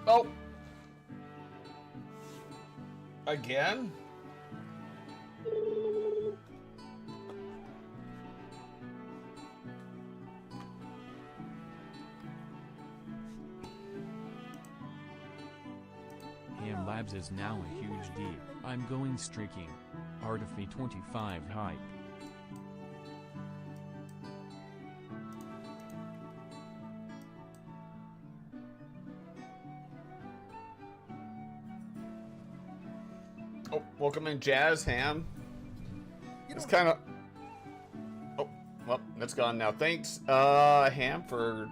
Oh! Again? Ham Labs is now a huge deal. I'm going streaking. Artifi 25 hype. Oh, welcome in, Jazz Ham. It's kind of... Oh, well, that's gone now. Thanks, Ham, for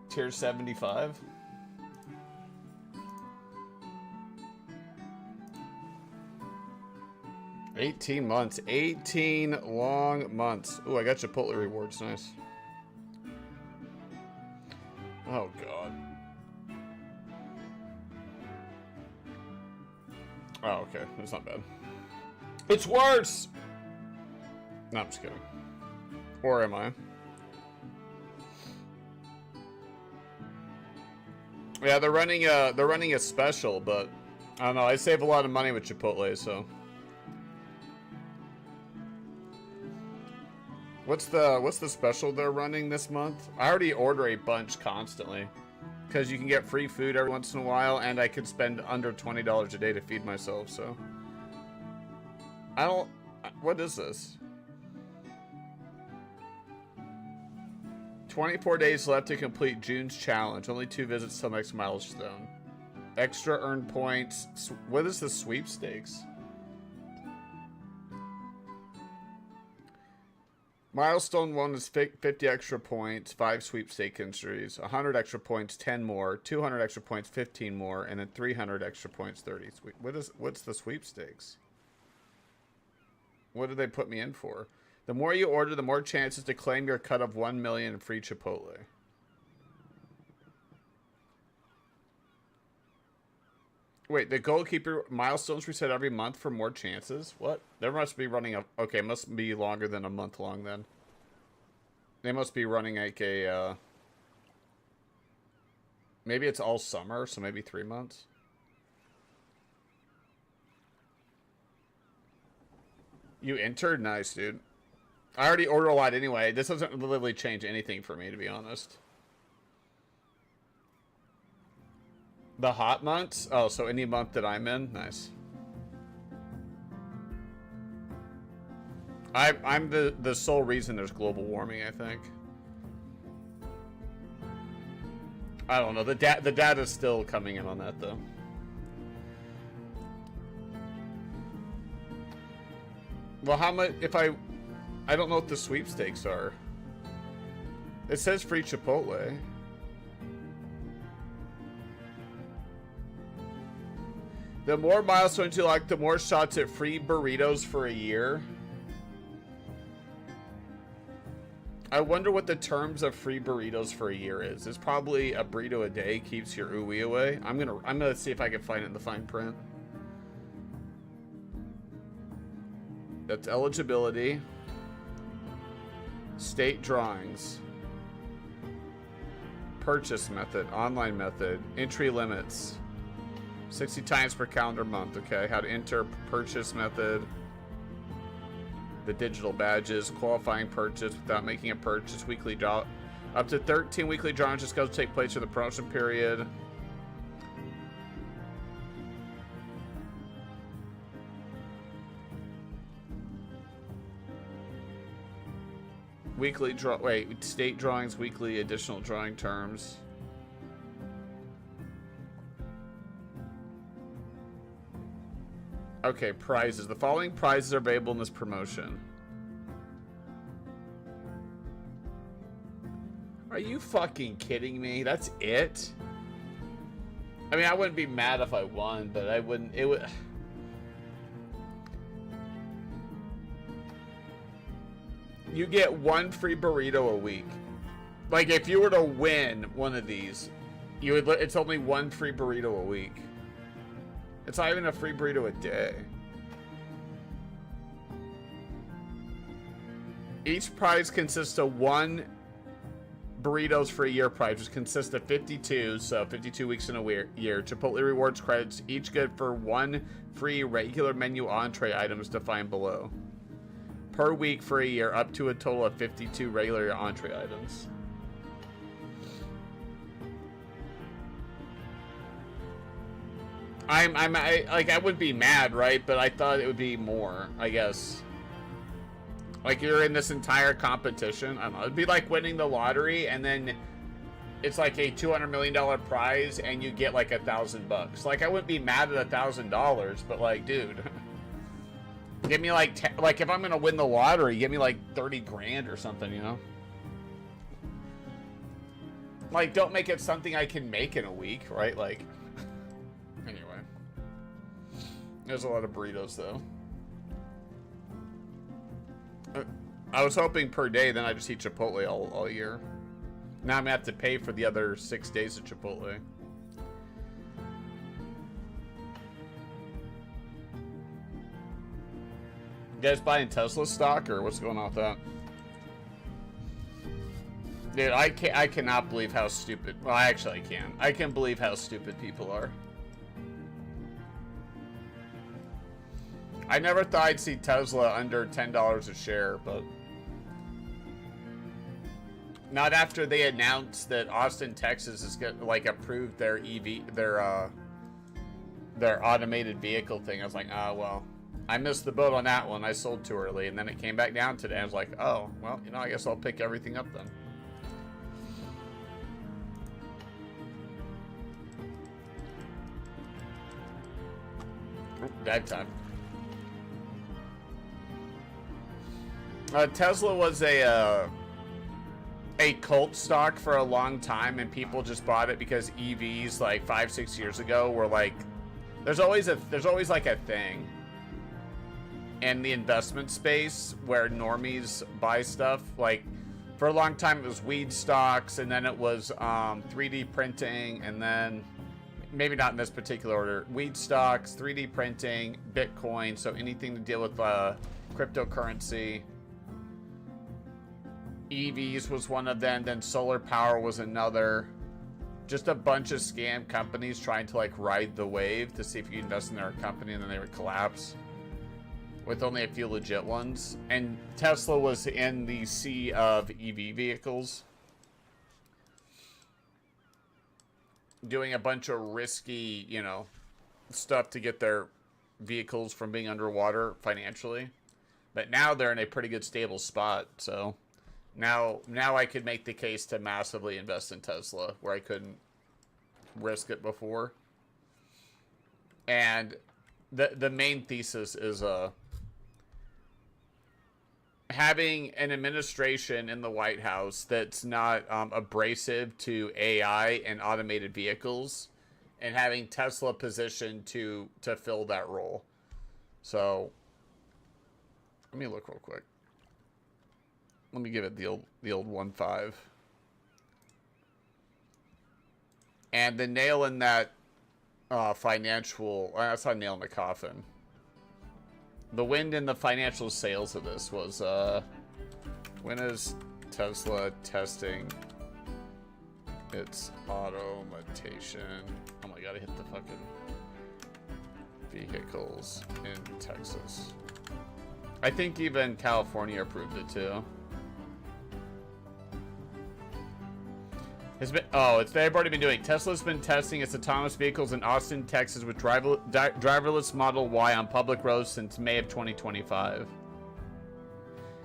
tier 75. $18 months. 18 long months. Ooh, I got Chipotle rewards. Nice. Oh, God. Oh, okay. That's not bad. It's worse! No, I'm just kidding. Or am I? Yeah, they're running a special, but I don't know. I save a lot of money with Chipotle, so. What's the special they're running this month? I already order a bunch constantly. Because you can get free food every once in a while, and I could spend under $20 a day to feed myself, so. I don't... What is this? 24 days left to complete June's challenge. Only 2 visits till next milestone. Extra earned points. What is the sweepstakes? Milestone 1 is 50 extra points, 5 sweepstake entries, 100 extra points, 10 more, 200 extra points, 15 more, and then 300 extra points, 30. What's the sweepstakes? What did they put me in for? The more you order, the more chances to claim your cut of 1 million in free Chipotle. Wait, the goalkeeper milestones reset every month for more chances? What? There must be running a... Okay, must be longer than a month long then. They must be running like a... Maybe it's all summer, so maybe 3 months. You entered? Nice, dude. I already order a lot anyway. This doesn't literally change anything for me, to be honest. The hot months? Oh, so any month that I'm in? Nice. I'm the sole reason there's global warming, I think. I don't know. The data's still coming in on that, though. Well, how much... If I don't know what the sweepstakes are. It says free Chipotle. The more milestones you like, the more shots at free burritos for a year. I wonder what the terms of free burritos for a year is. It's probably a burrito a day keeps your ooey away. I'm gonna see if I can find it in the fine print. That's eligibility. State drawings. Purchase method. Online method. Entry limits. 60 times per calendar month. Okay, how to enter purchase method. The digital badges. Qualifying purchase without making a purchase. Weekly draw. Up to 13 weekly drawings are scheduled to take place for the promotion period. Weekly draw. Wait, state drawings, weekly additional drawing terms. Okay, prizes. The following prizes are available in this promotion. Are you fucking kidding me? That's it? I mean, I wouldn't be mad if I won, but I wouldn't. It would. You get 1 free burrito a week. Like, if you were to win one of these, you would. It's only 1 free burrito a week. It's not even a free burrito a day. Each prize consists of 1 burritos for a year price, which consists of 52, so 52 weeks in a year. Chipotle rewards credits, each good for 1 free regular menu entree items defined below. Per week for a year, up to a total of 52 regular entree items. I wouldn't be mad, right? But I thought it would be more, I guess. Like, you're in this entire competition. I don't know. It'd be like winning the lottery, and then it's like a $200 million prize, and you get like $1,000. Like, I wouldn't be mad at $1,000, but like, dude, give me like, if I'm gonna win the lottery, give me like 30 grand or something, you know? Like, don't make it something I can make in a week, right? Like, anyway. There's a lot of burritos, though. I was hoping per day, then I just eat Chipotle all year. Now I'm gonna have to pay for the other 6 days of Chipotle. You guys buying Tesla stock, or what's going on with that? Dude, I cannot believe how stupid. Well, actually, I can. I can believe how stupid people are. I never thought I'd see Tesla under $10 a share, but not after they announced that Austin, Texas is like approved their EV, their automated vehicle thing. I was like, oh well, I missed the boat on that one. I sold too early, and then it came back down today. I was like, oh well, you know, I guess I'll pick everything up then. Bad time. Tesla was a cult stock for a long time, and people just bought it because EVs like 5-6 years ago were like, there's always like a thing in the investment space where normies buy stuff. Like, for a long time it was weed stocks, and then it was 3D printing, and then maybe not in this particular order, weed stocks, 3D printing, Bitcoin, so anything to deal with cryptocurrency. EVs was one of them, then solar power was another. Just a bunch of scam companies trying to like ride the wave to see if you invest in their company, and then they would collapse with only a few legit ones. And Tesla was in the sea of EV vehicles, doing a bunch of risky, you know, stuff to get their vehicles from being underwater financially. But now they're in a pretty good stable spot, so Now I could make the case to massively invest in Tesla where I couldn't risk it before. And the main thesis is having an administration in the White House that's not abrasive to AI and automated vehicles, and having Tesla positioned to fill that role. So let me look real quick. Let me give it the old 1.5. And the nail in that financial, that's not a nail in the coffin. The wind in the financial sales of this was, when is Tesla testing its automation? Oh my god, I hit the fucking vehicles in Texas. I think even California approved it too. They've already been doing. Tesla's been testing its autonomous vehicles in Austin, Texas with driverless Model Y on public roads since May of 2025.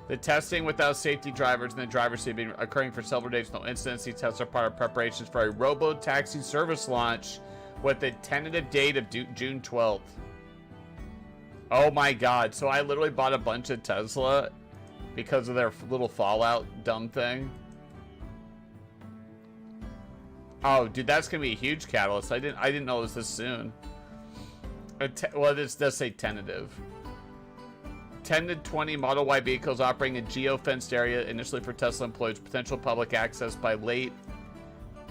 The testing without safety drivers in the driver's seat has been occurring for several days. No incidents. These tests are part of preparations for a robo-taxi service launch with a tentative date of June 12th. Oh my god. So I literally bought a bunch of Tesla because of their little Fallout dumb thing. Oh, dude, that's gonna be a huge catalyst. I didn't know it was this soon. Well, this does say tentative. 10 to 20 Model Y vehicles operating in geo-fenced area initially for Tesla employees. Potential public access by late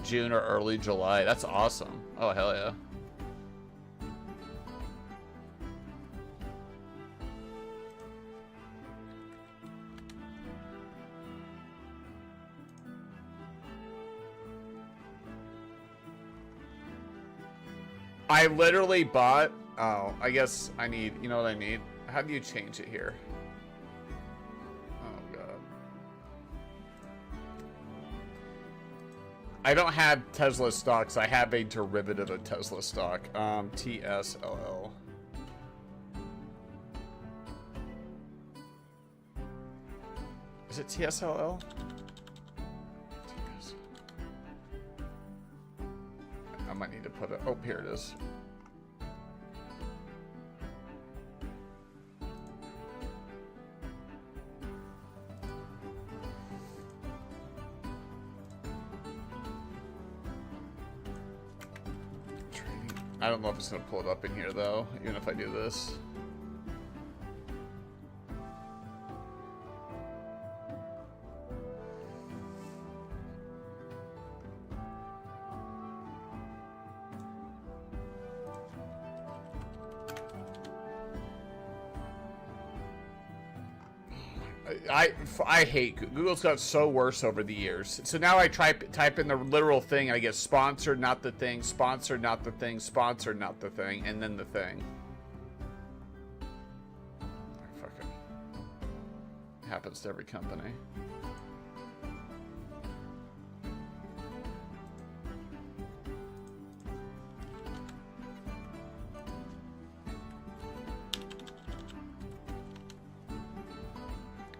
June or early July. That's awesome. Oh, hell yeah. I literally bought... Oh, I guess I need... You know what I need? How do you change it here? Oh, God. I don't have Tesla stocks. I have a derivative of Tesla stock. TSLL. Is it TSLL? I might need to put it... Oh, here it is. I don't know if it's going to pull it up in here, though, even if I do this. I hate Google. Google's got so worse over the years. So now I type in the literal thing and I get sponsored, not the thing, sponsored, not the thing, sponsored, not the thing, and then the thing. Fucking happens to every company.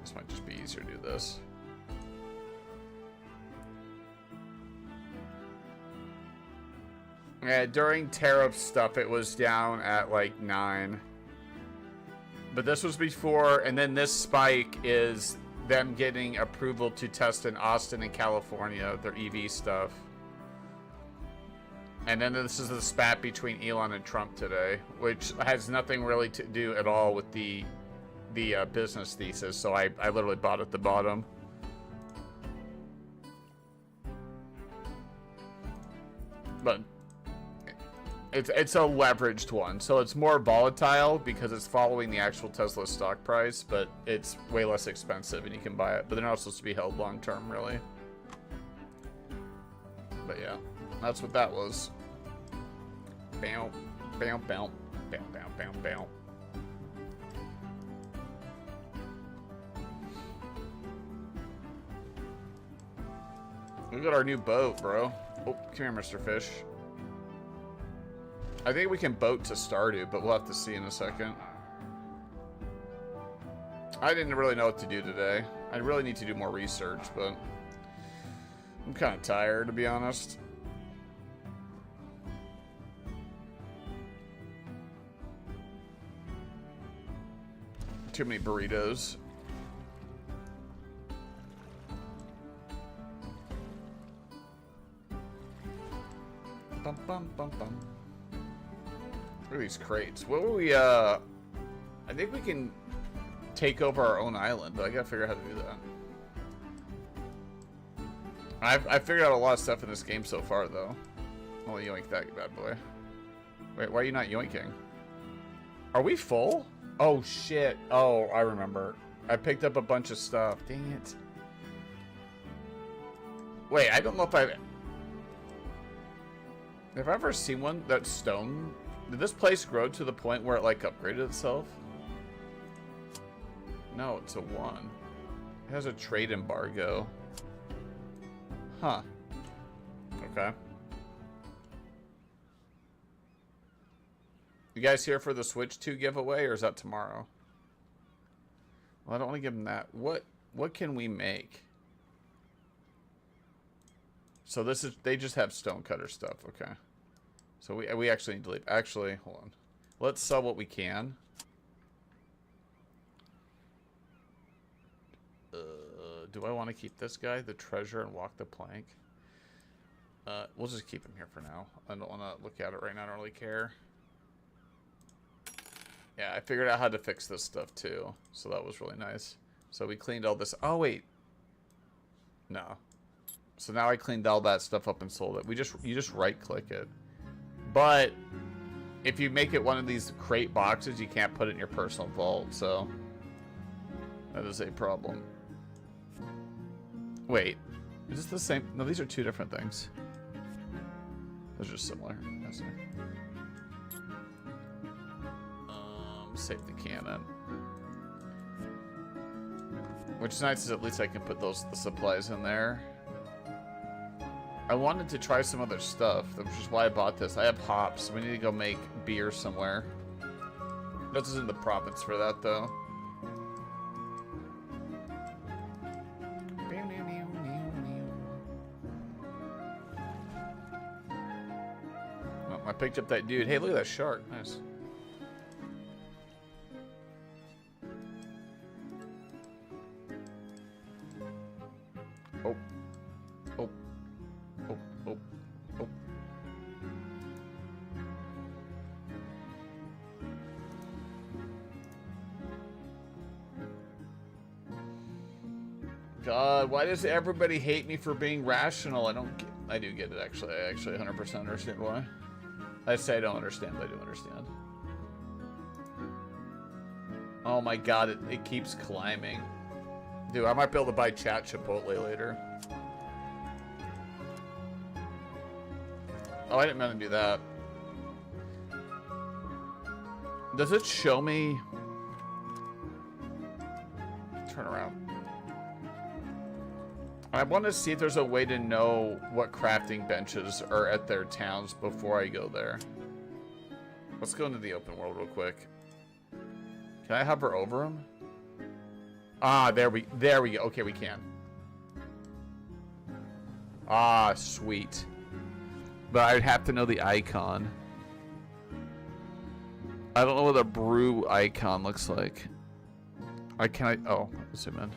This might just be easier to do this. Yeah, during tariff stuff, it was down at like 9. But this was before, and then this spike is them getting approval to test in Austin and California, their EV stuff. And then this is the spat between Elon and Trump today, which has nothing really to do at all with the business thesis, so I literally bought at the bottom. But it's a leveraged one, so it's more volatile because it's following the actual Tesla stock price, but it's way less expensive and you can buy it. But they're not supposed to be held long term, really. But yeah, that's what that was. Bow, bow, bow, bow, bow, bow, bow. Look at our new boat, bro. Oh, come here, Mr. Fish. I think we can boat to Stardew, but we'll have to see in a second. I didn't really know what to do today. I really need to do more research, but I'm kind of tired, to be honest. Too many burritos. Bum, bum, bum, bum. Look at these crates. What were we, I think we can take over our own island, but I gotta figure out how to do that. I've figured out a lot of stuff in this game so far, though. I'll yoink that bad boy. Wait, why are you not yoinking? Are we full? Oh, shit. Oh, I remember. I picked up a bunch of stuff. Dang it. Wait, I don't know if Have I ever seen one that's stone? Did this place grow to the point where it, like, upgraded itself? No, it's a 1. It has a trade embargo. Huh. Okay. You guys here for the Switch 2 giveaway, or is that tomorrow? Well, I don't want to give them that. What can we make? So this is, they just have stonecutter stuff, okay. So we actually need to leave. Actually, hold on. Let's sell what we can. Do I want to keep this guy, the treasure, and walk the plank? We'll just keep him here for now. I don't want to look at it right now. I don't really care. Yeah, I figured out how to fix this stuff too. So that was really nice. So we cleaned all this. Oh, wait. No. So now I cleaned all that stuff up and sold it. You just right click it. But if you make it one of these crate boxes, you can't put it in your personal vault, so that is a problem. Wait, is this the same? No, these are two different things. Those are just similar. save the cannon. Which is nice, is at least I can put the supplies in there. I wanted to try some other stuff, which is why I bought this. I have hops. We need to go make beer somewhere. This isn't the province for that, though. Oh, I picked up that dude. Hey, look at that shark. Nice. Oh. Oh. Oh. Oh. Oh. God, why does everybody hate me for being rational? I don't get, I do get it, actually. I actually 100% understand why. I say I don't understand, but I do understand. Oh my God, it keeps climbing. Dude, I might be able to buy chat Chipotle later. Oh, I didn't mean to do that. Does it show me? Turn around. I want to see if there's a way to know what crafting benches are at their towns before I go there. Let's go into the open world real quick. Can I hover over them? Ah, there we go. Okay, we can. Ah, sweet. But I'd have to know the icon. I don't know what a brew icon looks like. Oh, zoom in.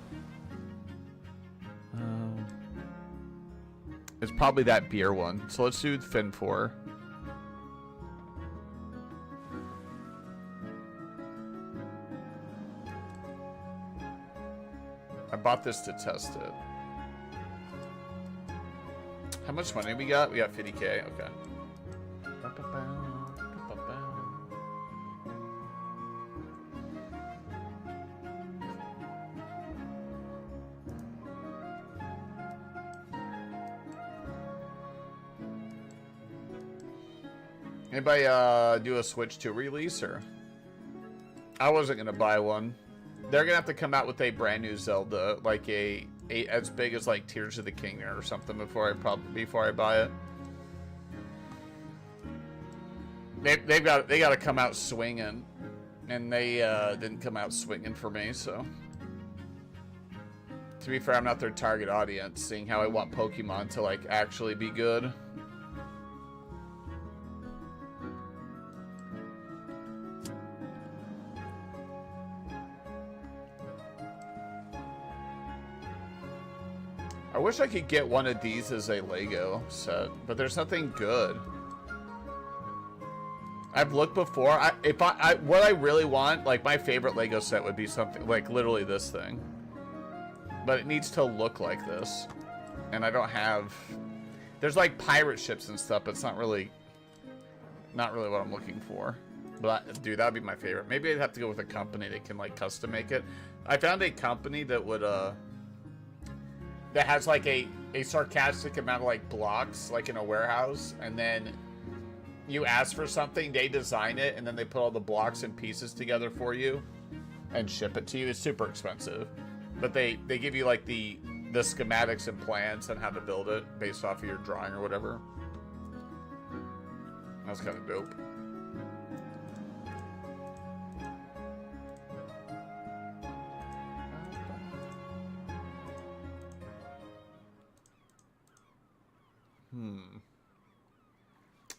It's probably that beer one. So let's do Fin 4. I bought this to test it. How much money we got? We got 50K. Okay. Anybody do a Switch 2 release, or? I wasn't gonna buy one. They're gonna have to come out with a brand new Zelda, like a as big as like Tears of the Kingdom or something before I buy it. They got to come out swinging, and they didn't come out swinging for me. So to be fair, I'm not their target audience, seeing how I want Pokemon to like actually be good. I wish I could get one of these as a Lego set, but there's nothing good. I've looked before. What I really want, like my favorite Lego set would be something like literally this thing. But it needs to look like this. And I don't have... There's like pirate ships and stuff, but it's not really what I'm looking for. But dude, that'd be my favorite. Maybe I'd have to go with a company that can like custom make it. I found a company that would that has like a sarcastic amount of like blocks like in a warehouse, and then you ask for something, they design it, and then they put all the blocks and pieces together for you and ship it to you. It's super expensive, but they give you like the schematics and plans on how to build it based off of your drawing or whatever. That's kind of dope.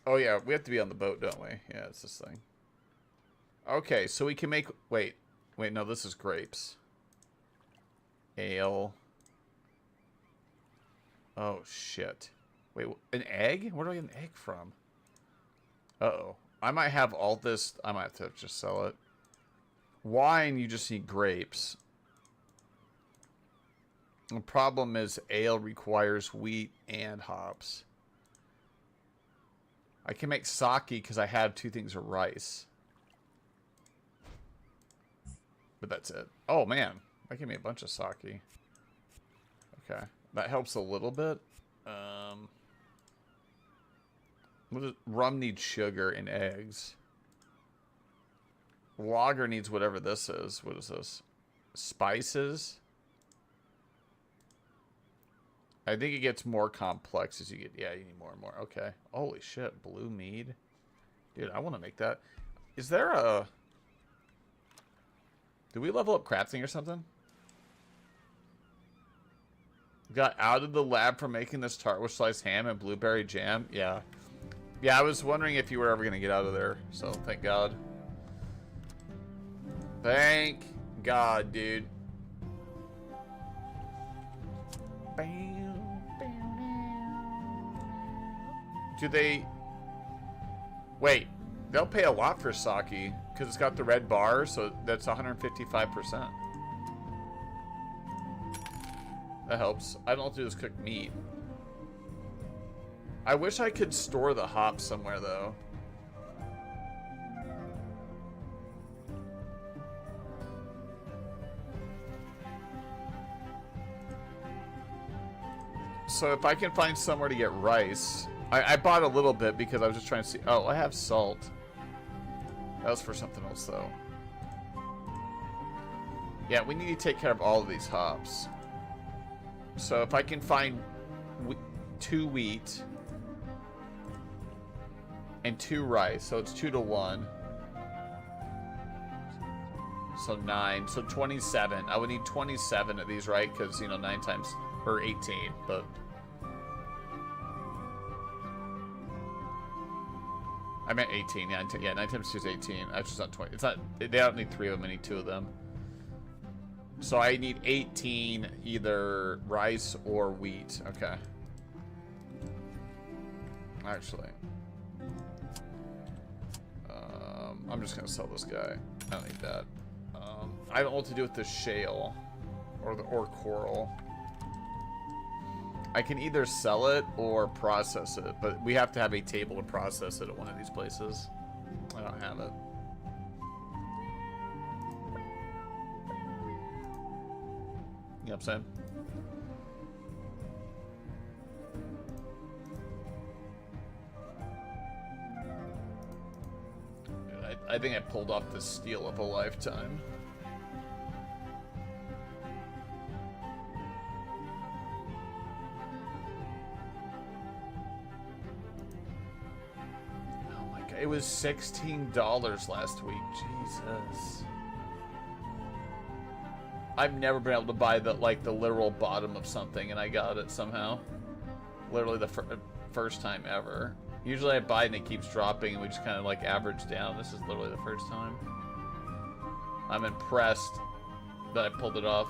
Oh yeah, we have to be on the boat, don't we? Yeah, it's this thing. Okay, so we can make... Wait, no, this is grapes. Ale. Oh, shit. Wait, an egg? Where do I get an egg from? Uh-oh. I might have all this... I might have to just sell it. Wine, you just need grapes. The problem is ale requires wheat and hops. I can make sake because I have 2 things of rice. But that's it. Oh, man. That gave me a bunch of sake. Okay. That helps a little bit. Rum needs sugar and eggs. Lager needs whatever this is. What is this? Spices? I think it gets more complex as you get... Yeah, you need more and more. Okay. Holy shit. Blue mead. Dude, I want to make that. Is there a... Do we level up crafting or something? Got out of the lab for making this tart with sliced ham and blueberry jam. Yeah. Yeah, I was wondering if you were ever going to get out of there. So, thank God. Thank God, dude. Do they... Wait. They'll pay a lot for sake because it's got the red bar, so that's 155%. That helps. I don't have to do this cooked meat. I wish I could store the hops somewhere, though. So if I can find somewhere to get rice... I bought a little bit because I was just trying to see... Oh, I have salt. That was for something else, though. Yeah, we need to take care of all of these hops. So if I can find 2 wheat and 2 rice, so it's 2 to 1. So 9, so 27. I would need 27 of these, right? Because, you know, 9 times, or 18, but... I meant 18, yeah, 9 times 2 is 18. That's just not 20. It's not, they don't need 3 of them, I need 2 of them. So I need 18 either rice or wheat. Okay. Actually. I'm just gonna sell this guy. I don't need that. I don't know what to do with the shale. Or coral. I can either sell it or process it, but we have to have a table to process it at one of these places. I don't have it. You know what I'm saying? Dude, I think I pulled off the steal of a lifetime. It was $16 last week. Jesus. I've never been able to buy the literal bottom of something, and I got it somehow. Literally the first time ever. Usually I buy it and it keeps dropping, and we just kind of like average down. This is literally the first time. I'm impressed that I pulled it off.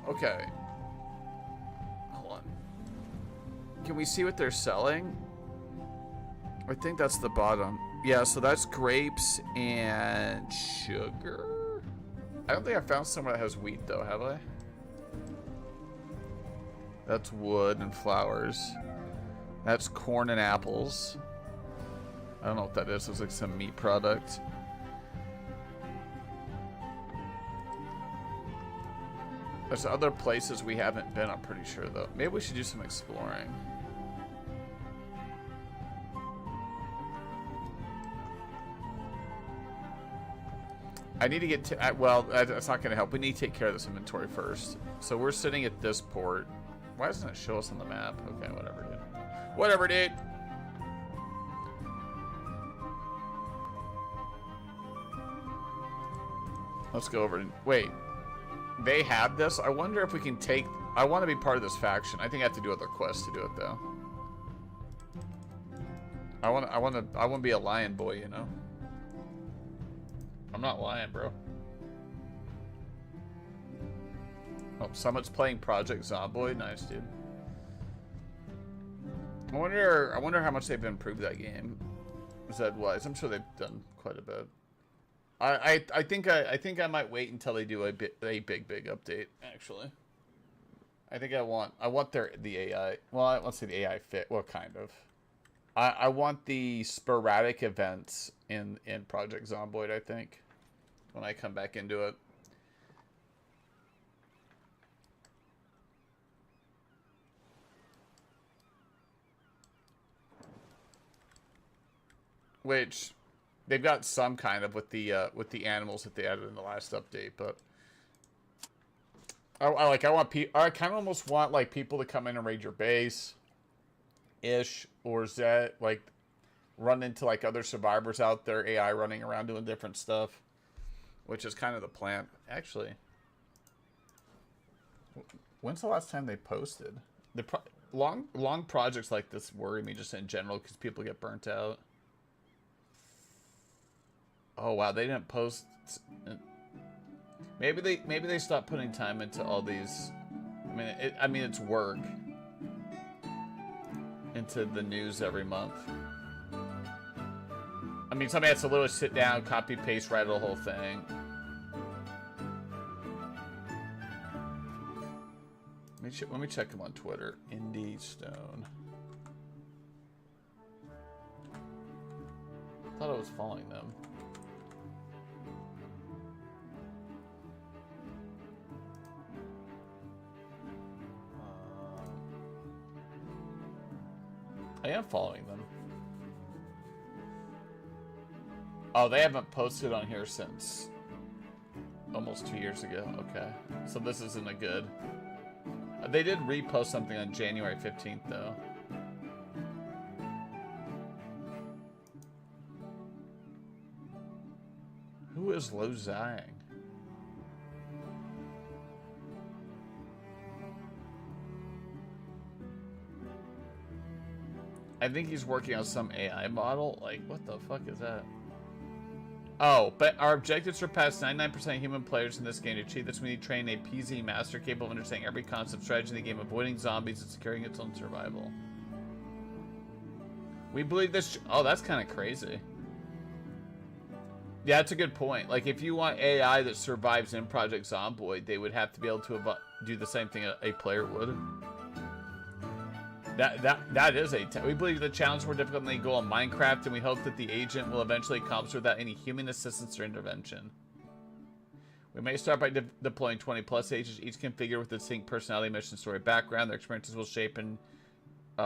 Okay. Hold on. Can we see what they're selling? I think that's the bottom. Yeah, so that's grapes and sugar. I don't think I found somewhere that has wheat, though, have I? That's wood and flowers. That's corn and apples. I don't know what that is. It looks like some meat product. There's other places we haven't been, I'm pretty sure, though. Maybe we should do some exploring. I need to get to... well, that's not going to help. We need to take care of this inventory first. So we're sitting at this port. Why doesn't it show us on the map? Okay, whatever, dude. Whatever, dude. Let's go over and... Wait. They have this? I wonder if we can take... I want to be part of this faction. I think I have to do other quests to do it, though. I want to be a lion boy, you know? I'm not lying, bro. Oh, someone's playing Project Zomboid. Nice, dude. I wonder how much they've improved that game. Z-wise. I'm sure they've done quite a bit. I think I might wait until they do a big update. Actually, I think I want the AI. Well, let's say the AI fit. Well, kind of. I want the sporadic events in Project Zomboid. I think when I come back into it. Which they've got some kind of with the animals that they added in the last update, but I kind of almost want like people to come in and raid your base, ish, or Zet, like run into like other survivors out there, AI running around doing different stuff, which is kind of the plan. Actually, when's the last time they posted? Long projects like this worry me just in general because people get burnt out. Oh wow, they didn't post. Maybe they stopped putting time into all these. I mean it's work into the news every month. I mean somebody has to literally sit down, copy paste, write the whole thing. Let me check him on Twitter. Indie Stone. I thought I was following them. I am following them. Oh, they haven't posted on here since almost 2 years ago. Okay. So this isn't a good... They did repost something on January 15th, though. Who is Lo Zhang? I think he's working on some AI model. Like, what the fuck is that? Oh, but our objectives surpass 99% of human players in this game. To achieve this, we need to train a PZ master capable of understanding every concept strategy in the game, avoiding zombies and securing its own survival. We believe this... Oh, that's kind of crazy. Yeah, that's a good point. Like, if you want AI that survives in Project Zomboid, they would have to be able to do the same thing a player would. That is we believe the challenge more difficult than the goal in Minecraft, and we hope that the agent will eventually accomplish without any human assistance or intervention. We may start by deploying 20 plus agents, each configured with a distinct personality, mission, story, background. Their experiences will shape and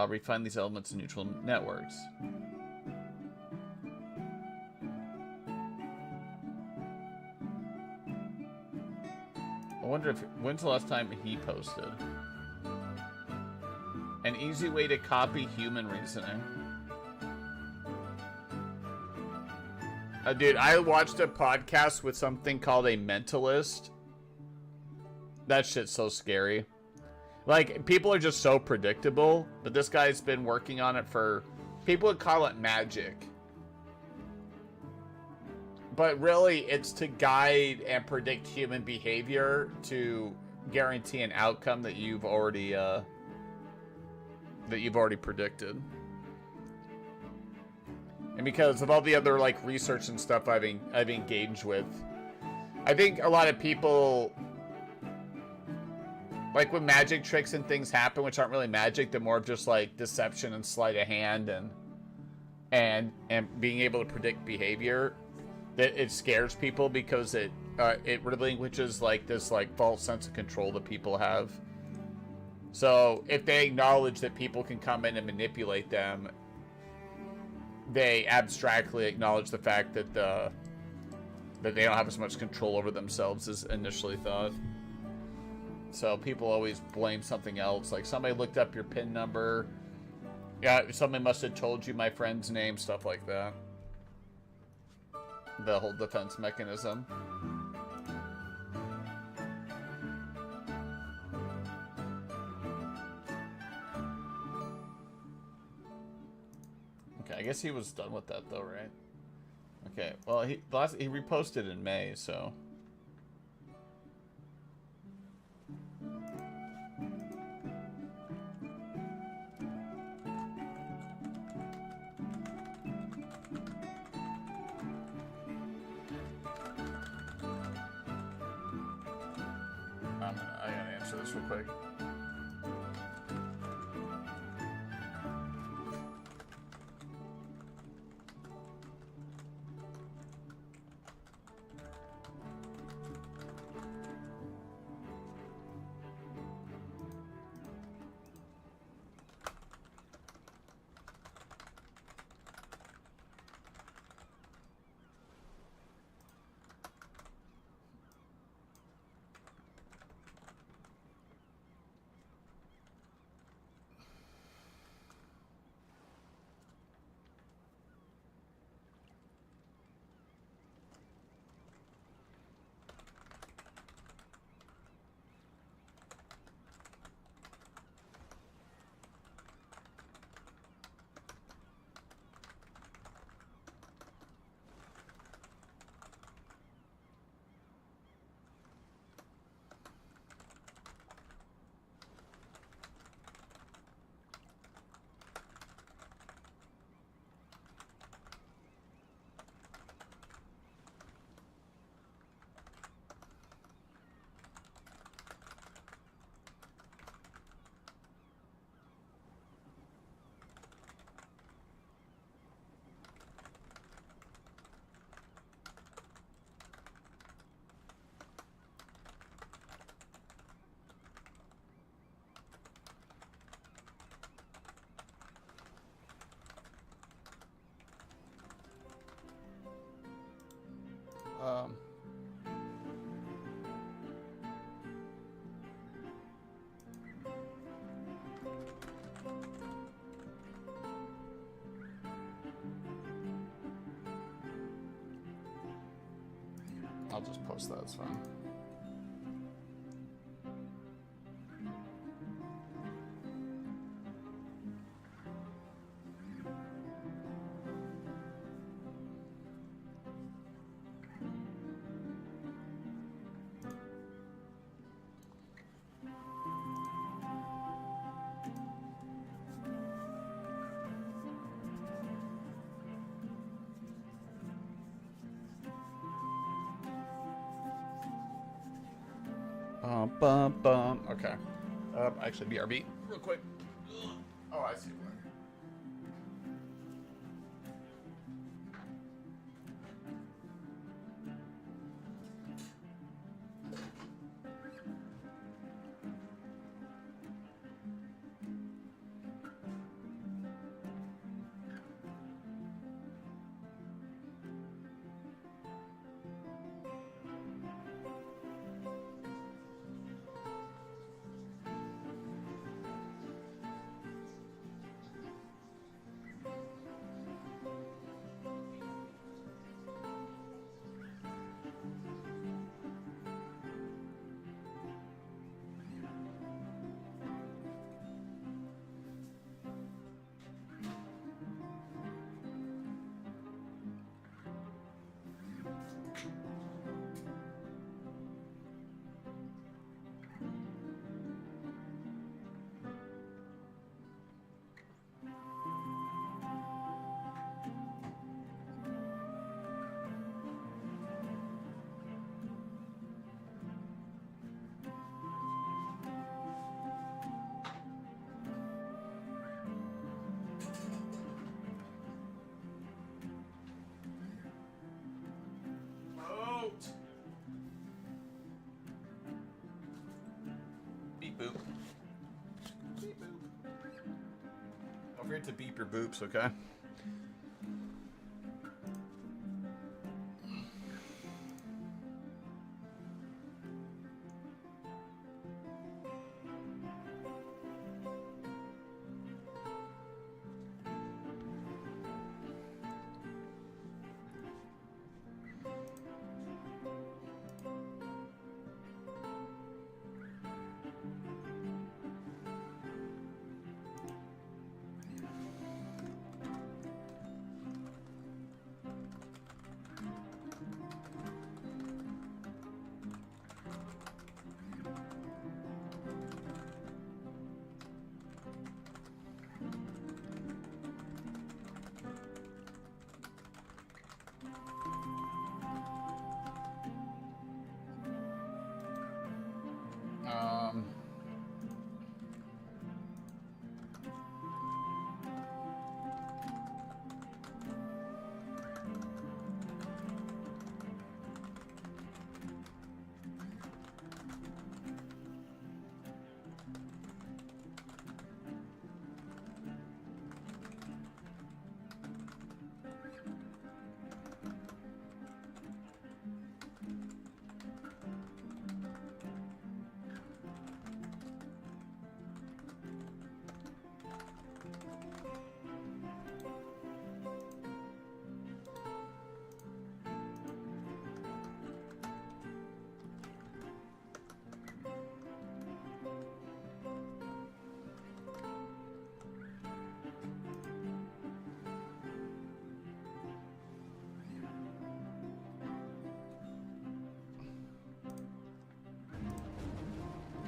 refine these elements in neutral networks. I wonder if when's the last time he posted? An easy way to copy human reasoning. Dude, I watched a podcast with something called a mentalist. That shit's so scary. Like, people are just so predictable, but this guy's been working on it for... People would call it magic. But really, it's to guide and predict human behavior to guarantee an outcome that you've already predicted. And because of all the other like research and stuff I've engaged with, I think a lot of people, like when magic tricks and things happen, which aren't really magic, they're more of just like deception and sleight of hand and being able to predict behavior, that it scares people because it relinquishes like this like false sense of control that people have. So if they acknowledge that people can come in and manipulate them, they abstractly acknowledge the fact that that they don't have as much control over themselves as initially thought. So people always blame something else, like somebody looked up your PIN number. Yeah, somebody must have told you my friend's name, stuff like that. The whole defense mechanism. I guess he was done with that though, right? Okay, well he reposted in May, so I gotta answer this real quick. I'll just post that, it's fine. Bum, bum. Okay. Actually, BRB, real quick. Oh, I see. Beep boop. Beep boop. Don't forget to beep your boops, okay?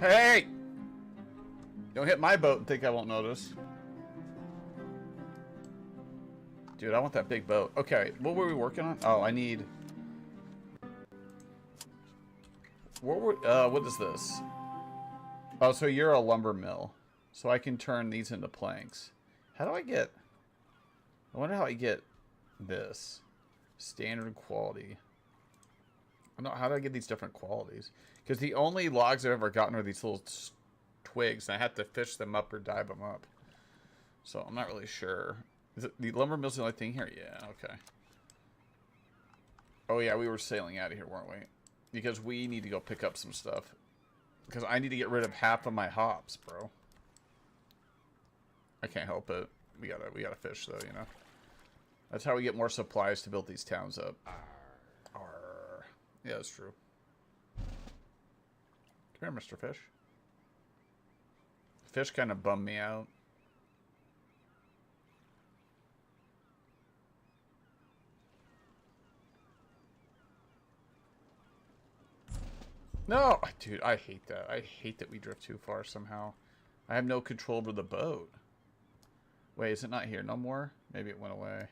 Hey! Don't hit my boat and think I won't notice. Dude, I want that big boat. Okay, what were we working on? Oh, I need... what is this? Oh, so you're a lumber mill. So I can turn these into planks. How do I get... I wonder how I get this. Standard quality. I don't know, how do I get these different qualities? Because the only logs I've ever gotten are these little twigs, and I have to fish them up or dive them up. So I'm not really sure. Is it the lumber mill's the only thing here? Yeah, okay. Oh yeah, we were sailing out of here, weren't we? Because we need to go pick up some stuff. Because I need to get rid of half of my hops, bro. I can't help it. We gotta fish though, you know. That's how we get more supplies to build these towns up. Arr. Yeah, that's true. Come here, Mr. Fish. Fish kind of bummed me out. No! Dude, I hate that. I hate that we drift too far somehow. I have no control over the boat. Wait, is it not here no more? Maybe it went away.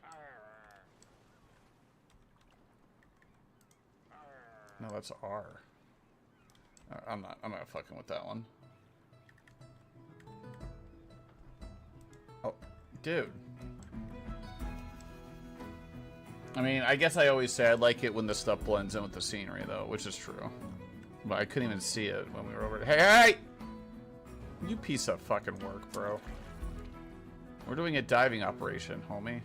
No, that's R. I'm not fucking with that one. Oh, dude. I mean, I guess I always say I like it when the stuff blends in with the scenery, though, which is true. But I couldn't even see it when we were over it. Hey, hey! You piece of fucking work, bro. We're doing a diving operation, homie.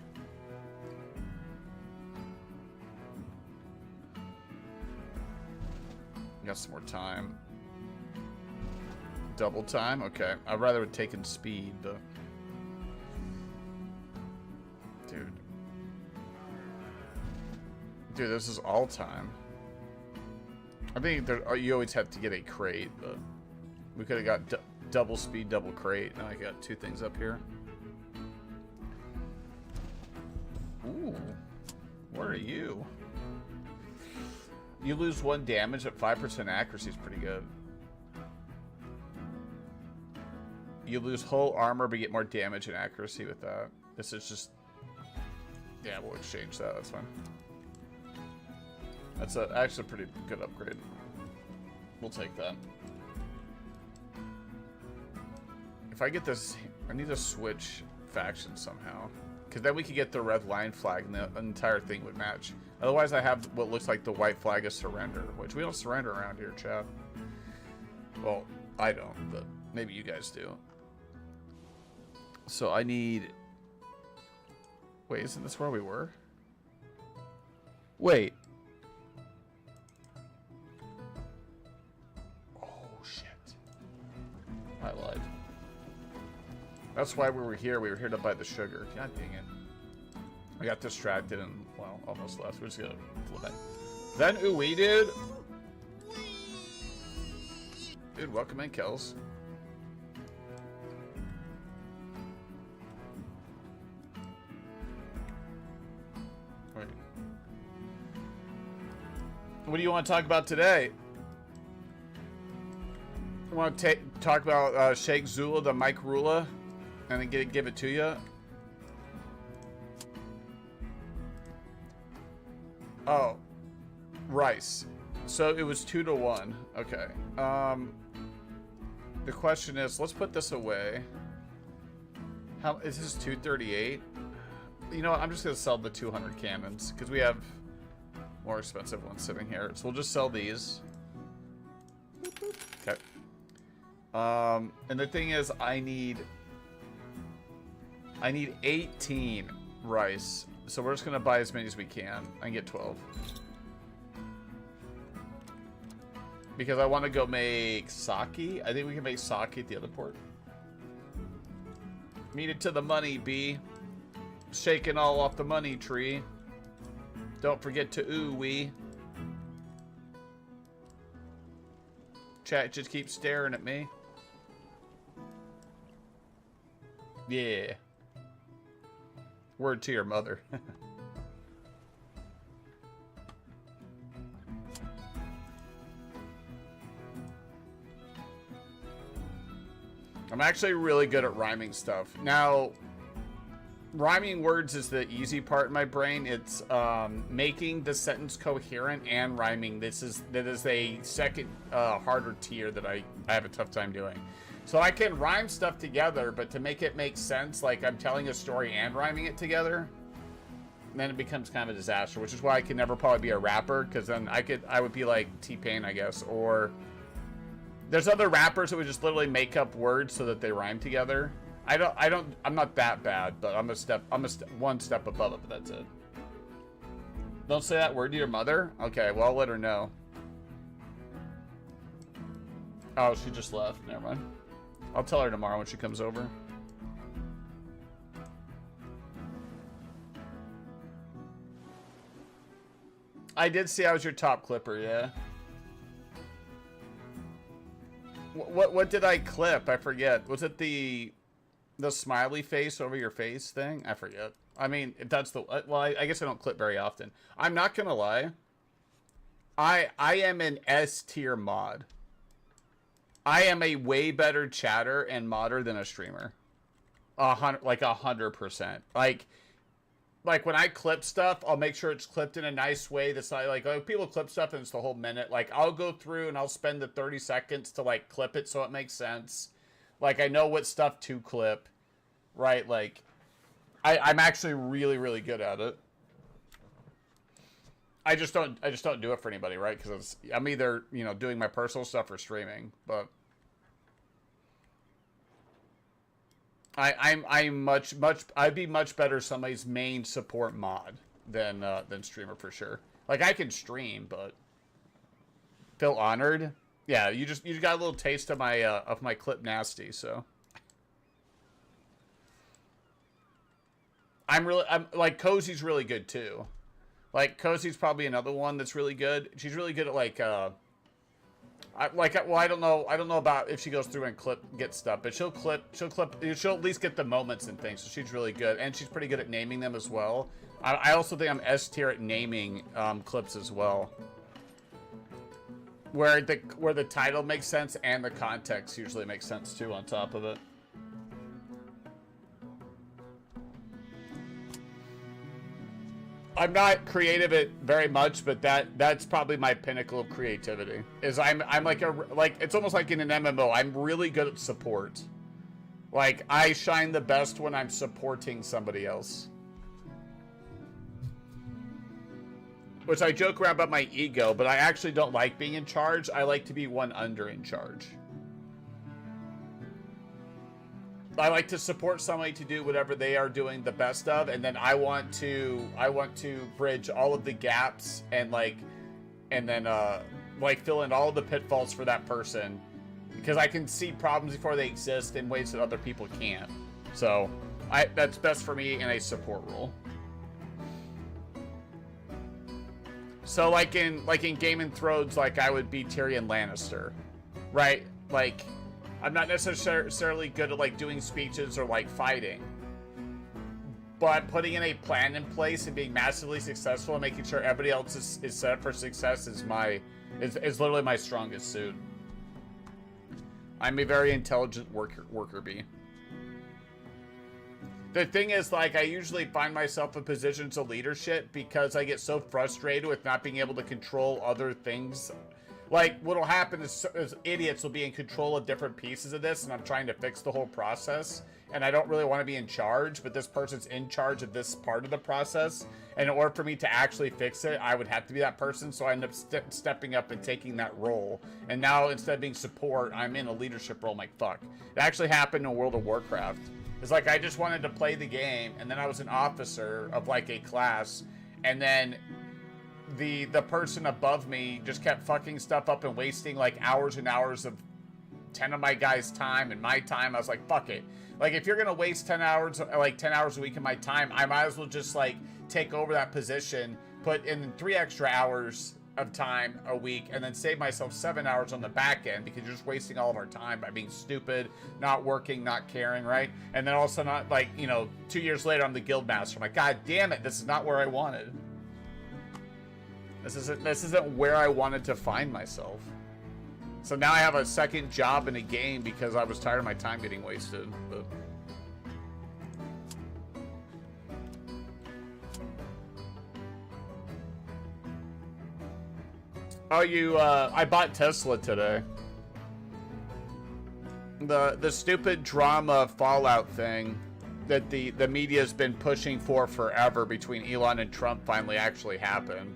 Got some more time. Double time? Okay. I'd rather have taken speed, but... Dude. Dude, this is all time. I think there, you always have to get a crate, but... We could have got double speed, double crate. Now I got two things up here. Ooh. What are you? You lose 1 damage at 5% accuracy is pretty good. You lose whole armor but get more damage and accuracy with that. This is just... Yeah, we'll exchange that. That's fine. That's actually a pretty good upgrade. We'll take that. If I get this... I need to switch factions somehow. Because then we could get the red line flag and the entire thing would match. Otherwise, I have what looks like the white flag of surrender, which we don't surrender around here, chat. Well, I don't, but maybe you guys do. So I need... Wait, isn't this where we were? Wait. Oh, shit. I lied. That's why we were here. We were here to buy the sugar. God dang it. I got distracted and, well, almost left. We're just gonna flip it. Then, ooh, we did. Dude, welcome in, Kels. Wait. What do you want to talk about today? You want to talk about Sheikh Zula, the Mike Rula, and then give it to you? Oh, rice. So it was 2 to 1. Okay. The question is, let's put this away. How is this 238? You know what? I'm just gonna sell the 200 cannons because we have more expensive ones sitting here. So we'll just sell these. Okay. And the thing is, I need 18 rice. So we're just gonna buy as many as we can. I can get 12. Because I want to go make sake. I think we can make sake at the other port. Meet it to the money, B. Shaking all off the money tree. Don't forget to ooh-wee. Chat just keeps staring at me. Yeah. Word to your mother. I'm actually really good at rhyming stuff. Now, rhyming words is the easy part in my brain. It's making the sentence coherent and rhyming. That is a second harder tier that I have a tough time doing. So I can rhyme stuff together, but to make it make sense, like I'm telling a story and rhyming it together, then it becomes kind of a disaster, which is why I could never probably be a rapper, because then I would be like T-Pain, I guess, or there's other rappers that would just literally make up words so that they rhyme together. I'm not that bad, but I'm one step above it, but that's it. Don't say that word to your mother? Okay, well, I'll let her know. Oh, she just left. Never mind. I'll tell her tomorrow when she comes over. I did see I was your top clipper, yeah. What did I clip? I forget. Was it the smiley face over your face thing? I forget. I mean, if that's the... Well, I guess I don't clip very often. I'm not gonna lie. I am an S tier mod. I am a way better chatter and modder than a streamer. 100%. Like when I clip stuff, I'll make sure it's clipped in a nice way. That's like people clip stuff and it's the whole minute. Like I'll go through and I'll spend the 30 seconds to like clip it so it makes sense. Like I know what stuff to clip, right? Like I'm actually really, really good at it. I just don't do it for anybody, right? Because I'm either, you know, doing my personal stuff or streaming, but I'd be much better somebody's main support mod than streamer for sure. Like I can stream, but feel honored. Yeah, you got a little taste of my clip nasty, so I'm like Cozy's really good too. Like Cozy's probably another one that's really good. She's really good at well, I don't know about if she goes through and get stuff, but she'll at least get the moments and things. So she's really good, and she's pretty good at naming them as well. I also think I'm S tier at naming clips as well, where the title makes sense and the context usually makes sense too on top of it. I'm not creative at very much, but that's probably my pinnacle of creativity. Is I'm like it's almost like in an MMO. I'm really good at support. Like I shine the best when I'm supporting somebody else. Which I joke around about my ego, but I actually don't like being in charge. I like to be one under in charge. I like to support somebody to do whatever they are doing the best of, and then I want to bridge all of the gaps and then fill in all of the pitfalls for that person, because I can see problems before they exist in ways that other people can't. So that's best for me in a support role. So like in Game of Thrones, like I would be Tyrion Lannister, right? Like I'm not necessarily good at like doing speeches or like fighting, but putting in a plan in place and being massively successful and making sure everybody else is set up for success is literally my strongest suit. I'm a very intelligent worker bee. The thing is, like, I usually find myself in positions of leadership because I get so frustrated with not being able to control other things. Like, what'll happen is idiots will be in control of different pieces of this, and I'm trying to fix the whole process, and I don't really want to be in charge, but this person's in charge of this part of the process, and in order for me to actually fix it, I would have to be that person, so I end up stepping up and taking that role, and now, instead of being support, I'm in a leadership role. I'm like, fuck. It actually happened in World of Warcraft. It's like, I just wanted to play the game, and then I was an officer of, like, a class, and then the person above me just kept fucking stuff up and wasting like hours and hours of 10 of my guys' time and my time. I was like, fuck it. Like, if you're gonna waste 10 hours a week of my time, I might as well just like take over that position, put in 3 extra hours of time a week, and then save myself 7 hours on the back end, because you're just wasting all of our time by being stupid, not working, not caring, right? And then also not, like, you know, 2 years later I'm the guild master. I'm like, god damn it, this is not where I wanted. This isn't where I wanted to find myself. So now I have a second job in a game because I was tired of my time getting wasted. But... Oh, I bought Tesla today. The stupid drama Fallout thing that the media's been pushing for forever between Elon and Trump finally actually happened.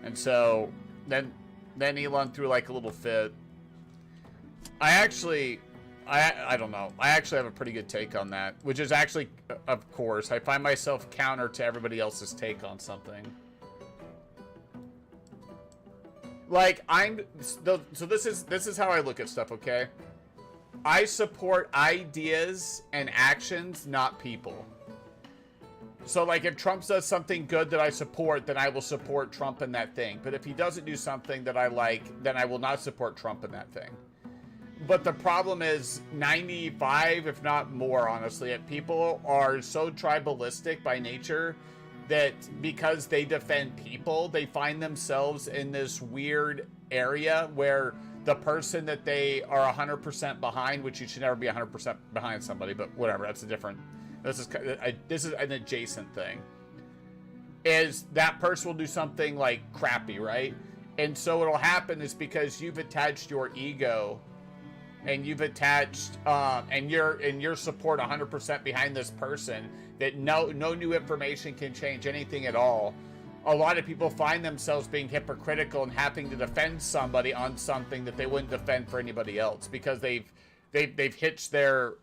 And so then Elon threw like a little fit. I don't know. I actually have a pretty good take on that, which is actually, of course, I find myself counter to everybody else's take on something. Like, so this is how I look at stuff, okay? I support ideas and actions, not people. So, like, if Trump does something good that I support, then I will support Trump in that thing. But if he doesn't do something that I like, then I will not support Trump in that thing. But the problem is 95, if not more, honestly, people are so tribalistic by nature that because they defend people, they find themselves in this weird area where the person that they are 100% behind, which you should never be 100% behind somebody, but whatever, that's a different, this is an adjacent thing, is that person will do something like crappy, right? And so what'll happen is because you've attached your ego and you've attached and your support 100% behind this person, that no new information can change anything at all. A lot of people find themselves being hypocritical and having to defend somebody on something that they wouldn't defend for anybody else because they've hitched their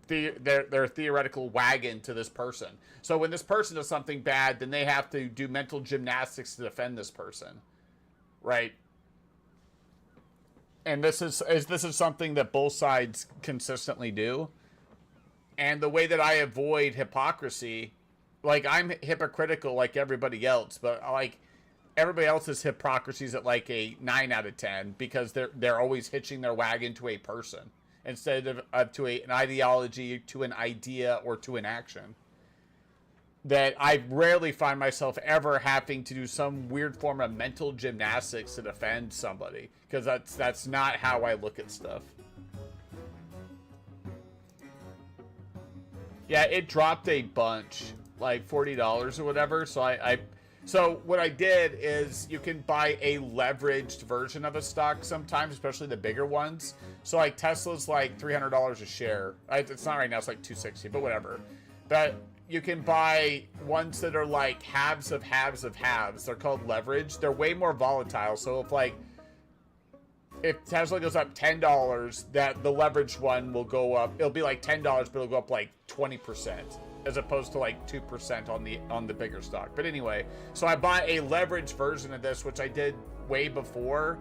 theoretical wagon to this person. So when this person does something bad, then they have to do mental gymnastics to defend this person, right? And this is something that both sides consistently do. And the way that I avoid hypocrisy, like, I'm hypocritical like everybody else, but like everybody else's hypocrisy is at like a 9 out of 10 because they're always hitching their wagon to a person instead of to an ideology, to an idea, or to an action. That I rarely find myself ever having to do some weird form of mental gymnastics to defend somebody, because that's not how I look at stuff. Yeah, it dropped a bunch, like $40 or whatever. So what I did is you can buy a leveraged version of a stock sometimes, especially the bigger ones. So like Tesla's like $300 a share. It's not right now, it's like $260, but whatever. But you can buy ones that are like halves of halves of halves. They're called leverage. They're way more volatile. So if Tesla goes up $10, that the leveraged one will go up. It'll be like $10, but it'll go up like 20%, as opposed to like 2% on the bigger stock. But anyway, so I bought a leveraged version of this, which I did way before.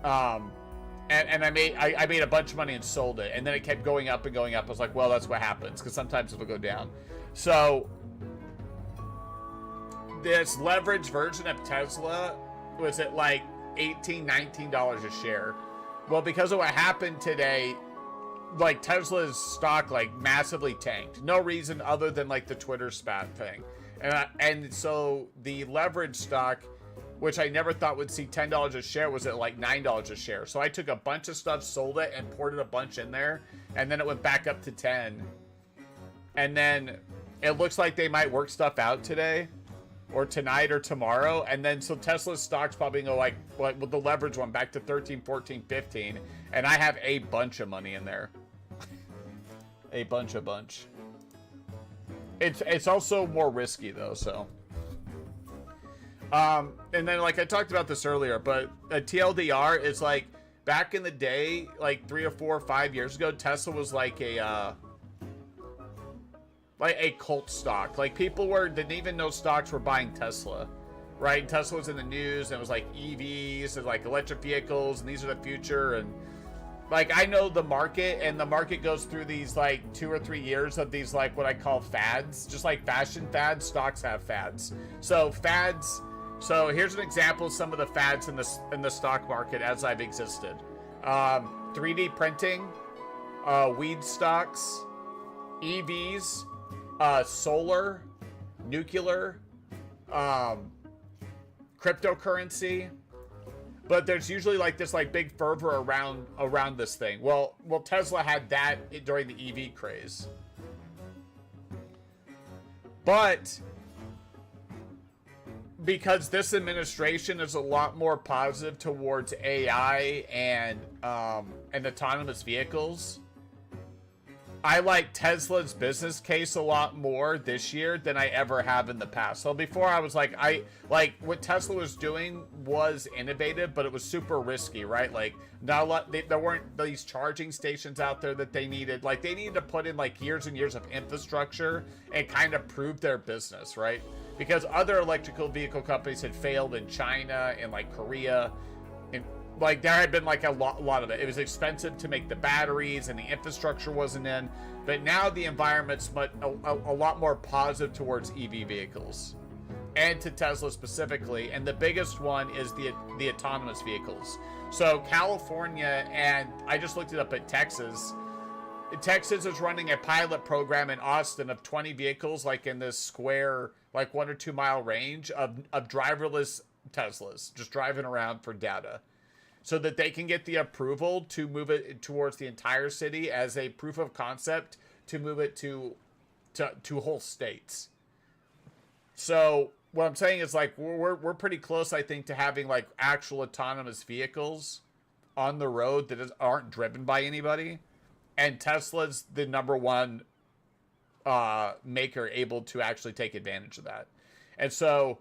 And I made a bunch of money and sold it, and then it kept going up and going up. I was like, well, that's what happens, because sometimes it'll go down. So this leveraged version of Tesla was at like $18, $19 a share. Well, because of what happened today, like Tesla's stock like massively tanked. No reason other than like the Twitter spat thing. And so the leverage stock, which I never thought would see $10 a share, was at like $9 a share. So I took a bunch of stuff, sold it, and poured it a bunch in there, and then it went back up to 10. And then it looks like they might work stuff out today, or tonight, or tomorrow. And then so Tesla's stock's probably going to go like with the leverage one back to 13, 14, 15. And I have a bunch of money in there. A bunch. It's also more risky though, so. And then like I talked about this earlier, but a TLDR is like back in the day, like 3 or 4 or 5 years ago, Tesla was like a cult stock. Like people didn't even know stocks were buying Tesla, right? And Tesla was in the news, and it was like EVs and like electric vehicles, and these are the future. And like I know the market, and the market goes through these like 2 or 3 years of these like what I call fads. Just like fashion fads, stocks have fads. So fads. So here's an example of some of the fads in the stock market as I've existed. 3D printing, weed stocks, EVs, solar, nuclear, cryptocurrency, But there's usually like this like big fervor around this thing. Well, Tesla had that during the EV craze. But because this administration is a lot more positive towards AI and autonomous vehicles, I like Tesla's business case a lot more this year than I ever have in the past. So before I was like, what Tesla was doing was innovative, but it was super risky, right? Like not a lot, there weren't these charging stations out there that they needed. Like they needed to put in like years and years of infrastructure and kind of prove their business, right? Because other electrical vehicle companies had failed in China and like Korea. And like there had been like a lot of it. It was expensive to make the batteries and the infrastructure wasn't in. But now the environment's a lot more positive towards EV vehicles and to Tesla specifically. And the biggest one is the autonomous vehicles. So California, and I just looked it up at Texas. Texas is running a pilot program in Austin of 20 vehicles, like in this square, like 1 or 2 mile range of driverless Teslas, just driving around for data, so that they can get the approval to move it towards the entire city as a proof of concept to move it to whole states. So what I'm saying is like we're pretty close, I think, to having like actual autonomous vehicles on the road that aren't driven by anybody. And Tesla's the #1 maker able to actually take advantage of that. And so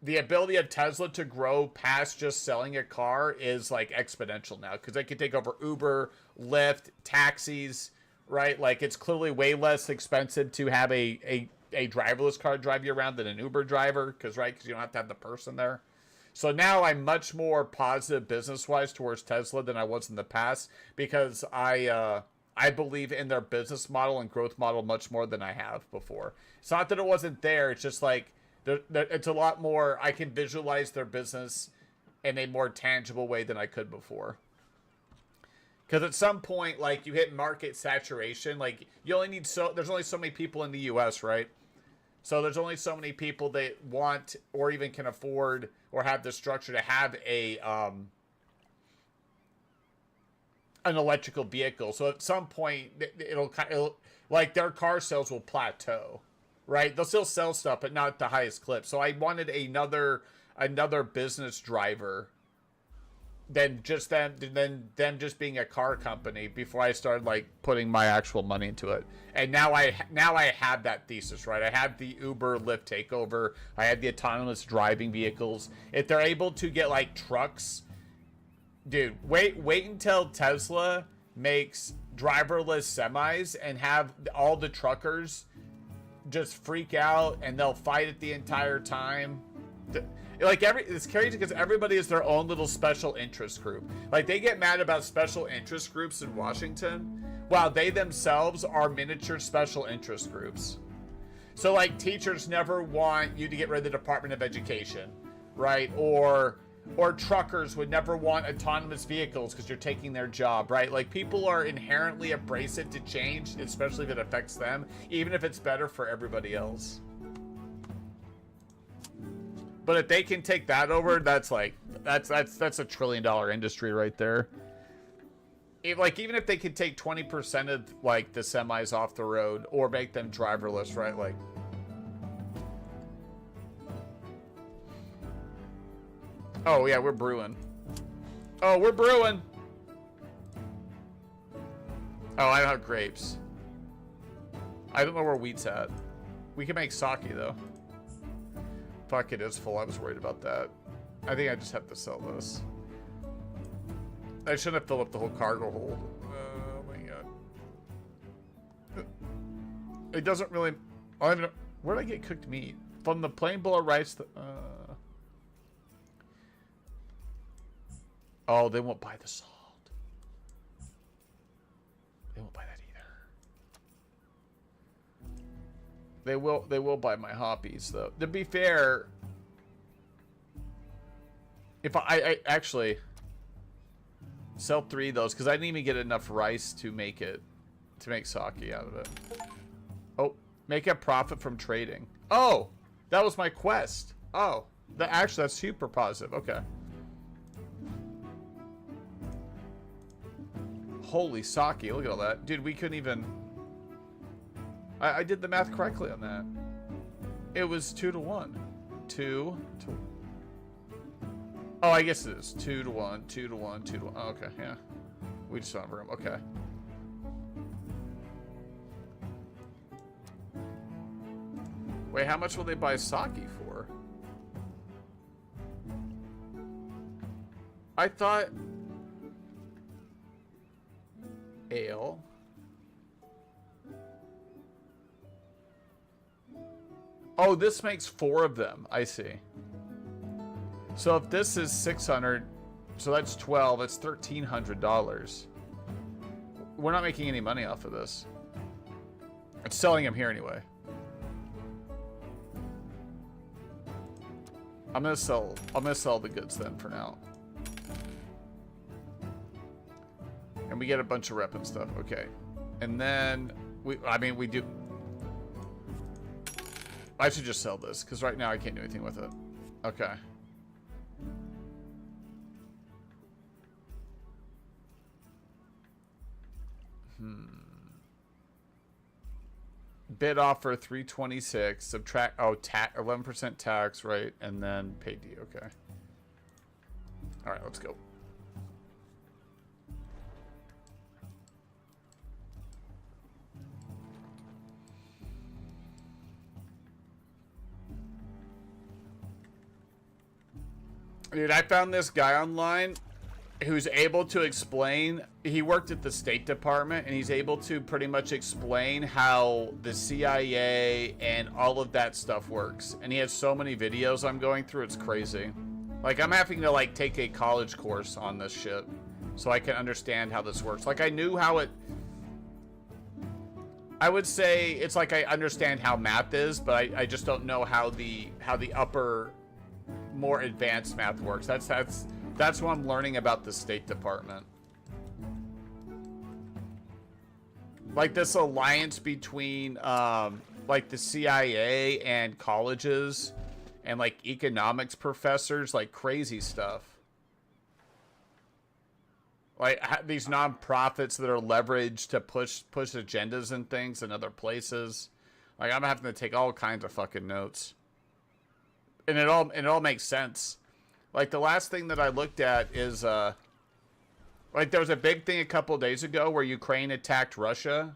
the ability of Tesla to grow past just selling a car is like exponential now, because they can take over Uber, Lyft, taxis, right? Like it's clearly way less expensive to have a driverless car drive you around than an Uber driver, because you don't have to have the person there. So now I'm much more positive business-wise towards Tesla than I was in the past, because I believe in their business model and growth model much more than I have before. It's not that it wasn't there. It's just like it's a lot more. I can visualize their business in a more tangible way than I could before. Because at some point, like you hit market saturation. Like you only need there's only so many people in the U.S., right? So there's only so many people that want or even can afford or have the structure to have an electrical vehicle. So at some point, it'll like their car sales will plateau, right? They'll still sell stuff, but not at the highest clip. So I wanted another business driver than them just being a car company before I started like putting my actual money into it. And now I have that thesis, right? I have the Uber Lyft takeover. I have the autonomous driving vehicles. If they're able to get like trucks, dude, wait until Tesla makes driverless semis and have all the truckers just freak out and they'll fight it the entire time. Like it's crazy because everybody is their own little special interest group. Like they get mad about special interest groups in Washington, while they themselves are miniature special interest groups. So like teachers never want you to get rid of the Department of Education, right? Or truckers would never want autonomous vehicles because you're taking their job, right? Like people are inherently abrasive to change, especially if it affects them, even if it's better for everybody else. But if they can take that over, that's like that's a $1 trillion industry right there. Even if they could take 20% of like the semis off the road or make them driverless, right? Like, oh yeah, we're brewing. Oh, we're brewing. Oh, I don't have grapes. I don't know where wheat's at. We can make sake though. Fuck, it is full. I was worried about that. I think I just have to sell this. I shouldn't have filled up the whole cargo hold. Oh my god. It doesn't really... I don't know. Where did I get cooked meat? From the plain bowl of rice... Oh, they won't buy the salt. They won't buy that either. They will buy my hoppies though. To be fair, if I actually sell 3 of those because I didn't even get enough rice to make sake out of it. Oh, make a profit from trading. Oh, that was my quest. Oh, that's super positive. Okay. Holy sake, look at all that. Dude, we couldn't even... I did the math correctly on that. It was 2 to 1. 2 to... Oh, I guess it is. 2 to 1, 2 to 1, 2 to 1. Oh, okay, yeah. We just don't have room. Okay. Wait, how much will they buy sake for? I thought... Ale. Oh, this makes 4 of them. I see. So if this is 600, so that's 12. That's $1,300. We're not making any money off of this. It's selling them here anyway. I'm gonna sell the goods then for now. And we get a bunch of rep and stuff. Okay. And then we do. I should just sell this because right now I can't do anything with it. Okay. Bid offer 326. Subtract 11% tax, right? And then pay D. Okay. All right, let's go. Dude, I found this guy online who's able to explain. He worked at the State Department, and he's able to pretty much explain how the CIA and all of that stuff works. And he has so many videos I'm going through, it's crazy. Like, I'm having to, like, take a college course on this shit so I can understand how this works. Like, I knew how it... I would say it's like I understand how math is, but I just don't know how the upper, more advanced math works. That's what I'm learning about the State Department. Like this alliance between like the CIA and colleges and like economics professors, like crazy stuff. Like these nonprofits that are leveraged to push agendas and things in other places. Like I'm having to take all kinds of fucking notes. And it all makes sense. Like the last thing that I looked at is like there was a big thing a couple of days ago where Ukraine attacked Russia.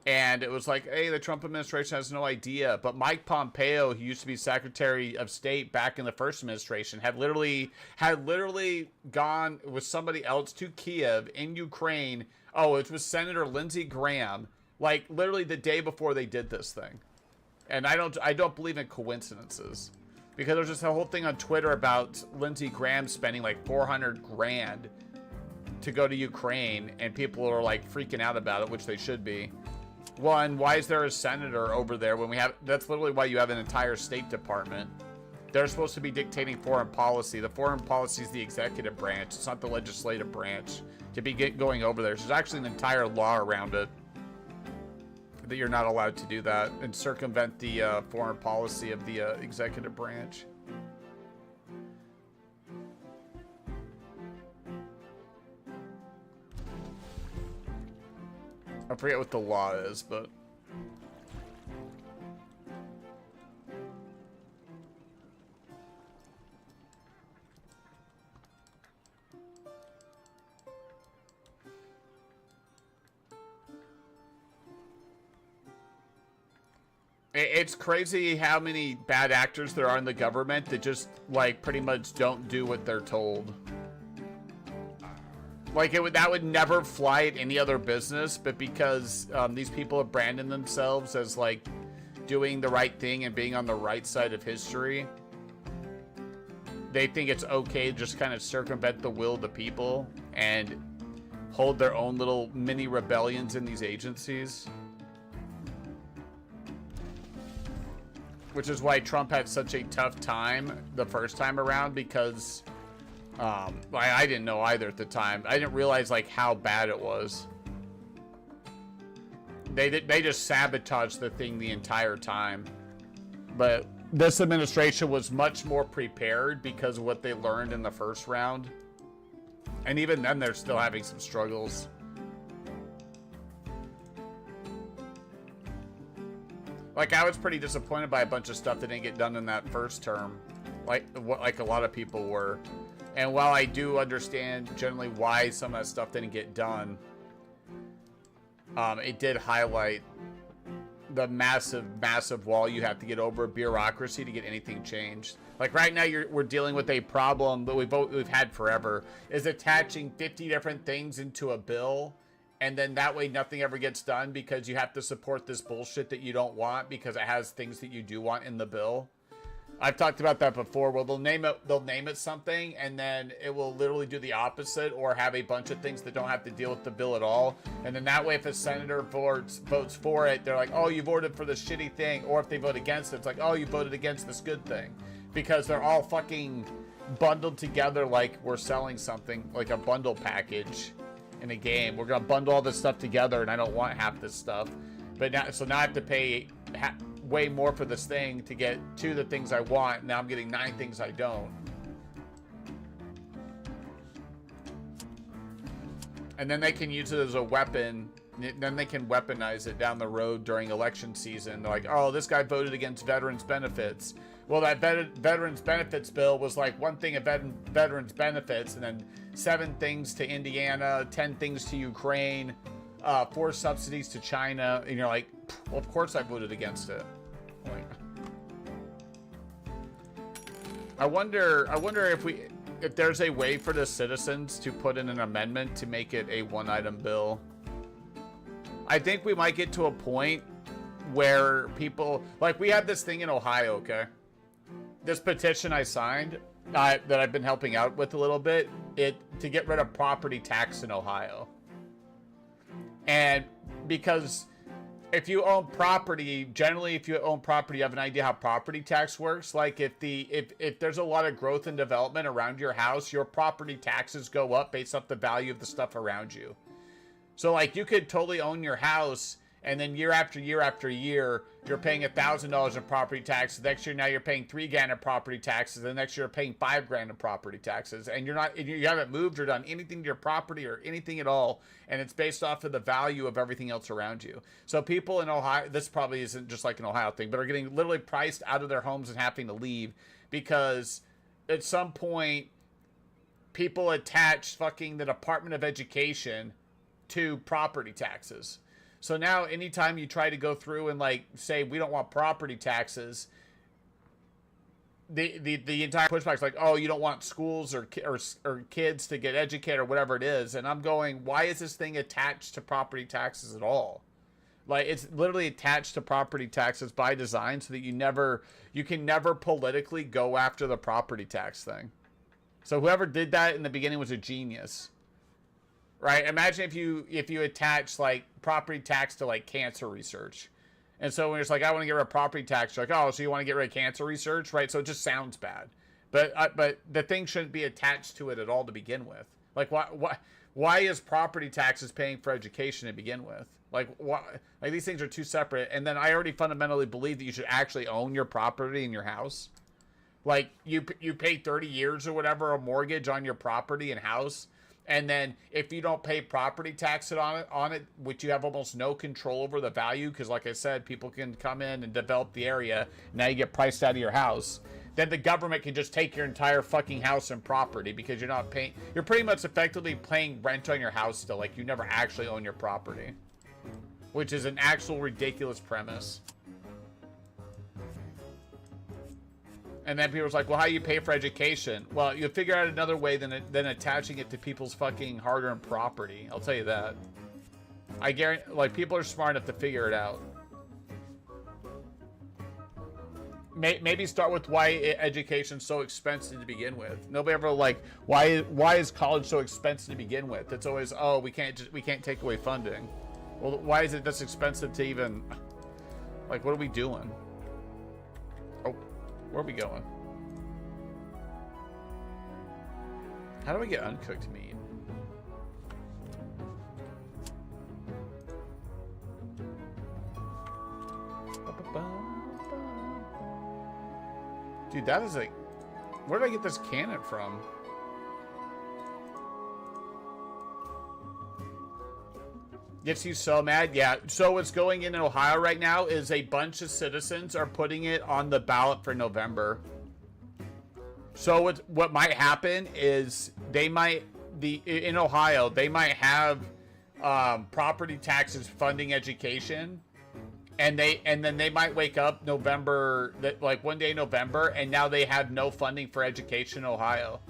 And it was like, hey, the Trump administration has no idea. But Mike Pompeo, who used to be Secretary of State back in the first administration, had literally gone with somebody else to Kiev in Ukraine. Oh, it was Senator Lindsey Graham, like literally the day before they did this thing. And I don't believe in coincidences. Because there's just a whole thing on Twitter about Lindsey Graham spending like 400 grand to go to Ukraine, and people are like freaking out about it, which they should be. One, why is there a senator over there when we have... That's literally why you have an entire State Department. They're supposed to be dictating foreign policy. The foreign policy is the executive branch. It's not the legislative branch to be going over there. There's actually an entire law around it that you're not allowed to do that and circumvent the foreign policy of the executive branch. I forget what the law is, but... It's crazy how many bad actors there are in the government that just, like, pretty much don't do what they're told. Like, that would never fly at any other business, but because these people have branded themselves as, like, doing the right thing and being on the right side of history, they think it's okay to just kind of circumvent the will of the people and hold their own little mini rebellions in these agencies. Which is why Trump had such a tough time the first time around, because I didn't know either at the time. I didn't realize like how bad it was. They just sabotaged the thing the entire time. But this administration was much more prepared because of what they learned in the first round. And even then, they're still having some struggles. Like, I was pretty disappointed by a bunch of stuff that didn't get done in that first term. Like a lot of people were. And while I do understand generally why some of that stuff didn't get done, it did highlight the massive wall you have to get over, bureaucracy, to get anything changed. Like right now, we're dealing with a problem that we've had forever, is attaching 50 different things into a bill, and then that way nothing ever gets done because you have to support this bullshit that you don't want because it has things that you do want in the bill. I've talked about that before. Well, they'll name it something, and then it will literally do the opposite, or have a bunch of things that don't have to deal with the bill at all. And then that way, if a senator votes for it, they're like, "Oh, you voted for the shitty thing," or if they vote against it, it's like, "Oh, you voted against this good thing," because they're all fucking bundled together like we're selling something, like a bundle package in a game. We're gonna bundle all this stuff together, and I don't want half this stuff. But now I have to pay way more for this thing to get to the things I want. Now I'm getting 9 things I don't. And then they can use it as a weapon. Then they can weaponize it down the road during election season. They're like, "Oh, this guy voted against veterans benefits." Well, that veterans benefits bill was like one thing of veterans benefits, and then 7 things to Indiana, 10 things to Ukraine, 4 subsidies to China. And you're like, well, of course I voted against it. Like, I wonder if there's a way for the citizens to put in an amendment to make it a one-item bill. I think we might get to a point where people, like, we had this thing in Ohio, okay? This petition I signed that I've been helping out with a little bit, to get rid of property tax in Ohio. And because if you own property, generally if you own property, you have an idea how property tax works. Like if there's a lot of growth and development around your house, your property taxes go up based off the value of the stuff around you. So like you could totally own your house, and then year after year after year, you're paying $1,000 in property tax. The next year, now you're paying $3,000 in property taxes. The next year, you're paying $5,000 in property taxes, and you haven't moved or done anything to your property or anything at all. And it's based off of the value of everything else around you. So people in Ohio, this probably isn't just like an Ohio thing, but are getting literally priced out of their homes and having to leave because at some point, people attach fucking the Department of Education to property taxes. So now anytime you try to go through and like say we don't want property taxes, the entire pushback is like, oh, you don't want schools or kids to get educated or whatever it is. And I'm going, why is this thing attached to property taxes at all? Like it's literally attached to property taxes by design so that you can never politically go after the property tax thing. So whoever did that in the beginning was a genius. Right? Imagine if you attach like property tax to like cancer research. And so when it's like, I want to get rid of property tax, you're like, oh, so you want to get rid of cancer research, right? So it just sounds bad. But the thing shouldn't be attached to it at all to begin with. Like why is property taxes paying for education to begin with? Like why? Like these things are too separate. And then I already fundamentally believe that you should actually own your property in your house. Like you pay 30 years or whatever a mortgage on your property and house. And then if you don't pay property tax on it, which you have almost no control over the value, because like I said, people can come in and develop the area. Now you get priced out of your house. Then the government can just take your entire fucking house and property because you're not paying. You're pretty much effectively paying rent on your house still. Like you never actually own your property, which is an actual ridiculous premise. And then people's like, well, how do you pay for education? Well, you figure out another way than attaching it to people's fucking hard-earned property. I'll tell you that. I guarantee, like, people are smart enough to figure it out. Maybe start with why education's so expensive to begin with. Nobody ever like, why is college so expensive to begin with? It's always, oh, we can't take away funding. Well, why is it this expensive to even, like, what are we doing? Oh. Where are we going? How do I get uncooked meat? Dude, that is like... Where did I get this cannon from? Gets you so mad. Yeah. So what's going in Ohio right now is a bunch of citizens are putting it on the ballot for November. So what might happen is in Ohio, they might have property taxes funding education, and then they might wake up November, like one day in November, and now they have no funding for education in Ohio.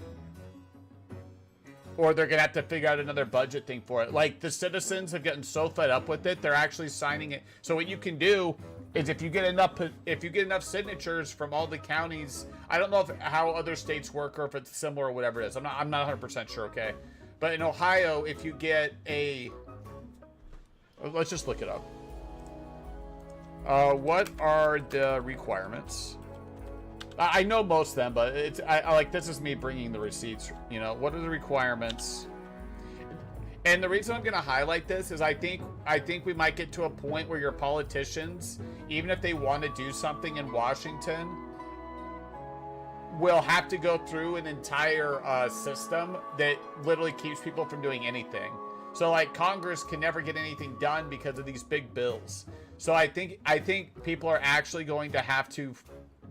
Or they're gonna have to figure out another budget thing for it. Like, the citizens have gotten so fed up with it, they're actually signing it. So what you can do is if you get enough signatures from all the counties, I don't know how other states work or if it's similar or whatever it is. I'm not 100% sure. Okay, but in Ohio, if you get let's just look it up. What are the requirements? I know most of them, but I like, this is me bringing the receipts. You know, what are the requirements? And the reason I'm going to highlight this is I think we might get to a point where your politicians, even if they want to do something in Washington, will have to go through an entire system that literally keeps people from doing anything. So like, Congress can never get anything done because of these big bills. So I think people are actually going to have to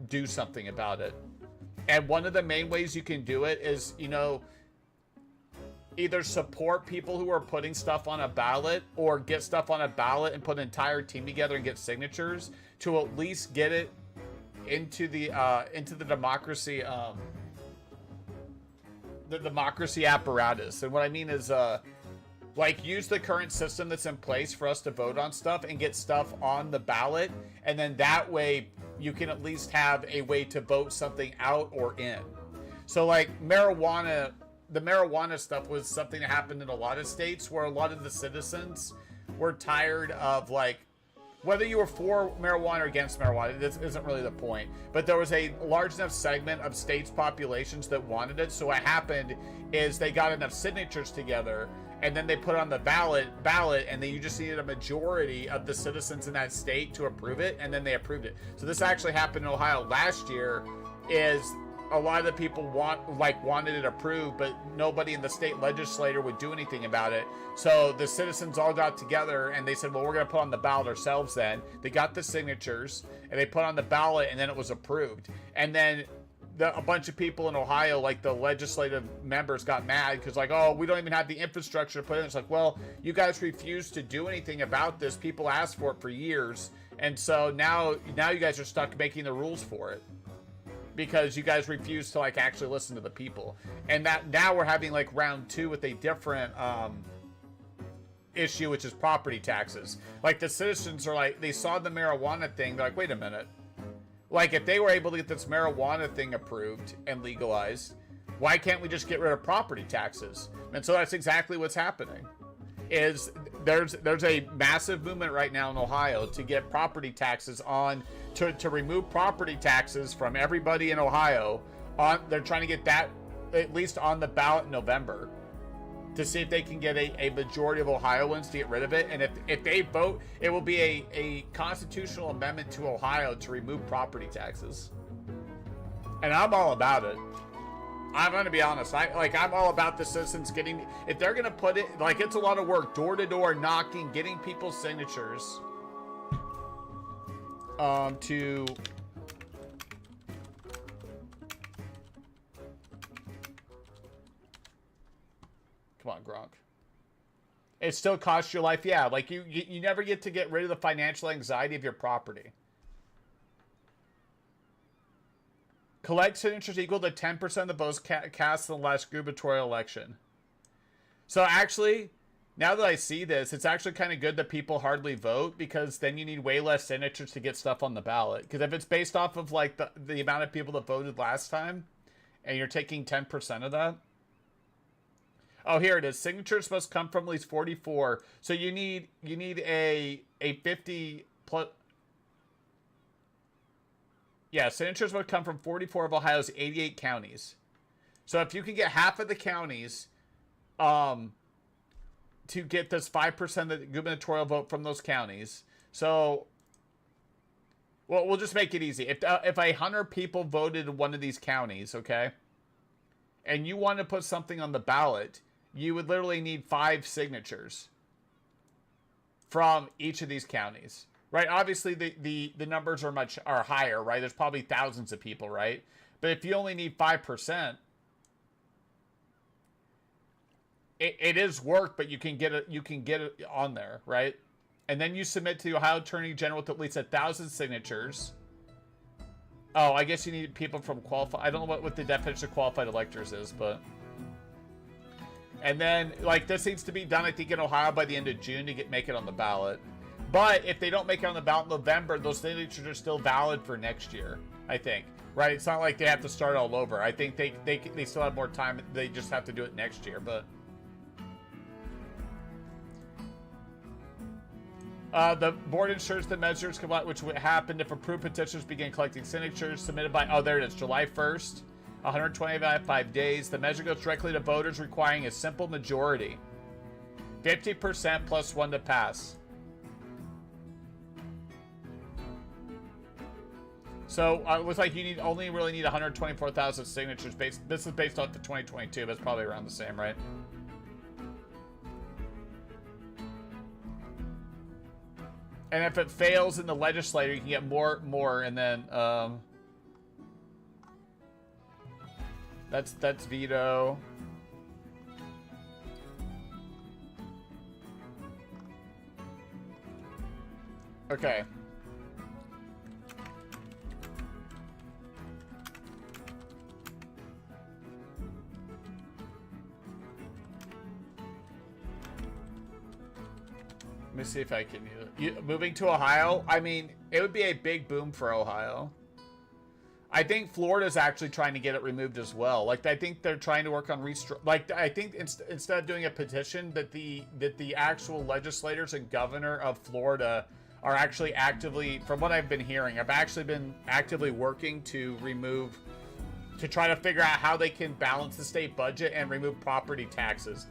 do something about it. And one of the main ways you can do it is, you know, either support people who are putting stuff on a ballot, or get stuff on a ballot and put an entire team together and get signatures to at least get it into the democracy the democracy apparatus. And what I mean is like, use the current system that's in place for us to vote on stuff and get stuff on the ballot, and then that way you can at least have a way to vote something out or in. So like, the marijuana stuff was something that happened in a lot of states where a lot of the citizens were tired of, like, whether you were for marijuana or against marijuana, this isn't really the point, but there was a large enough segment of states' populations that wanted it. So what happened is they got enough signatures together, and then they put it on the ballot, and then you just needed a majority of the citizens in that state to approve it, and then they approved it. So this actually happened in Ohio last year. Is a lot of the people wanted it approved, but nobody in the state legislature would do anything about it. So the citizens all got together and they said, well, we're going to put on the ballot ourselves then. They got the signatures and they put on the ballot, and then it was approved. And then a bunch of people in Ohio, like the legislative members, got mad because, like, oh, we don't even have the infrastructure to put in. It's like, well, you guys refused to do anything about this. People asked for it for years. And so now you guys are stuck making the rules for it, because you guys refuse to, like, actually listen to the people. And that now we're having, like, round 2 with a different issue, which is property taxes. Like, the citizens are like, they saw the marijuana thing, they're like, wait a minute. Like, if they were able to get this marijuana thing approved and legalized, why can't we just get rid of property taxes? And so that's exactly what's happening. Is there's a massive movement right now in Ohio to get property taxes on, to remove property taxes from everybody in Ohio. They're trying to get that at least on the ballot in November, to see if they can get a majority of Ohioans to get rid of it. And if they vote, it will be a constitutional amendment to Ohio to remove property taxes. And I'm all about it. I'm going to be honest. I'm all about the citizens getting, if they're going to put it, like, it's a lot of work, door to door knocking, getting people's signatures to come on, Gronk. It still costs your life. Yeah, like, you never get to get rid of the financial anxiety of your property. Collect signatures equal to 10% of the votes cast in the last gubernatorial election. So actually, now that I see this, it's actually kind of good that people hardly vote, because then you need way less signatures to get stuff on the ballot. Because if it's based off of, like, the amount of people that voted last time, and you're taking 10% of that. Oh, here it is. Signatures must come from at least 44. So you need a 50 plus. Yeah, signatures would come from 44 of Ohio's 88 counties. So if you can get half of the counties to get this 5% of the gubernatorial vote from those counties. So, well, we'll just make it easy. If 100 people voted in one of these counties, okay, and you want to put something on the ballot, you would literally need 5 signatures. from each of these counties, right? Obviously, the numbers are higher, right? There's probably thousands of people, right? But if you only need 5%, it is work, but you can get it on there, right? And then you submit to the Ohio Attorney General with at least 1,000 signatures. Oh, I guess you need people from qualified. I don't know what the definition of qualified electors is, but. And then, like, this needs to be done, I think, in Ohio by the end of June to make it on the ballot. But if they don't make it on the ballot in November, those signatures are still valid for next year, I think. Right? It's not like they have to start all over. I think they still have more time. They just have to do it next year, but. The board ensures the measures comply, which would happen if approved petitions begin collecting signatures submitted by, oh, there it is, July 1st, 125 days. The measure goes directly to voters requiring a simple majority, 50% plus 1 to pass. So it looks like you only really need 124,000 signatures. This is based off the 2022, but it's probably around the same, right? And if it fails in the legislature, you can get more, and then that's veto. Okay. Let me see if I can use it. Moving to Ohio, I mean, it would be a big boom for Ohio. I think Florida's actually trying to get it removed as well. Like, I think they're trying to work on like, I think instead of doing a petition, that the actual legislators and governor of Florida are actually actively, from what I've been hearing, I've actually been actively working to try to figure out how they can balance the state budget and remove property taxes.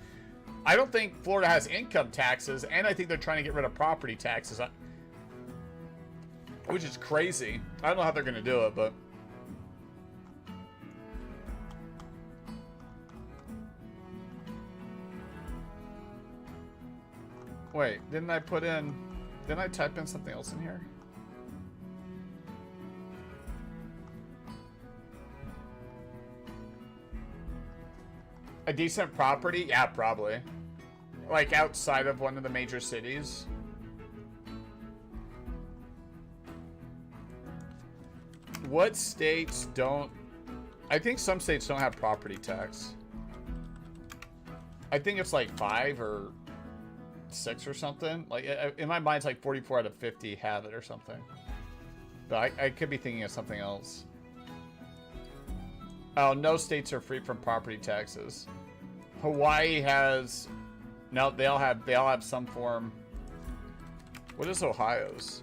I don't think Florida has income taxes, and I think they're trying to get rid of property taxes, which is crazy. I don't know how they're going to do it, but. Wait, didn't I type in something else in here? A decent property? Yeah, probably. Like outside of one of the major cities. What states don't... I think some states don't have property tax. I think it's like 5 or 6 or something. Like, in my mind, it's like 44 out of 50 have it or something. But I could be thinking of something else. Oh, no states are free from property taxes. Hawaii has... No, they all have some form. What is Ohio's?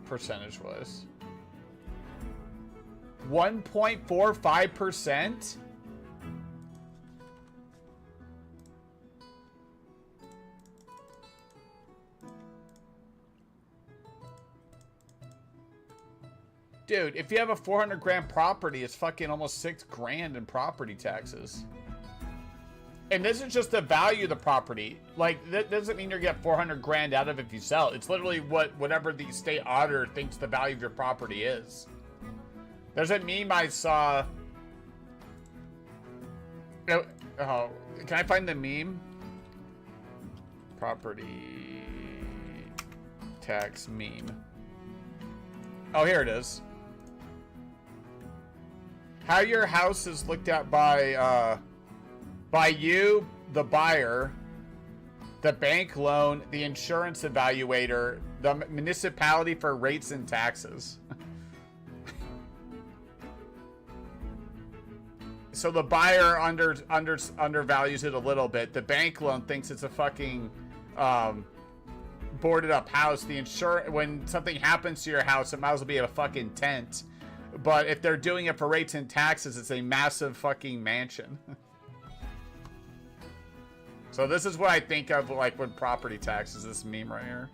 Percentage-wise. 1.45%? Dude, if you have a 400 grand property, it's fucking almost 6 grand in property taxes. And this is just the value of the property. Like, that doesn't mean you're gonna get 400 grand out of it if you sell it. It's literally whatever the state auditor thinks the value of your property is. There's a meme I saw. Oh, can I find the meme? Property tax meme. Oh, here it is. How your house is looked at by you, the buyer, the bank loan, the insurance evaluator, the municipality for rates and taxes. So the buyer undervalues it a little bit. The bank loan thinks it's a fucking boarded up house. The when something happens to your house, it might as well be a fucking tent. But if they're doing it for rates and taxes, it's a massive fucking mansion. So this is what I think of, like, when property taxes, this meme right here.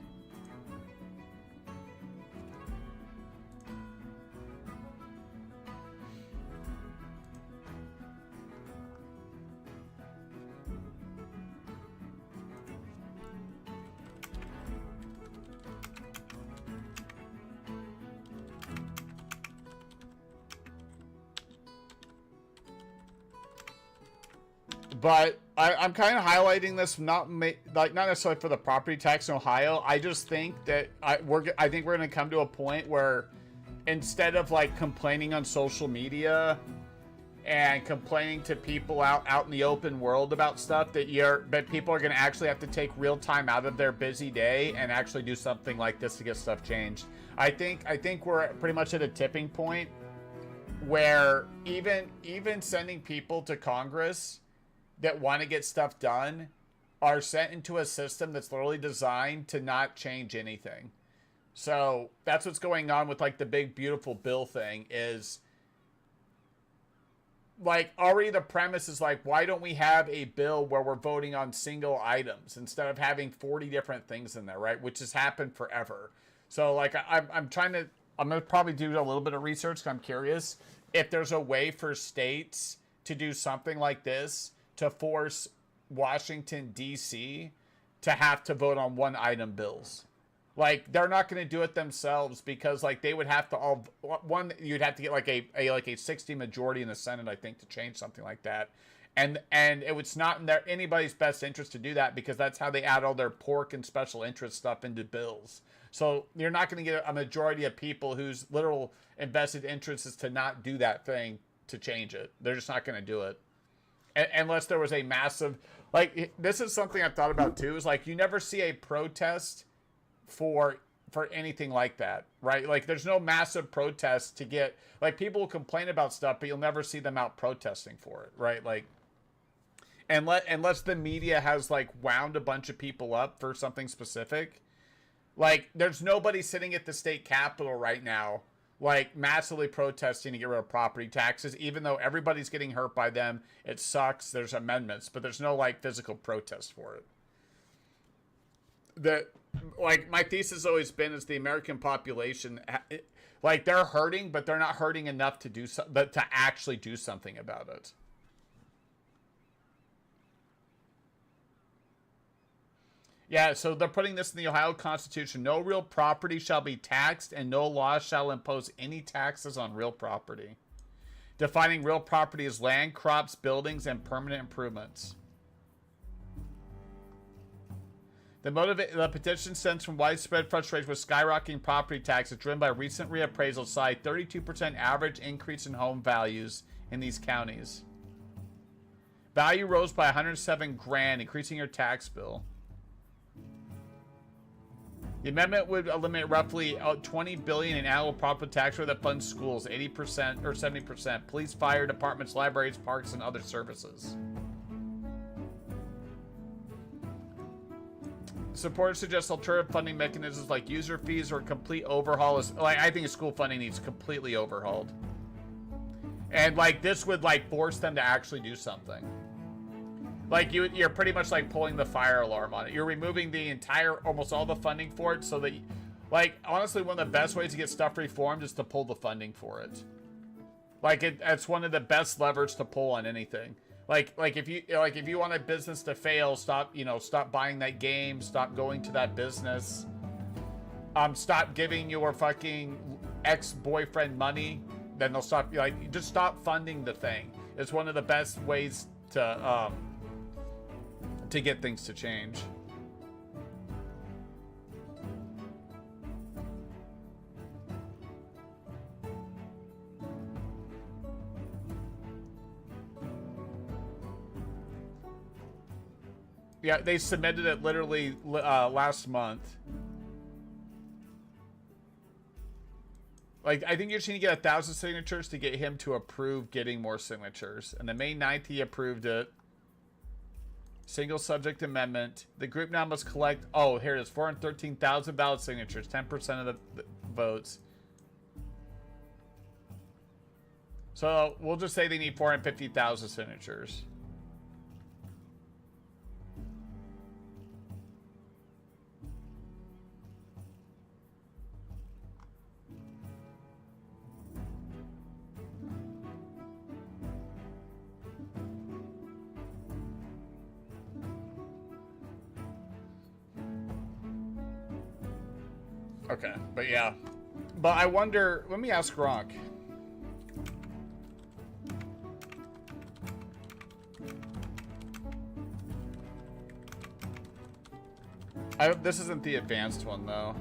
But I'm kind of highlighting this not necessarily for the property tax in Ohio. I just think that I think we're going to come to a point where instead of like complaining on social media and complaining to people out in the open world about stuff, but people are going to actually have to take real time out of their busy day and actually do something like this to get stuff changed. I think we're pretty much at a tipping point where even sending people to Congress that want to get stuff done are sent into a system that's literally designed to not change anything. So that's what's going on with like the big beautiful bill thing is like already the premise is like, why don't we have a bill where we're voting on single items instead of having 40 different things in there, right? Which has happened forever. So like I'm going to probably do a little bit of research because I'm curious if there's a way for states to do something like this to force Washington, D.C. to have to vote on one item bills. Like, they're not going to do it themselves because, like, they would have to you'd have to get, like, a 60 majority in the Senate, I think, to change something like that. And it's not in anybody's best interest to do that because that's how they add all their pork and special interest stuff into bills. So you're not going to get a majority of people whose literal invested interest is to not do that thing to change it. They're just not going to do it. Unless there was a massive, like, this is something I've thought about too, is like, you never see a protest for anything like that, right? Like, there's no massive protest to get, like, people will complain about stuff, but you'll never see them out protesting for it, right? Like, unless the media has, like, wound a bunch of people up for something specific, like, there's nobody sitting at the state capitol right now like massively protesting to get rid of property taxes, even though everybody's getting hurt by them. It sucks. There's amendments, but there's no like physical protest for it. Like my thesis has always been is the American population, like they're hurting, but they're not hurting enough to to actually do something about it. Yeah, so they're putting this in the Ohio Constitution. No real property shall be taxed, and no law shall impose any taxes on real property. Defining real property as land, crops, buildings, and permanent improvements. The petition stems from widespread frustration with skyrocketing property taxes driven by recent reappraisals, cite 32% average increase in home values in these counties. Value rose by $107,000, increasing your tax bill. The amendment would eliminate roughly $20 billion in annual property tax rate that funds schools, 80% or 70%, police, fire departments, libraries, parks, and other services. Supporters suggest alternative funding mechanisms like user fees or complete overhaul. I think school funding needs completely overhauled. And like this would like force them to actually do something. Like you're pretty much like pulling the fire alarm on it. You're removing the almost all the funding for it so that, like, honestly, one of the best ways to get stuff reformed is to pull the funding for it. Like it's one of the best levers to pull on anything. Like if you want a business to fail, stop buying that game, stop going to that business, stop giving your fucking ex-boyfriend money, then they'll stop. Like, just stop funding the thing. It's one of the best ways to get things to change. Yeah, they submitted it literally last month. Like, I think you just need to get 1,000 signatures to get him to approve getting more signatures. And the May 9th, he approved it. Single subject amendment. The group now must collect, oh, here it is, 413,000 ballot signatures, 10% of the votes. So we'll just say they need 450,000 signatures. Okay, but yeah. But I wonder, let me ask Gronk. This isn't the advanced one, though.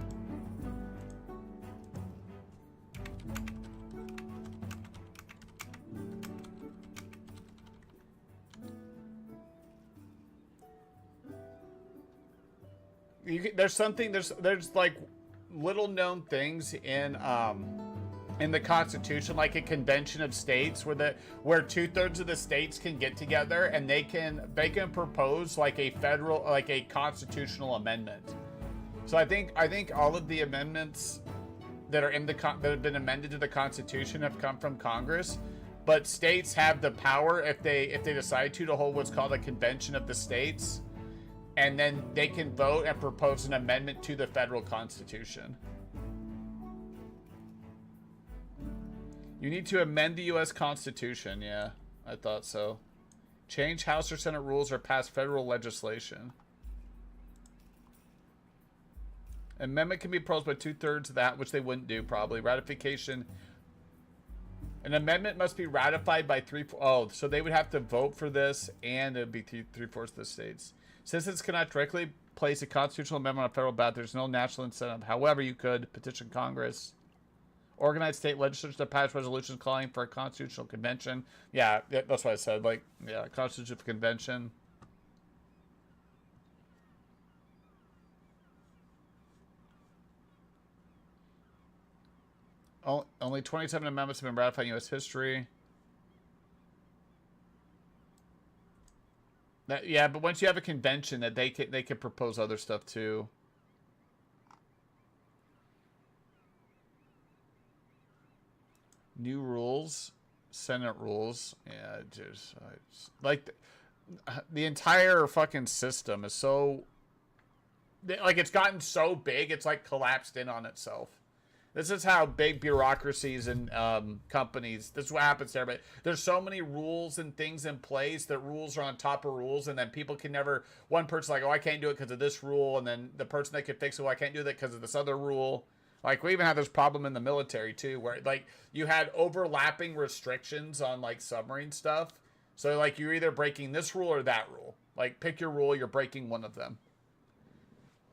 There's like little known things in the Constitution, like a convention of states where 2/3 of the states can get together and they can propose like a constitutional amendment. So I think all of the amendments that are that have been amended to the Constitution have come from Congress, but states have the power if they decide to hold what's called a convention of the states, and then they can vote and propose an amendment to the federal Constitution. You need to amend the U.S. Constitution. Yeah, I thought so. Change House or Senate rules or pass federal legislation. Amendment can be proposed by 2/3 of that, which they wouldn't do probably. Ratification. An amendment must be ratified by 3/4. Oh, so they would have to vote for this, and it would be 3/4 of the states. Citizens cannot directly place a constitutional amendment on a federal ballot. There's no national incentive. However, you could petition Congress. Organize state legislatures to pass resolutions calling for a constitutional convention. Yeah, that's what I said. Like, yeah, constitutional convention. Only 27 amendments have been ratified in U.S. history. Yeah, but once you have a convention, that they can propose other stuff too. New rules, Senate rules. Yeah, just like the entire fucking system is so like it's gotten so big, it's like collapsed in on itself. This is how big bureaucracies and companies, this is what happens there. But there's so many rules and things in place that rules are on top of rules, and then people can never, one person's like, oh, I can't do it because of this rule, and then the person that could fix it, well, I can't do that because of this other rule. Like, we even had this problem in the military too, where like you had overlapping restrictions on like submarine stuff. So like you're either breaking this rule or that rule. Like, pick your rule, you're breaking one of them.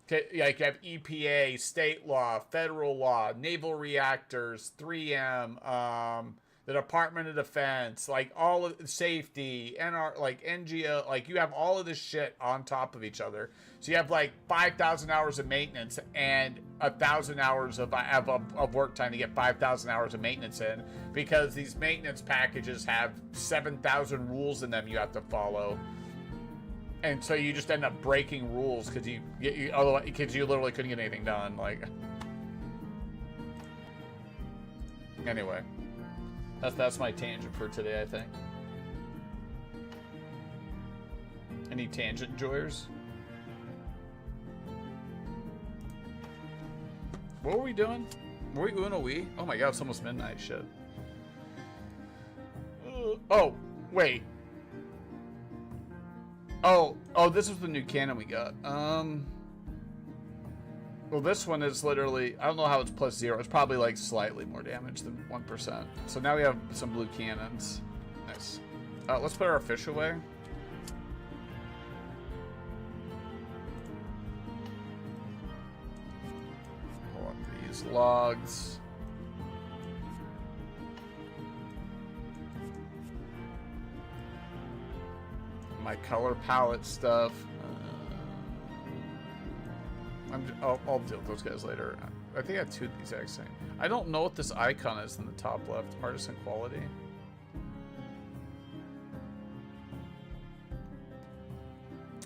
Okay, like you have EPA, state law, federal law, naval reactors, 3M, the Department of Defense, like all of safety, like NGO, like you have all of this shit on top of each other. So you have like 5,000 hours of maintenance and 1,000 hours of work time to get 5,000 hours of maintenance in, because these maintenance packages have 7,000 rules in them you have to follow. And so you just end up breaking rules because you literally couldn't get anything done. Like, anyway, that's my tangent for today, I think. Any tangent enjoyers? What were we doing? Were we Uno we? Oh my god, it's almost midnight. Shit. Oh, wait. Oh, this was the new cannon we got. Well, this one is literally, I don't know how it's +0. It's probably like slightly more damage than 1%. So now we have some blue cannons. Nice. Let's put our fish away. Pull up these logs. My color palette stuff. I'll deal with those guys later. I think I have two of these exact same. I don't know what this icon is in the top left. Artisan quality.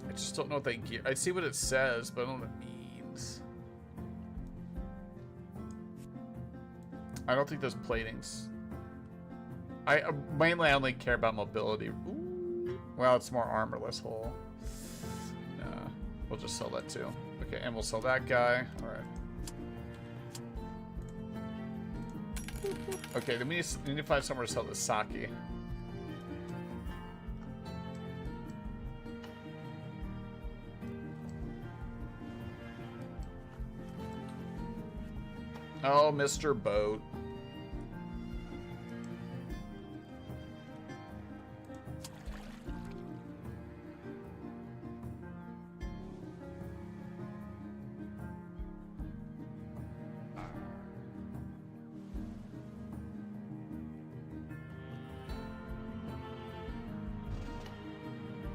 I just don't know what that gear. I see what it says, but I don't know what it means. I don't think those platings. I only care about mobility. Ooh. Well, it's more armorless hull. We'll just sell that too. Okay, and we'll sell that guy. All right. Okay, then we need to find somewhere to sell the sake. Oh, Mr. Boat.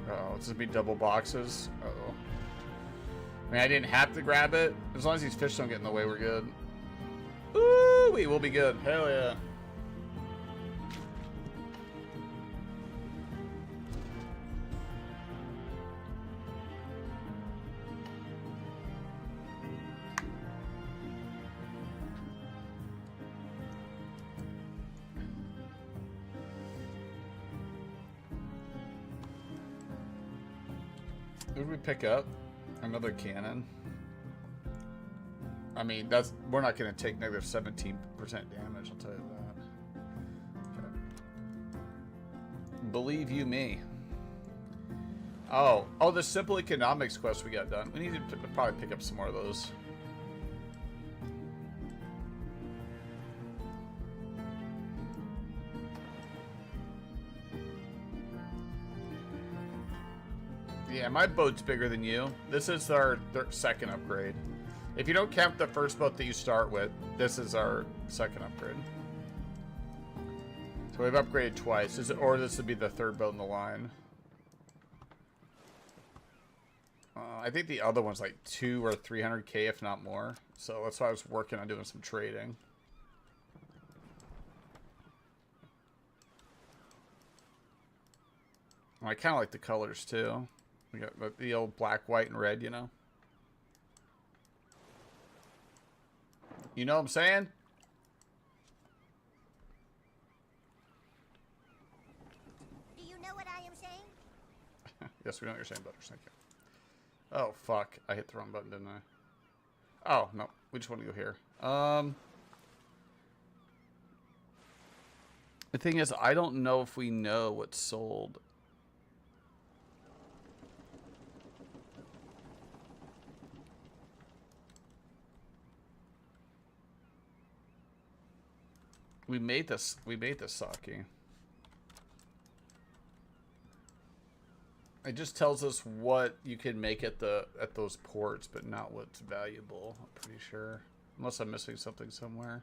Oh, this would be double boxes. Uh-oh. I mean, I didn't have to grab it. As long as these fish don't get in the way, we're good. Ooh, we will be good. Hell yeah. Who did we pick up? Another cannon. I mean, we're not going to take negative 17% damage, I'll tell you that. Okay. Believe you me. Oh, the simple economics quest we got done. We need to probably pick up some more of those. Yeah, my boat's bigger than you. This is our second upgrade. If you don't count the first boat that you start with, this is our second upgrade. So we've upgraded twice. Or this would be the third boat in the line. I think the other one's like 200 or 300k, if not more. So that's why I was working on doing some trading. I kind of like the colors too. We got the old black, white, and red, you know? You know what I'm saying? Do you know what I am saying? Yes, we know what you're saying, Butters. Thank you. Oh, fuck. I hit the wrong button, didn't I? Oh, no. We just want to go here. The thing is, I don't know if we know what's sold. We made this sake. It just tells us what you can make at those ports, but not what's valuable, I'm pretty sure. Unless I'm missing something somewhere.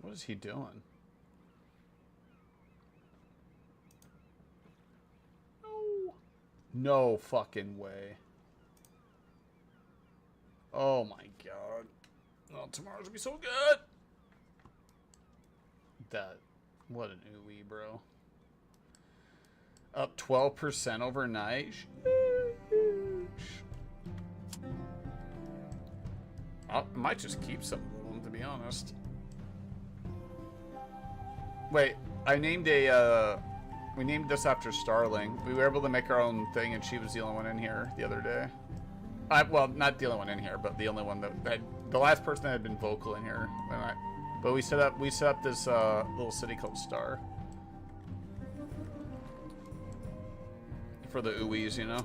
What is he doing? No. No fucking way. Oh my god. Oh, tomorrow's gonna be so good. What an ooey, bro. Up 12% overnight. I might just keep some of them, to be honest. Wait, we named this after Starling. We were able to make our own thing, and she was the only one in here the other day. Well, not the only one in here, but the only one that the last person that had been vocal in here. But we set up this little city called Star for the ooies, you know.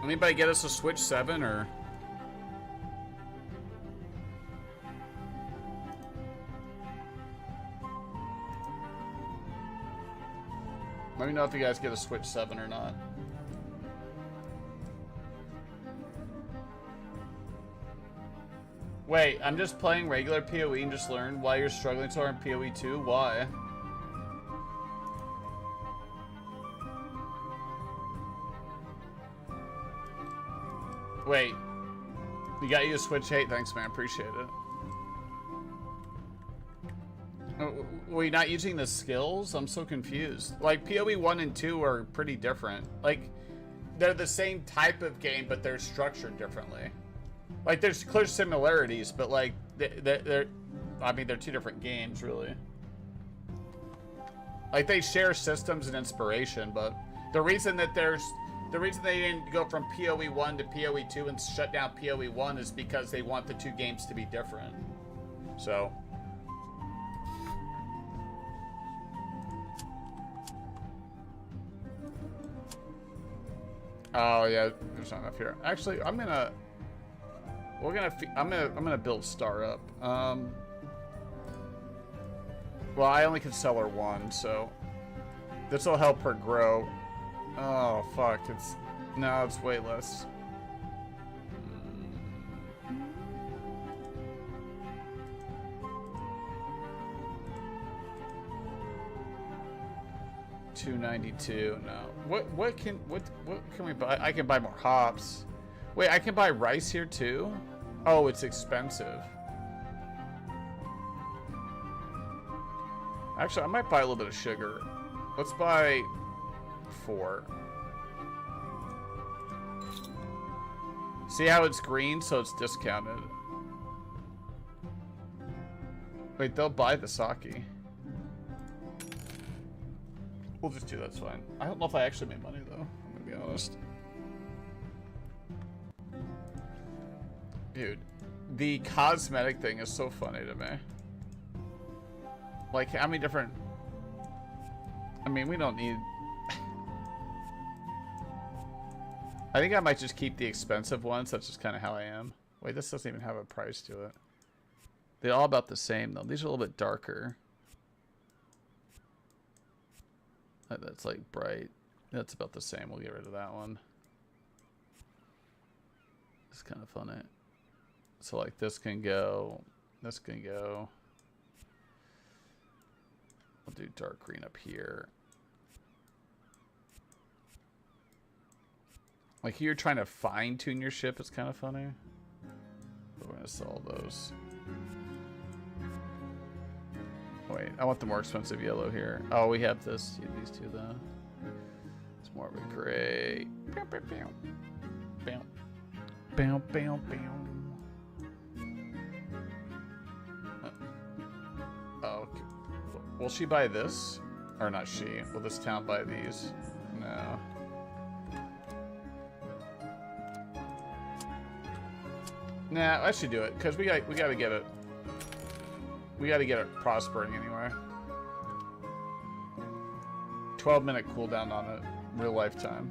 Anybody get us a Switch 7 or? Let me know if you guys get a Switch 7 or not. Wait, I'm just playing regular PoE and just learned why you're struggling so hard in PoE 2. Why? Wait. You got you a Switch 8. Thanks, man. Appreciate it. Were you not using the skills? I'm so confused. Like, PoE 1 and 2 are pretty different. Like, they're the same type of game, but they're structured differently. Like, there's clear similarities, but, like, they're two different games, really. Like, they share systems and inspiration, but the reason they didn't go from PoE 1 to PoE 2 and shut down PoE 1 is because they want the two games to be different. So... Oh yeah, there's not enough here. Actually, I'm gonna build Star up. Well, I only can sell her one, so This will help her grow. Oh, fuck. No, it's way less. $292. No. What can we buy? I can buy more hops. Wait, I can buy rice here too? Oh, it's expensive. Actually, I might buy a little bit of sugar. Let's buy 4. See how it's green, so it's discounted. Wait, they'll buy the sake. We'll just do that's fine. I don't know if I actually made money though. I'm gonna be honest. Dude, the cosmetic thing is so funny to me. Like, how many different... I mean, we don't need... I think I might just keep the expensive ones. That's just kind of how I am. Wait, this doesn't even have a price to it. They're all about the same, though. These are a little bit darker. That's like bright. That's about the same. We'll get rid of that one. It's kind of funny. So like this can go. This can go. We'll do dark green up here. Like here, you're trying to fine tune your ship. It's kind of funny. We're gonna sell those. Wait, I want the more expensive yellow here. Oh, we have this. These two though. It's more of a gray. Bam, bam, bam. Bam, bam, bam, bam. Oh, okay. Will she buy this? Or not she. Will this town buy these? No. Nah, I should do it because we gotta get it. We gotta get it prospering anyway. 12-minute cooldown on it, real lifetime.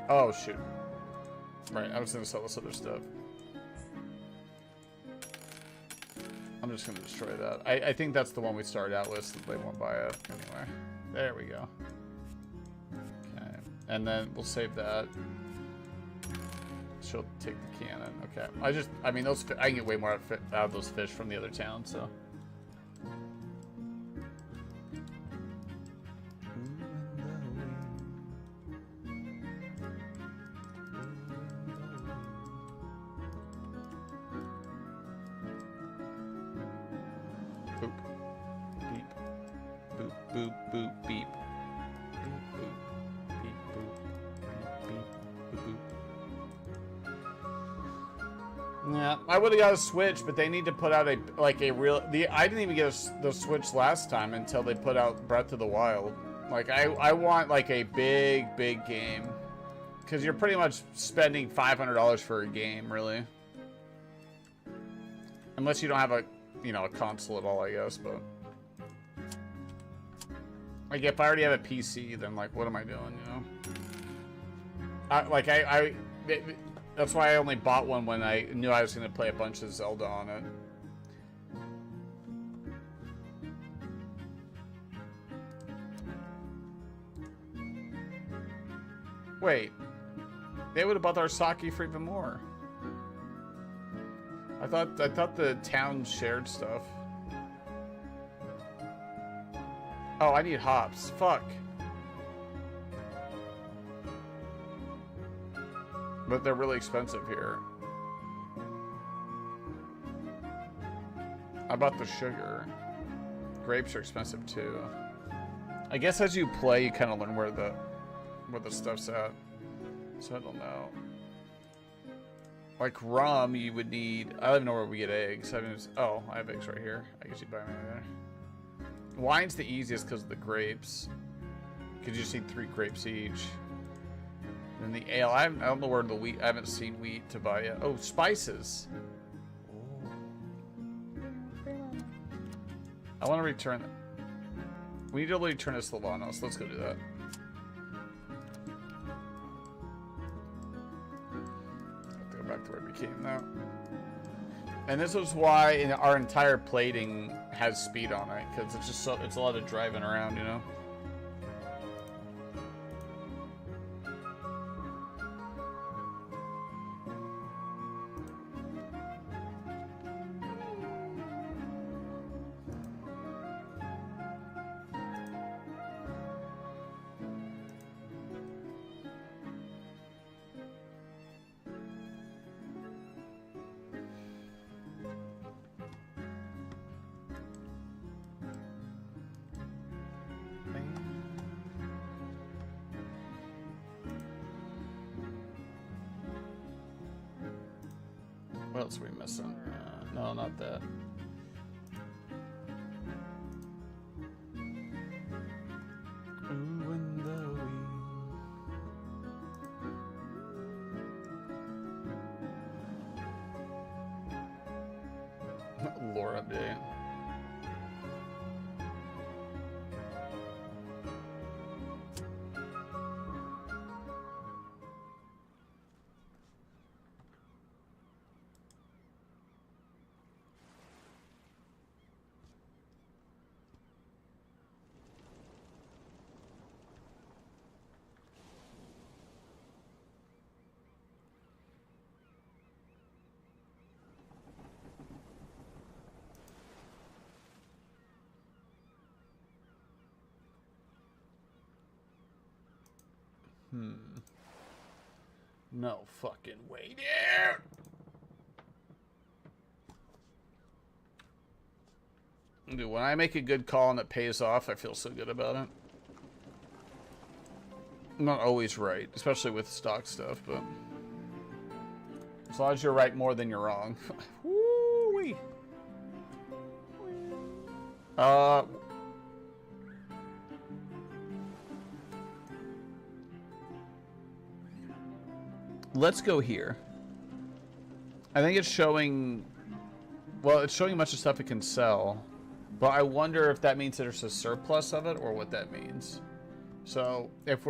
Oh shoot! Right, I was gonna sell this other stuff. I'm just gonna destroy that. I think that's the one we started out with, so they won't buy it anyway. There we go. Okay, and then we'll save that. She'll take the cannon. Okay. I mean, those. I can get way more out of those fish from the other town. So. Boop. Beep. Boop. Boop. Boop. Beep. Yeah, I would have got a Switch, but they need to put out a real. I didn't even get the Switch last time until they put out Breath of the Wild. Like I want like a big game, because you're pretty much spending $500 for a game, really. Unless you don't have a console at all, I guess. But like if I already have a PC, then like what am I doing? That's why I only bought one when I knew I was going to play a bunch of Zelda on it. Wait. They would have bought our sake for even more. I thought the town shared stuff. Oh, I need hops. Fuck. But they're really expensive here. I bought the sugar. Grapes are expensive too. I guess as you play, you kind of learn where the stuff's at. So I don't know. Like rum, you would need. I don't even know where we get eggs. I have eggs right here. I guess you buy them right there. Wine's the easiest because of the grapes. Because you just need 3 grapes each. And the ale, I don't know where the wheat. I haven't seen wheat to buy yet. Oh, spices. I want to return it. We need to return this to Lano, so let's go do that. Have to go back to where we came now. And this is why our entire plating has speed on it, because it's just so, it's a lot of driving around, you know? What else are we missing? No, not that. Ooh, and the wind. Lore update. No fucking way, dude. Dude, when I make a good call and it pays off, I feel so good about it. I'm not always right, especially with stock stuff, but as long as you're right more than you're wrong. Woo-wee. Let's go here. I think it's showing, well, it's showing a bunch of stuff it can sell, but I wonder if that means there's a surplus of it or what that means. So if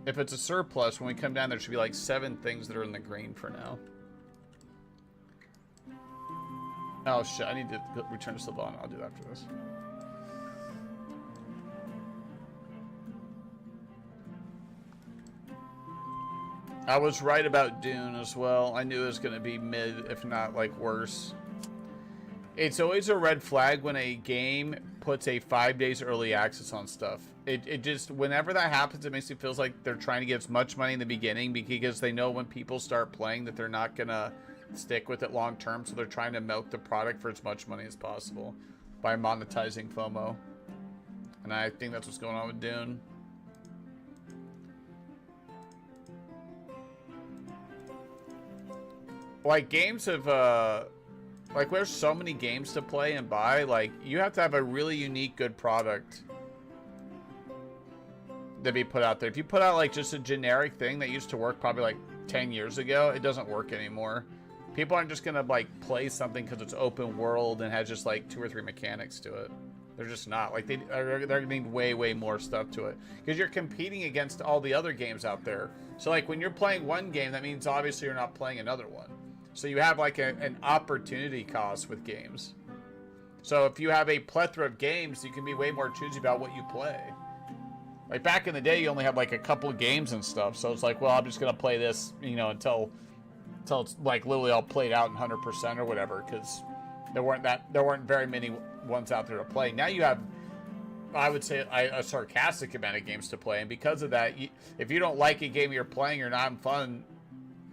it's a surplus, when we come down, there should be like 7 things that are in the green for now. Oh shit, I need to return to Sylvana. I'll do that after this. I was right about Dune as well. I knew it was going to be mid, if not like worse. It's always a red flag when a game puts a 5 days early access on stuff. It just, whenever that happens, it makes me feel like they're trying to get as much money in the beginning because they know when people start playing that they're not going to stick with it long term. So they're trying to milk the product for as much money as possible by monetizing FOMO. And I think that's what's going on with Dune. Like, games have, like, there's so many games to play and buy. Like, you have to have a really unique, good product to be put out there. If you put out, like, just a generic thing that used to work probably, like, 10 years ago, it doesn't work anymore. People aren't just gonna, like, play something because it's open world and has just, like, 2 or 3 mechanics to it. They're just not. Like, they're gonna need way, way more stuff to it. Because you're competing against all the other games out there. So, like, when you're playing one game, that means obviously you're not playing another one. So you have like an opportunity cost with games. So if you have a plethora of games, you can be way more choosy about what you play. Like back in the day, you only had like a couple of games and stuff. So it's like, well, I'm just gonna play this, you know, until it's like literally all played out in 100% or whatever, because there weren't very many ones out there to play. Now you have, I would say, a sarcastic amount of games to play, and because of that, if you don't like a game you're playing, you're not having fun.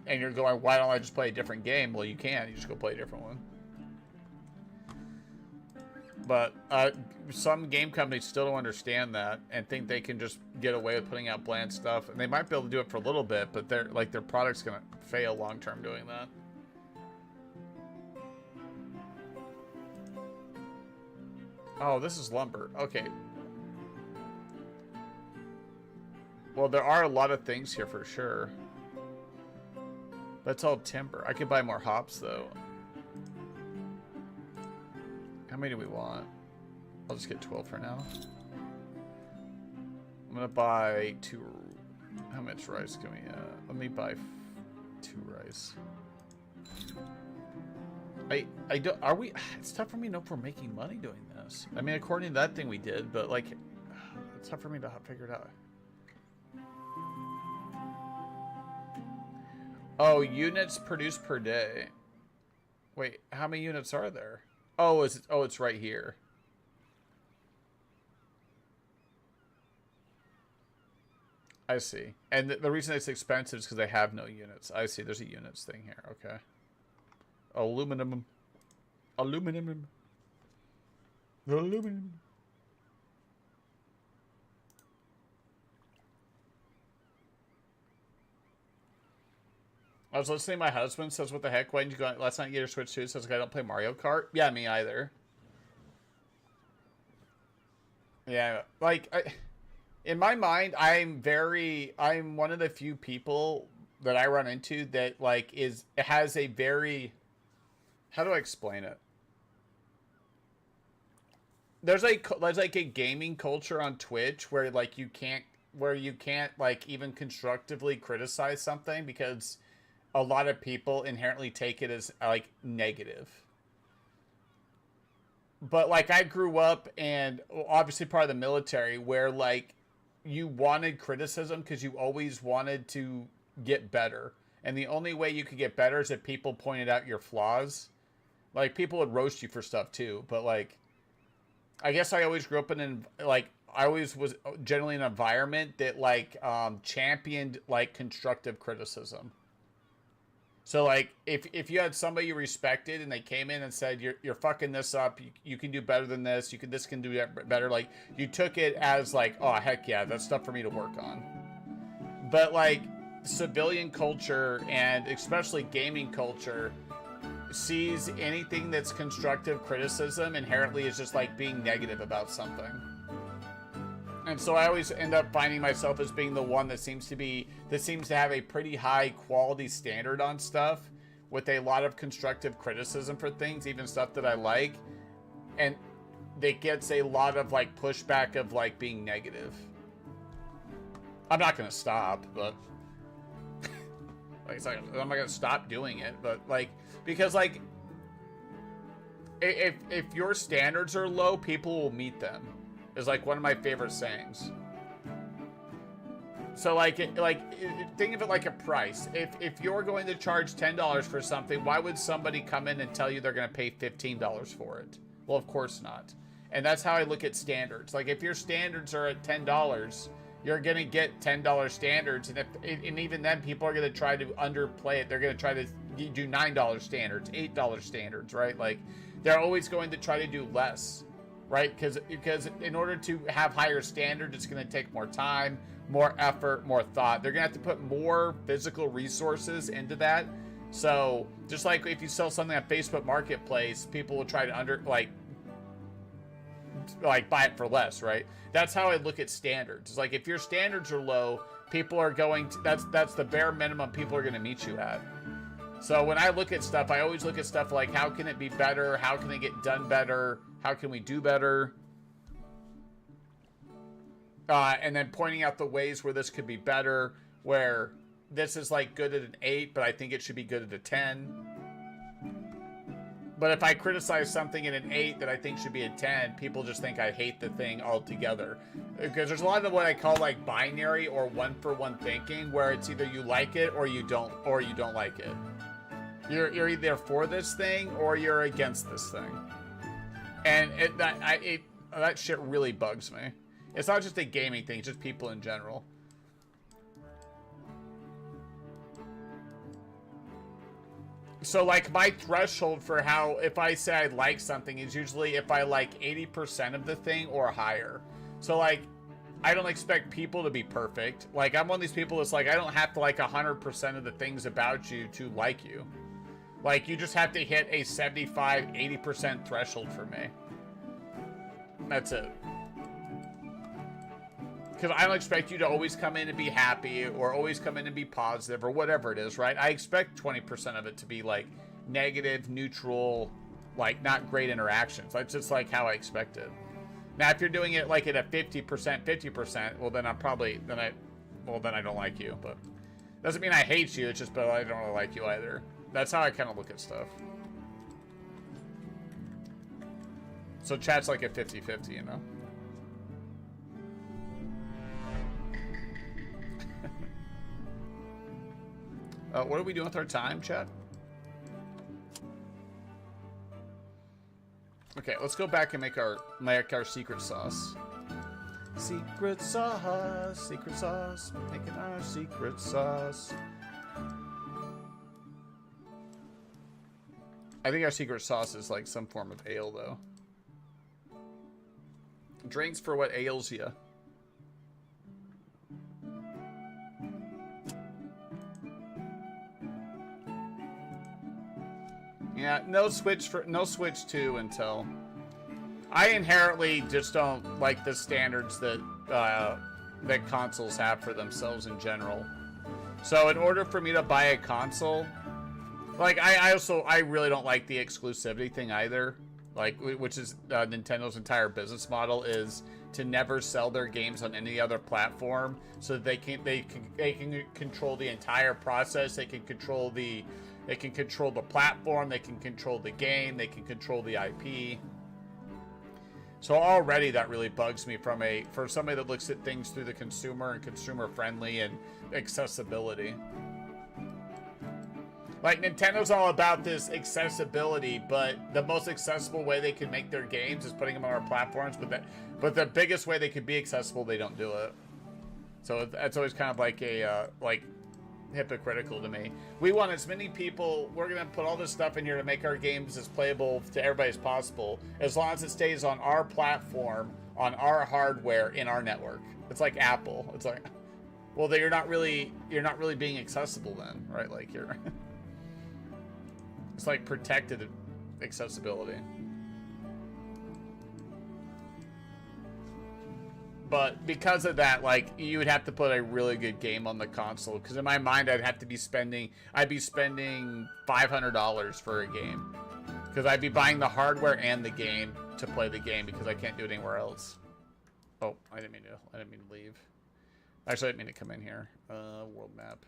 And you're going, why don't I just play a different game? Well, you can. You just go play a different one. But some game companies still don't understand that and think they can just get away with putting out bland stuff. And they might be able to do it for a little bit, but their product's going to fail long term doing that. Oh, this is lumber. Okay. Well, there are a lot of things here for sure. That's all timber. I could buy more hops, though. How many do we want? I'll just get 12 for now. I'm going to buy 2... How much rice can we... let me buy 2 rice. I don't, are we, it's tough for me to know if we're making money doing this. I mean, according to that thing we did, but like, it's tough for me to figure it out. Oh, units produced per day. Wait, how many units are there? Oh, it's right here. I see. And the reason it's expensive is because they have no units. I see. There's a units thing here. Okay. Aluminum. Aluminum. Aluminum. I was listening to my husband says, what the heck? Why didn't you go last night get your Switch 2? Says, I don't play Mario Kart. Yeah, me either. Yeah, like, in my mind, I'm one of the few people that I run into that, like, has a very, how do I explain it? There's like a gaming culture on Twitch where, like, you can't, like, even constructively criticize something because a lot of people inherently take it as, like, negative. But, like, I grew up and obviously part of the military where, like, you wanted criticism because you always wanted to get better. And the only way you could get better is if people pointed out your flaws. Like, people would roast you for stuff, too. But, like, I guess I always grew up in, like, I always was generally in an environment that, like, championed, like, constructive criticism. So, like, if you had somebody you respected and they came in and said, you're fucking this up, you can do better than this, this can do better, like, you took it as, like, oh, heck yeah, that's stuff for me to work on. But, like, civilian culture, and especially gaming culture, sees anything that's constructive criticism inherently as just, like, being negative about something. And so I always end up finding myself as being the one that seems to have a pretty high quality standard on stuff with a lot of constructive criticism for things, even stuff that I like. And that gets a lot of, like, pushback of, like, being negative. I'm not going to stop, but like, it's like, I'm not going to stop doing it, but, like, because, like, if your standards are low, people will meet them. Is, like, one of my favorite sayings. So, like, think of it like a price. If you're going to charge $10 for something, why would somebody come in and tell you they're going to pay $15 for it? Well, of course not. And that's how I look at standards. Like, if your standards are at $10, you're going to get $10 standards. And even then, people are going to try to underplay it. They're going to try to do $9 standards, $8 standards, right? Like, they're always going to try to do less. Right? Because in order to have higher standards, it's going to take more time, more effort, more thought. They're going to have to put more physical resources into that. So just like if you sell something on Facebook Marketplace, people will try to buy it for less, right? That's how I look at standards. It's like if your standards are low, people are going to, that's the bare minimum people are going to meet you at. So when I look at stuff, I always look at stuff like, how can it be better? How can it get done better? How can we do better? And then pointing out the ways where this could be better, where this is, like, good at an 8, but I think it should be good at a 10. But if I criticize something at an 8 that I think should be a 10, people just think I hate the thing altogether. Because there's a lot of what I call, like, binary or one-for-one thinking, where it's either you like it or you don't like it. You're either for this thing or you're against this thing. And that shit really bugs me. It's not just a gaming thing, it's just people in general. So, like, my threshold for how, if I say I like something, is usually if I like 80% of the thing or higher. So, like, I don't expect people to be perfect. Like, I'm one of these people that's like, I don't have to like 100% of the things about you to like you. Like, you just have to hit a 75, 80% threshold for me. That's it. Because I don't expect you to always come in and be happy or always come in and be positive or whatever it is, right? I expect 20% of it to be, like, negative, neutral, like, not great interactions. That's just, like, how I expect it. Now, if you're doing it, like, at a 50%, well, then I'm probably, then I don't like you. But doesn't mean I hate you. It's just, but I don't really like you either. That's how I kind of look at stuff. So chat's like a 50-50, you know? What are we doing with our time, chat? Okay, let's go back and make our secret sauce. Secret sauce, making our secret sauce. I think our secret sauce is like some form of ale, though. Drinks for what ails you. Yeah, no Switch 2 until. I inherently just don't like the standards that that consoles have for themselves in general. So in order for me to buy a console, like I really don't like the exclusivity thing either. Like, which is Nintendo's entire business model is to never sell their games on any other platform, so that they can control the entire process. They can control the platform. They can control the game. They can control the IP. So already that really bugs me for somebody that looks at things through the consumer and consumer friendly and accessibility. Like, Nintendo's all about this accessibility, but the most accessible way they can make their games is putting them on our platforms. But the biggest way they could be accessible, they don't do it. So that's always kind of like a hypocritical to me. We want as many people. We're gonna put all this stuff in here to make our games as playable to everybody as possible, as long as it stays on our platform, on our hardware, in our network. It's like Apple. It's like, well, you're not really being accessible then, right? Like you're. It's like protected accessibility. But because of that, like, you would have to put a really good game on the console. Because in my mind, I'd be spending $500 for a game. Because I'd be buying the hardware and the game to play the game, because I can't do it anywhere else. Oh, I didn't mean to leave. Actually, I didn't mean to come in here. World map.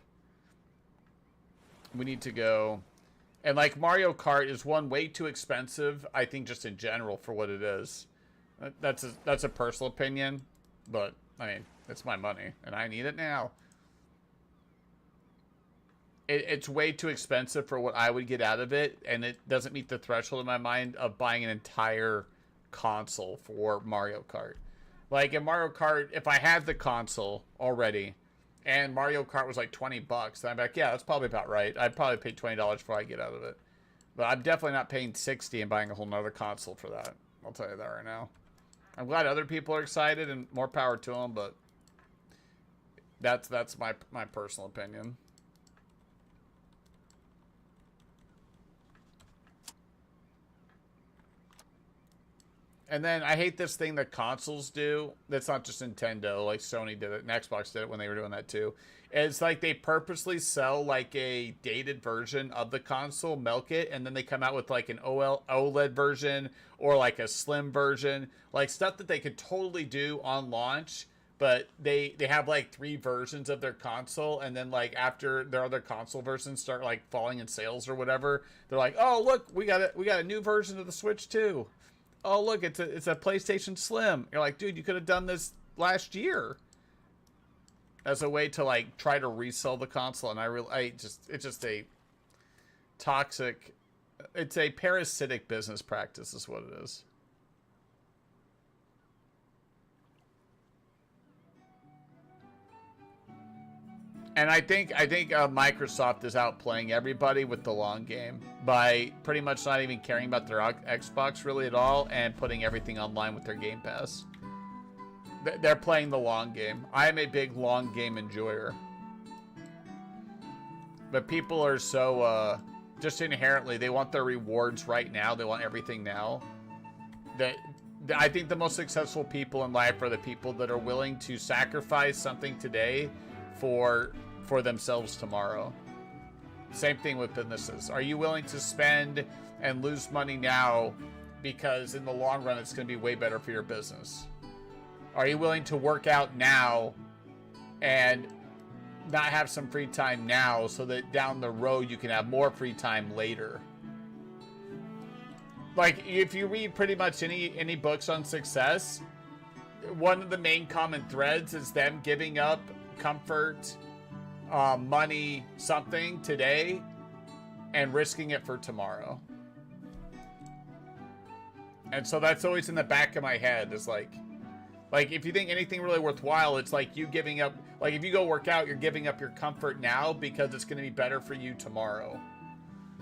We need to go. And like Mario Kart is one way too expensive, I think, just in general for what it is. That's a personal opinion, but I mean, it's my money and I need it now. It's way too expensive for what I would get out of it, and it doesn't meet the threshold in my mind of buying an entire console for Mario Kart. Like in Mario Kart, if I had the console already, and Mario Kart was like $20, then I'm like, yeah, that's probably about right. I'd probably pay $20 for what I get out of it. But I'm definitely not paying $60 and buying a whole nother console for that. I'll tell you that right now. I'm glad other people are excited, and more power to them, but that's my personal opinion. And then I hate this thing that consoles do. That's not just Nintendo. Like Sony did it and Xbox did it when they were doing that too. It's like they purposely sell like a dated version of the console, milk it, and then they come out with like an OLED version or like a slim version. Like stuff that they could totally do on launch, but they have like 3 versions of their console, and then like after their other console versions start like falling in sales or whatever, they're like, oh look, we got a new version of the Switch too. Oh look, it's a PlayStation Slim. You're like, dude, you could have done this last year as a way to like try to resell the console. And it's just a toxic, it's a parasitic business practice is what it is. And I think Microsoft is outplaying everybody with the long game by pretty much not even caring about their Xbox really at all and putting everything online with their Game Pass. They're playing the long game. I am a big long game enjoyer. But people are so, just inherently, they want their rewards right now. They want everything now. I think the most successful people in life are the people that are willing to sacrifice something today for themselves tomorrow. Same thing with businesses. Are you willing to spend and lose money now because in the long run it's going to be way better for your business? Are you willing to work out now and not have some free time now so that down the road you can have more free time later? like, if you read pretty much any books on success, one of the main common threads is them giving up comfort, money, something today, and risking it for tomorrow. And so that's always in the back of my head, is like if you think anything really worthwhile, it's like you giving up, like if you go work out, you're giving up your comfort now because it's going to be better for you tomorrow.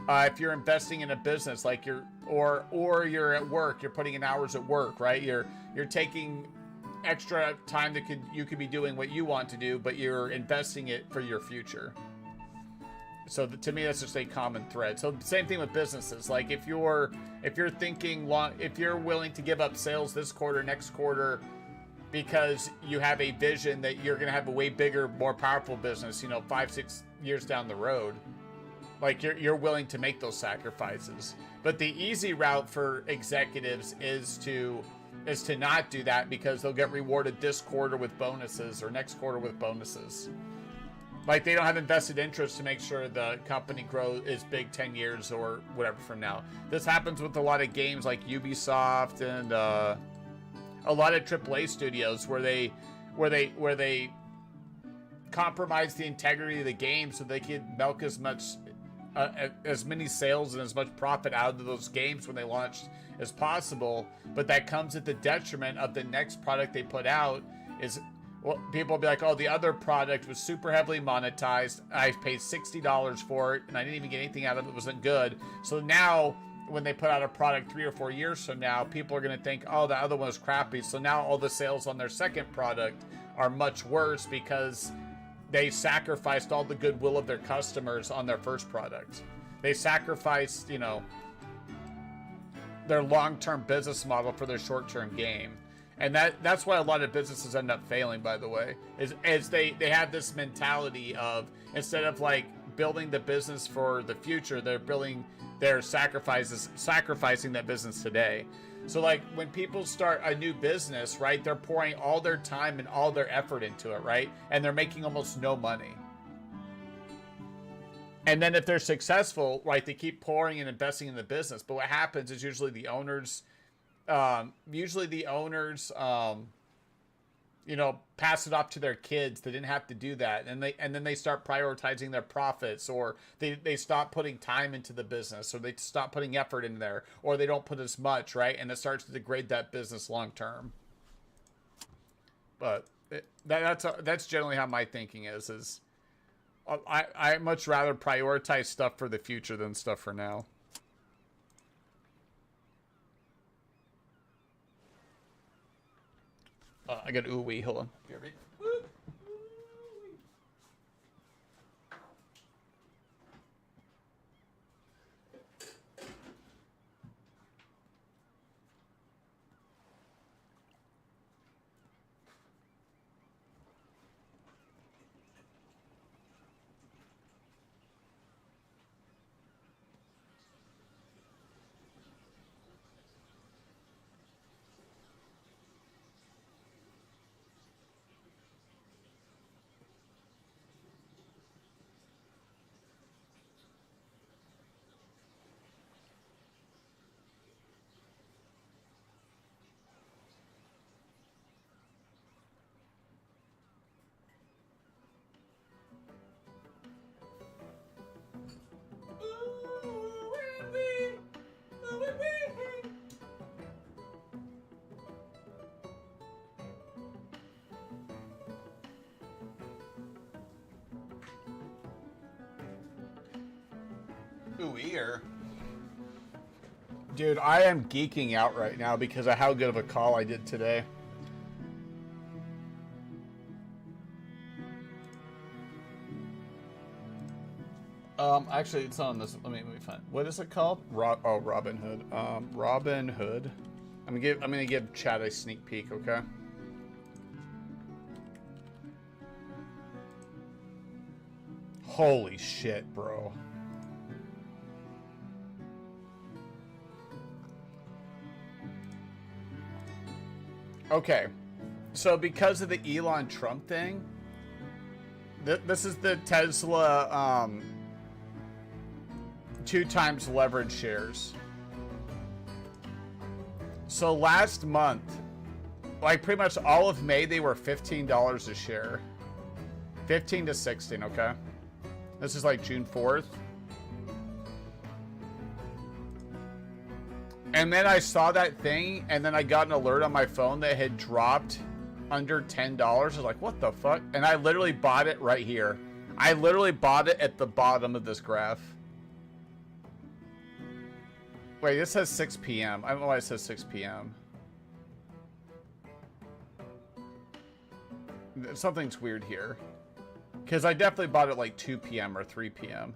If you're investing in a business, like or you're at work, you're putting in hours at work, right? You're taking extra time that you could be doing what you want to do, but you're investing it for your future. So to me, that's just a common thread. So same thing with businesses. Like if you're thinking if you're willing to give up sales this quarter, next quarter, because you have a vision that you're going to have a way bigger, more powerful business, 5-6 years down the road, like you're willing to make those sacrifices. But the easy route for executives is to not do that, because they'll get rewarded this quarter with bonuses or next quarter with bonuses. Like they don't have invested interest to make sure the company is big 10 years or whatever from now. This happens with a lot of games like Ubisoft and a lot of AAA studios where they compromise the integrity of the game so they can milk as many sales and as much profit out of those games when they launch as possible. But that comes at the detriment of the next product they put out. Well, people will be like, oh, the other product was super heavily monetized. I paid $60 for it, and I didn't even get anything out of it. It wasn't good. So now, when they put out a product 3 or 4 years from now, people are going to think, oh, the other one was crappy. So now all the sales on their second product are much worse because they sacrificed all the goodwill of their customers on their first product. They sacrificed, their long-term business model for their short-term game. And that's why a lot of businesses end up failing, by the way, is they have this mentality of, instead of like building the business for the future, they're sacrificing that business today. So like when people start a new business, right, they're pouring all their time and all their effort into it, right? And they're making almost no money. And then if they're successful, right, they keep pouring and investing in the business. But what happens is usually the owners pass it off to their kids. They didn't have to do that. And then they start prioritizing their profits, or they stop putting time into the business, or they stop putting effort in there, or they don't put as much, right? And it starts to degrade that business long term. But that's generally how my thinking is I much rather prioritize stuff for the future than stuff for now. I got ooh-wee. Hold on. You ready? Dude, I am geeking out right now because of how good of a call I did today. Actually, it's on this. Let me find. What is it called? Robin Hood. Robin Hood. I'm gonna give chat a sneak peek. Okay. Holy shit, bro. Okay, so because of the Elon Trump thing, this is the Tesla 2 times leverage shares. So last month, like pretty much all of May, they were $15 a share. 15 to 16, okay? This is like June 4th. And then I saw that thing, and then I got an alert on my phone that had dropped under $10. I was like, what the fuck? And I literally bought it right here. I literally bought it at the bottom of this graph. Wait, this says 6 p.m. I don't know why it says 6 p.m. Something's weird here. Because I definitely bought it like 2 p.m. or 3 p.m.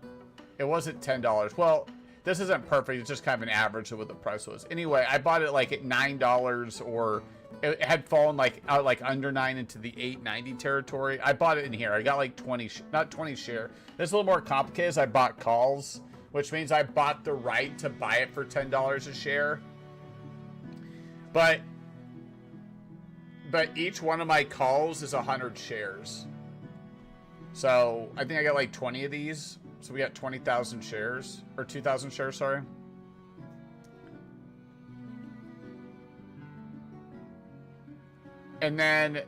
It wasn't $10. Well, this isn't perfect. It's just kind of an average of what the price was. Anyway, I bought it like at $9, or it had fallen like out like under 9 into the $8.90 territory. I bought it in here. I got like 20, not 20 share. This is a little more complicated. As I bought calls, which means I bought the right to buy it for $10 a share. But each one of my calls is 100 shares. So I think I got like 20 of these. So we got 20,000 shares, or 2,000 shares, sorry. And then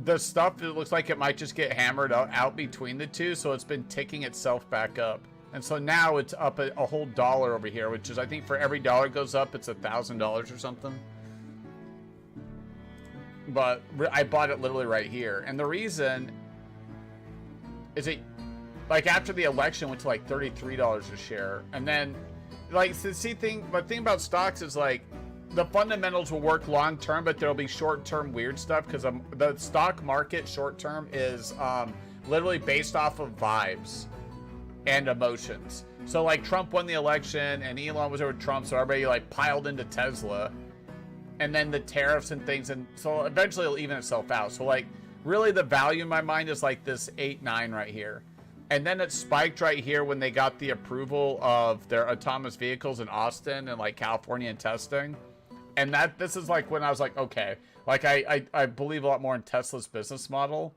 the stuff, it looks like it might just get hammered out between the two. So it's been ticking itself back up. And so now it's up a whole dollar over here, which is, I think for every dollar goes up, it's $1,000 or something. But I bought it literally right here. And the reason is it, like, after the election went to like $33 a share. And then, like, the thing about stocks is, like, the fundamentals will work long term, but there'll be short term weird stuff, because the stock market short term is literally based off of vibes and emotions. So, like, Trump won the election and Elon was over Trump, so everybody, like, piled into Tesla. And then the tariffs and things, and so eventually it'll even itself out. So, like, really the value in my mind is like this 8-9 right here. And then it spiked right here when they got the approval of their autonomous vehicles in Austin and like California and testing. And this is like when I was like, okay, like I believe a lot more in Tesla's business model,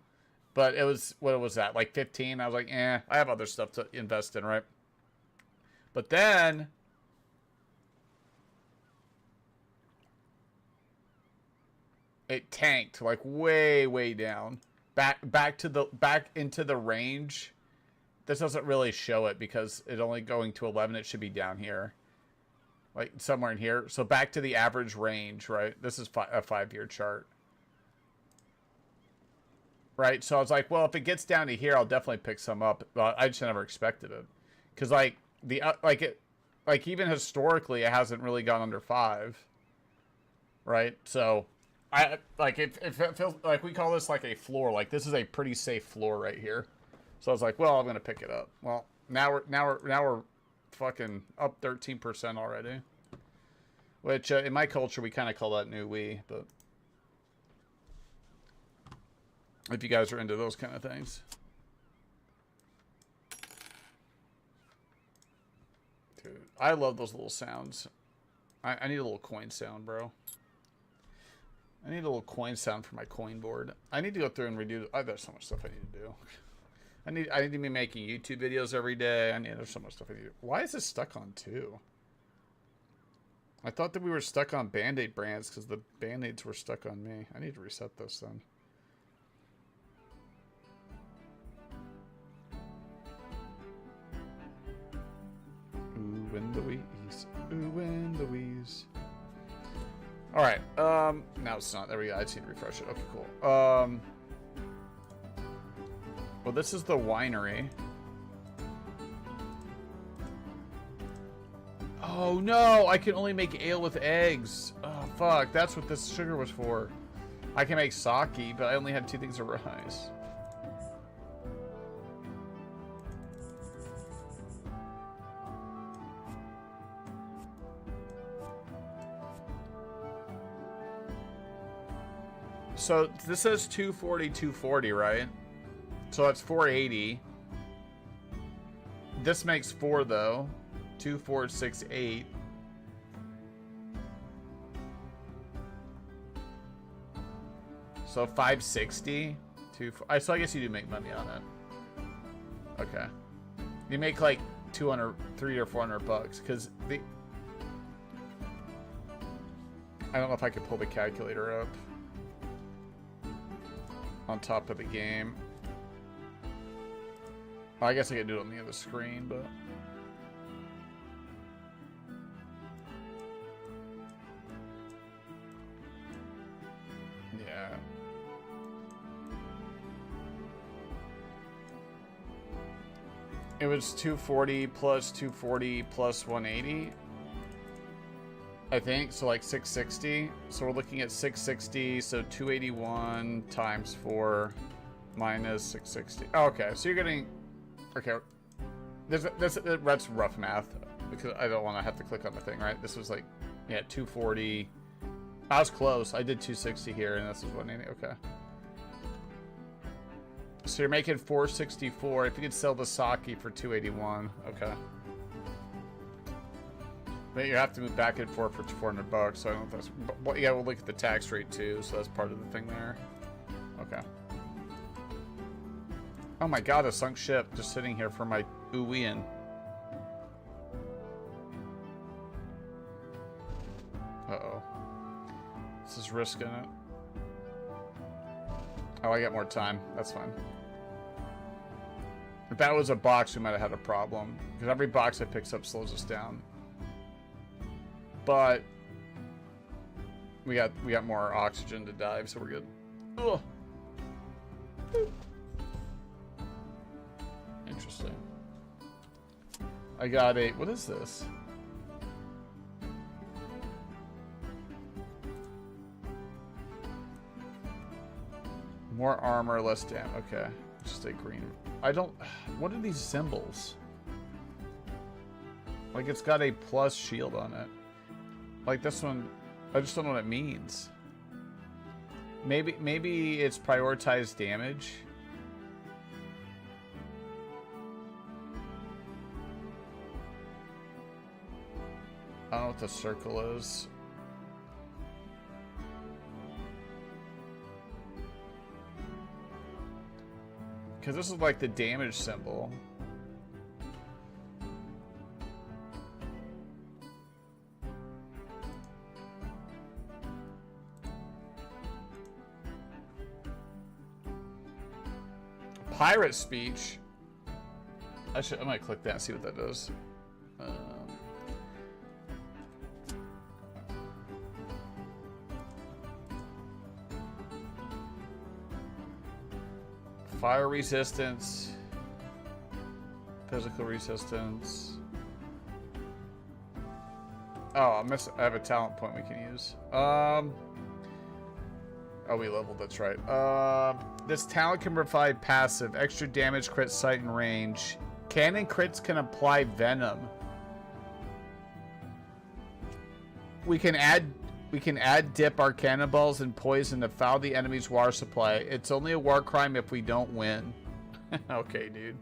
but it was, what was that, like 15? I was like, I have other stuff to invest in, right? But then it tanked like way down, back into the range. This doesn't really show it because it's only going to 11. It should be down here, like somewhere in here. So back to the average range, right? This is a 5-year chart, right? So I was like, well, if it gets down to here, I'll definitely pick some up. But I just never expected it, because like even historically, it hasn't really gone under 5, right? So I like it feels like we call this like a floor. Like, this is a pretty safe floor right here. So I was like, well, I'm gonna pick it up. Well, now we're fucking up 13% already. Which in my culture we kind of call that new we, but if you guys are into those kind of things. Dude, I love those little sounds. I need a little coin sound, bro. I need a little coin sound for my coin board. I need to go through and redo. There's so much stuff I need to do. I need to be making YouTube videos every day. There's so much stuff I need to do. Why is this stuck on 2? I thought that we were stuck on Band-Aid brands because the Band-Aids were stuck on me. I need to reset this then. Ooh, in the wheeze. Ooh, in the wheeze. Alright, now it's not. There we go. I just need to refresh it. Okay, cool. Well, this is the winery. Oh, no! I can only make ale with eggs. Oh, fuck. That's what this sugar was for. I can make sake, but I only had 2 things of rice. So this says 240, right? So that's 480. This makes 4 though. 2, 4, 6, 8. So 560. So I guess you do make money on it. Okay. You make like 200, 300 or 400 bucks, because I don't know if I could pull the calculator up on top of the game. Well, I guess I could do it on the other screen, but... yeah. It was 240 plus 240 plus 180. I think, so like 660. So we're looking at 660, so 281 times 4 minus 660. Oh, okay, so you're getting... okay, that's rough math, because I don't want to have to click on the thing, right? This was like, yeah, 240. I was close. I did 260 here, and this is 180. Okay. So you're making 464. If you could sell the sake for 281, okay. But you have to move back and forth for 400 bucks, so I don't know if that's... well, yeah, we'll look at the tax rate too, so that's part of the thing there. Okay. Oh my god, a sunk ship just sitting here for my Uwian. Uh-oh. This is risking it. Oh, I got more time. That's fine. If that was a box, we might have had a problem. Because every box that picks up slows us down. But we got more oxygen to dive, so we're good. Ugh. Interesting. I got a... what is this? More armor, less damage. Okay. Just a green. I don't... what are these symbols? Like, it's got a plus shield on it. Like this one, I just don't know what it means. Maybe it's prioritized damage. I don't know what the circle is. Because this is like the damage symbol. Pirate speech. I might click that and see what that does. Fire resistance, physical resistance. Oh, I have a talent point we can use. Oh, we leveled, that's right. This talent can provide passive, extra damage, crit, sight, and range. Cannon crits can apply venom. We can dip our cannonballs in poison to foul the enemy's water supply. It's only a war crime if we don't win. Okay, dude.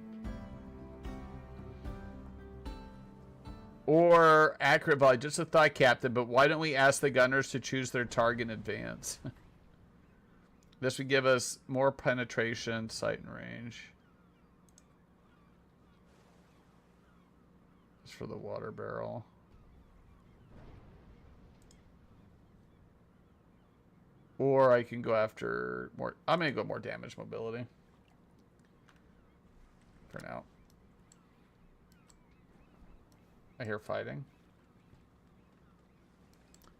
Or accurate value, just a thought, Captain, but why don't we ask the gunners to choose their target in advance? This would give us more penetration, sight, and range. It's for the water barrel. Or I can go after more... I'm going to go more damage mobility. For now. I hear fighting.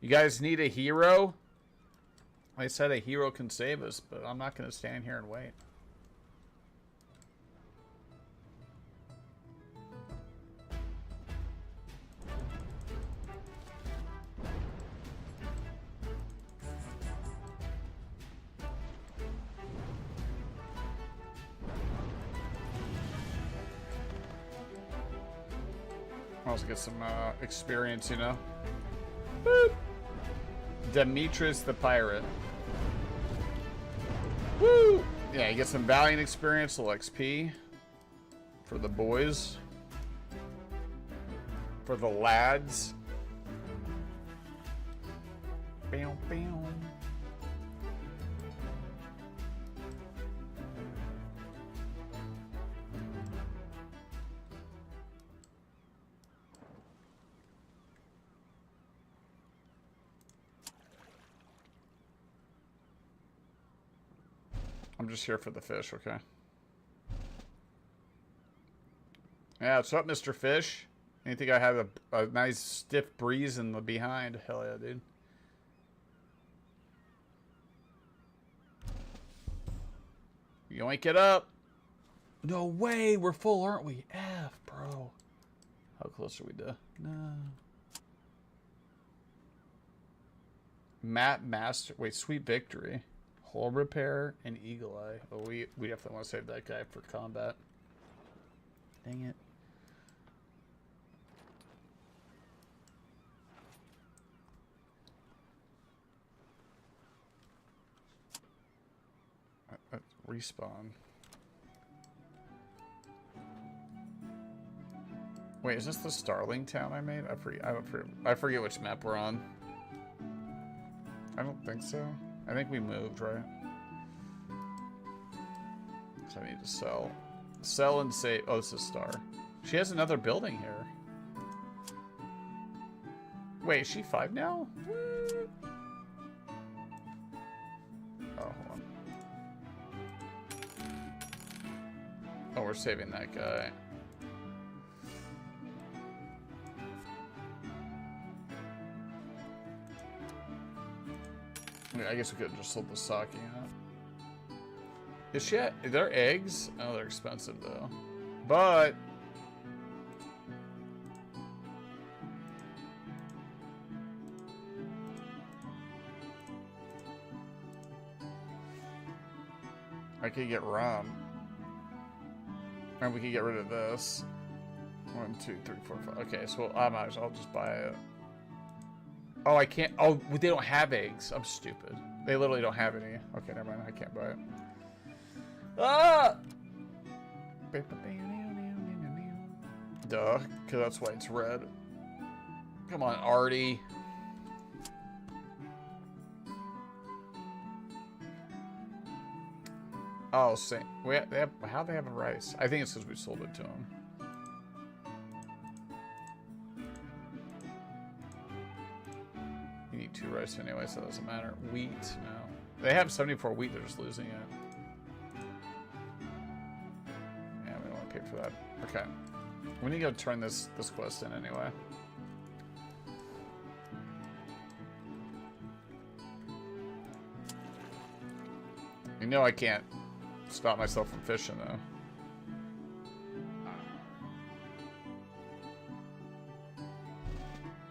You guys need a hero? I said a hero can save us, but I'm not going to stand here and wait. I'll also get some experience, you know. Boop. Demetrius the Pirate. Woo! Yeah, you get some Valiant experience, little XP. For the boys. For the lads. Bam, bam. I'm just here for the fish, okay? Yeah, what's up, Mr. Fish? You think I have a nice stiff breeze in the behind? Hell yeah, dude. Yoink it up. No way, we're full, aren't we? F, bro. How close are we to? No. Map Master. Wait, Sweet Victory. Hull Repair and Eagle Eye. Oh, we definitely want to save that guy for combat. Dang it. Respawn. Wait, is this the Starling town I made? I forget which map we're on. I don't think so. I think we moved, right? So I need to sell. Sell and save. Oh, this is Star. She has another building here. Wait, is she 5 now? What? Oh, hold on. Oh, we're saving that guy. I guess we could have just sold the sake out. Is she at, are there eggs? Oh, they're expensive though. But I could get rum. And we could get rid of this. 1, 2, 3, 4, 5. Okay, so I'll just buy it. Oh, I can't. Oh, they don't have eggs. I'm stupid. They literally don't have any. Okay, never mind. I can't buy it. Ah! Duh, because that's why it's red. Come on, Artie. Oh, same. How they have a rice? I think it's because we sold it to them. You need 2 rice anyway, so it doesn't matter. Wheat, no. They have 74 wheat, they're just losing it. Yeah, we don't want to pay for that. Okay. We need to go turn this quest in anyway. You know I can't stop myself from fishing though.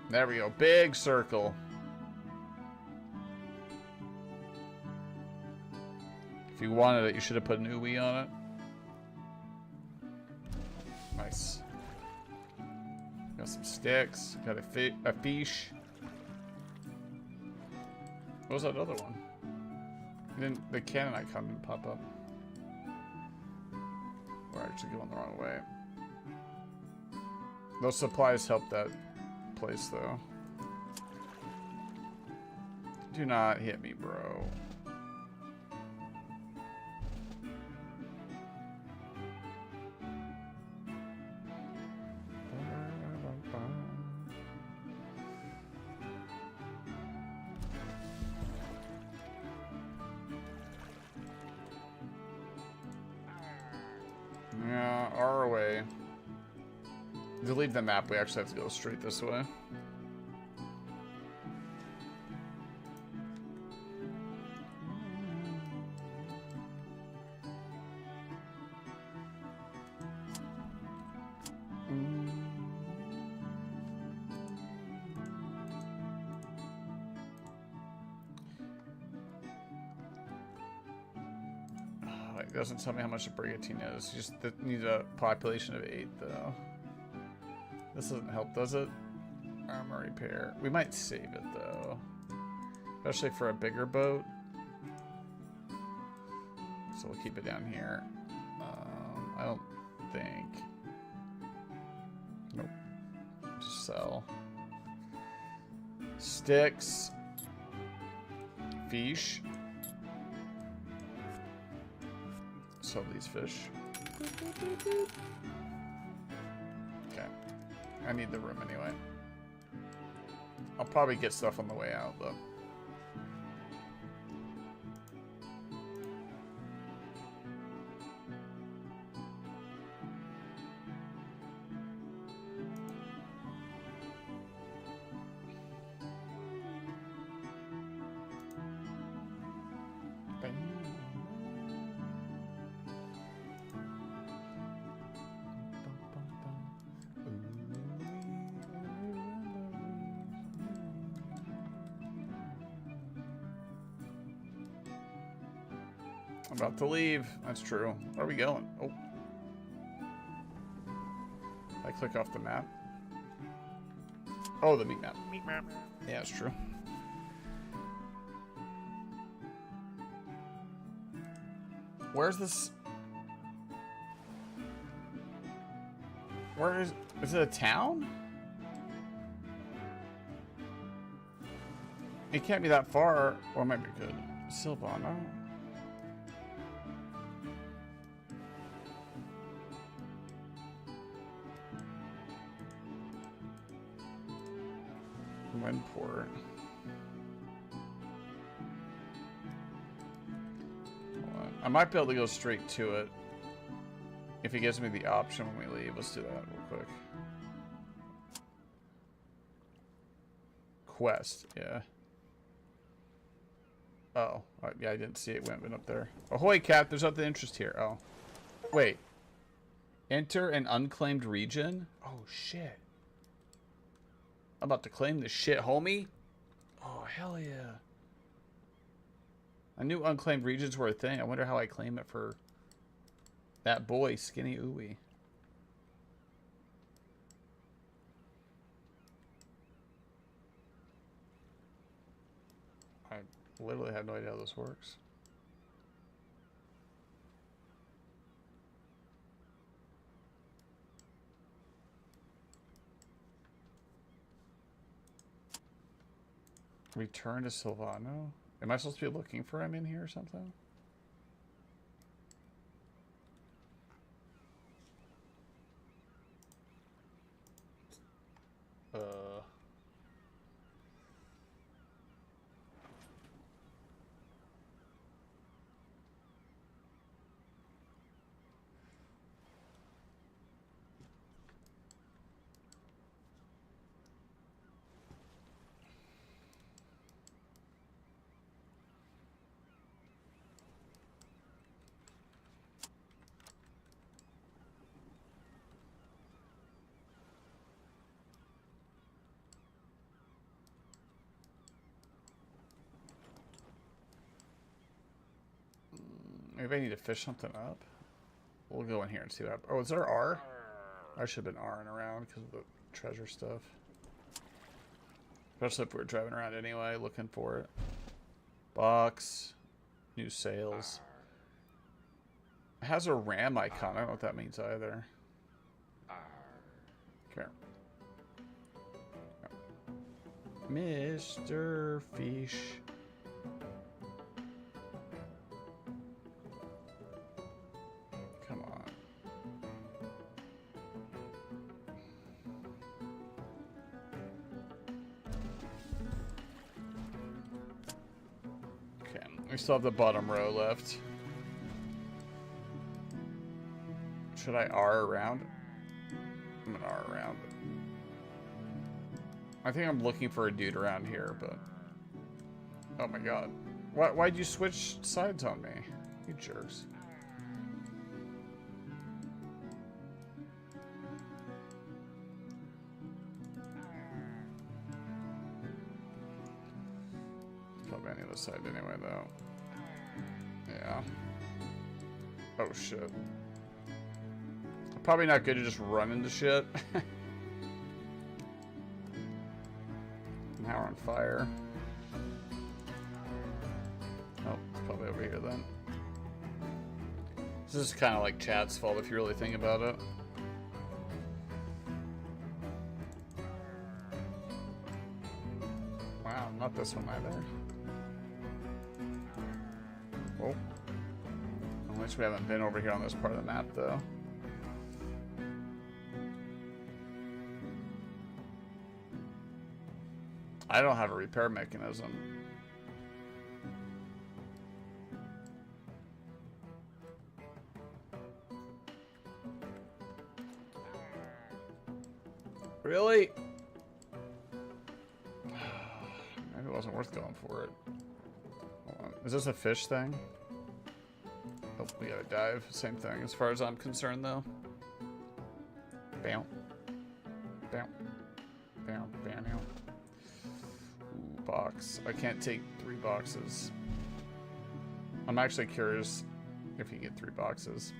There we go. Big circle. If you wanted it, you should have put an ooey on it. Nice. Got some sticks. Got a fish. What was that other one? The cannon icon didn't pop up. We're actually going the wrong way. Those supplies help that place, though. Do not hit me, bro. Yeah, our way. To leave the map, we actually have to go straight this way. It doesn't tell me how much a brigantine is. You just need a population of 8, though. This doesn't help, does it? Armor repair. We might save it, though. Especially for a bigger boat. So we'll keep it down here. I don't think. Nope. Just sell. Sticks. Fish. Sell these fish. Okay. I need the room anyway. I'll probably get stuff on the way out, though. I'm about to leave. That's true. Where are we going? Oh. I click off the map. Oh, the meat map. Meat map. Yeah, it's true. Where's this? Where is it a town? It can't be that far. Or it might be good. Silvano. Windward. I might be able to go straight to it if he gives me the option when we leave. Let's do that real quick. Quest, yeah. Oh, yeah, I didn't see it went up there. Ahoy, Cap, there's nothing of interest here. Oh. Wait. Enter an unclaimed region? Oh, shit. I'm about to claim this shit, homie. Oh, hell yeah. I knew unclaimed regions were a thing. I wonder how I claim it for that boy, Skinny Ooey. I literally have no idea how this works. Return to Silvano? Am I supposed to be looking for him in here or something? Maybe I need to fish something up. We'll go in here and see what. Oh, is there R? I should have been R'ing around because of the treasure stuff. Especially if we're driving around anyway, looking for it. Box. New sales. It has a ram icon. I don't know what that means either. Come here. Mr. Fish. Come on. Okay, we still have the bottom row left. Should I R around? I'm gonna R around. I think I'm looking for a dude around here, but... Oh my god. Why'd you switch sides on me? You jerks. Probably on the other side anyway, though. Yeah. Oh, shit. Probably not good to just run into shit. Now we're on fire. Oh, it's probably over here then. This is kind of like Chad's fault if you really think about it. Wow, not this one either. Oh. At least we haven't been over here on this part of the map, though. I don't have a repair mechanism. Really? Maybe it wasn't worth going for it. Hold on. Is this a fish thing? Oh, we gotta dive. Same thing as far as I'm concerned, though. Bam. Bam. Bam. Bam. Bam. Box. I can't take 3 boxes. I'm actually curious If you get 3 boxes.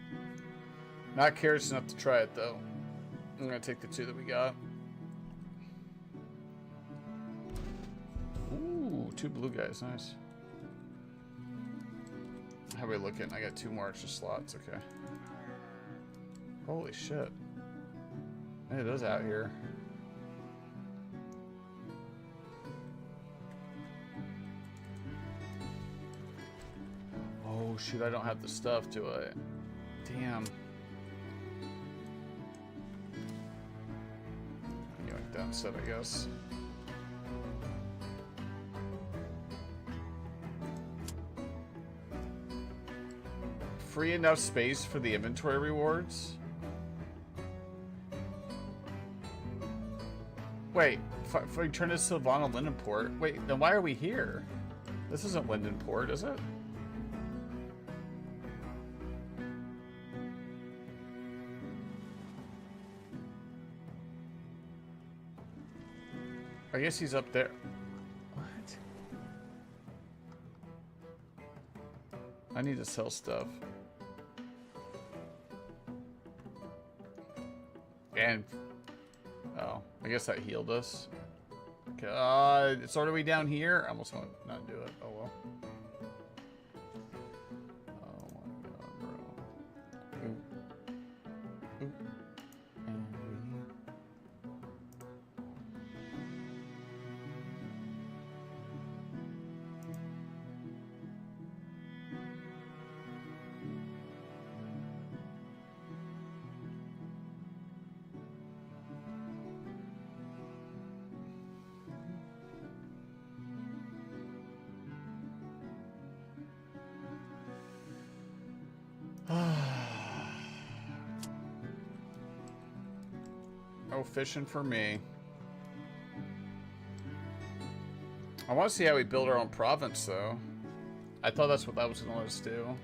Not curious enough to try it though. I'm gonna take the 2 that we got. Ooh, 2 blue guys, nice. How are we looking? I got 2 more extra slots, okay. Holy shit. Hey, those out here. Oh shoot, I don't have the stuff, do I? Damn. You went down set, I guess. Free enough space for the inventory rewards? Wait, if we turn this to Savannah Lindenport, wait, then why are we here? This isn't Lindenport, is it? I guess he's up there. What? I need to sell stuff. And oh, I guess that healed us. Okay, it's all the way down here. I almost want to not do it. Oh well. Oh my god, bro. Ooh. Ooh. No fishing for me. I want to see how we build our own province, though. I thought that's what that was going to let us do.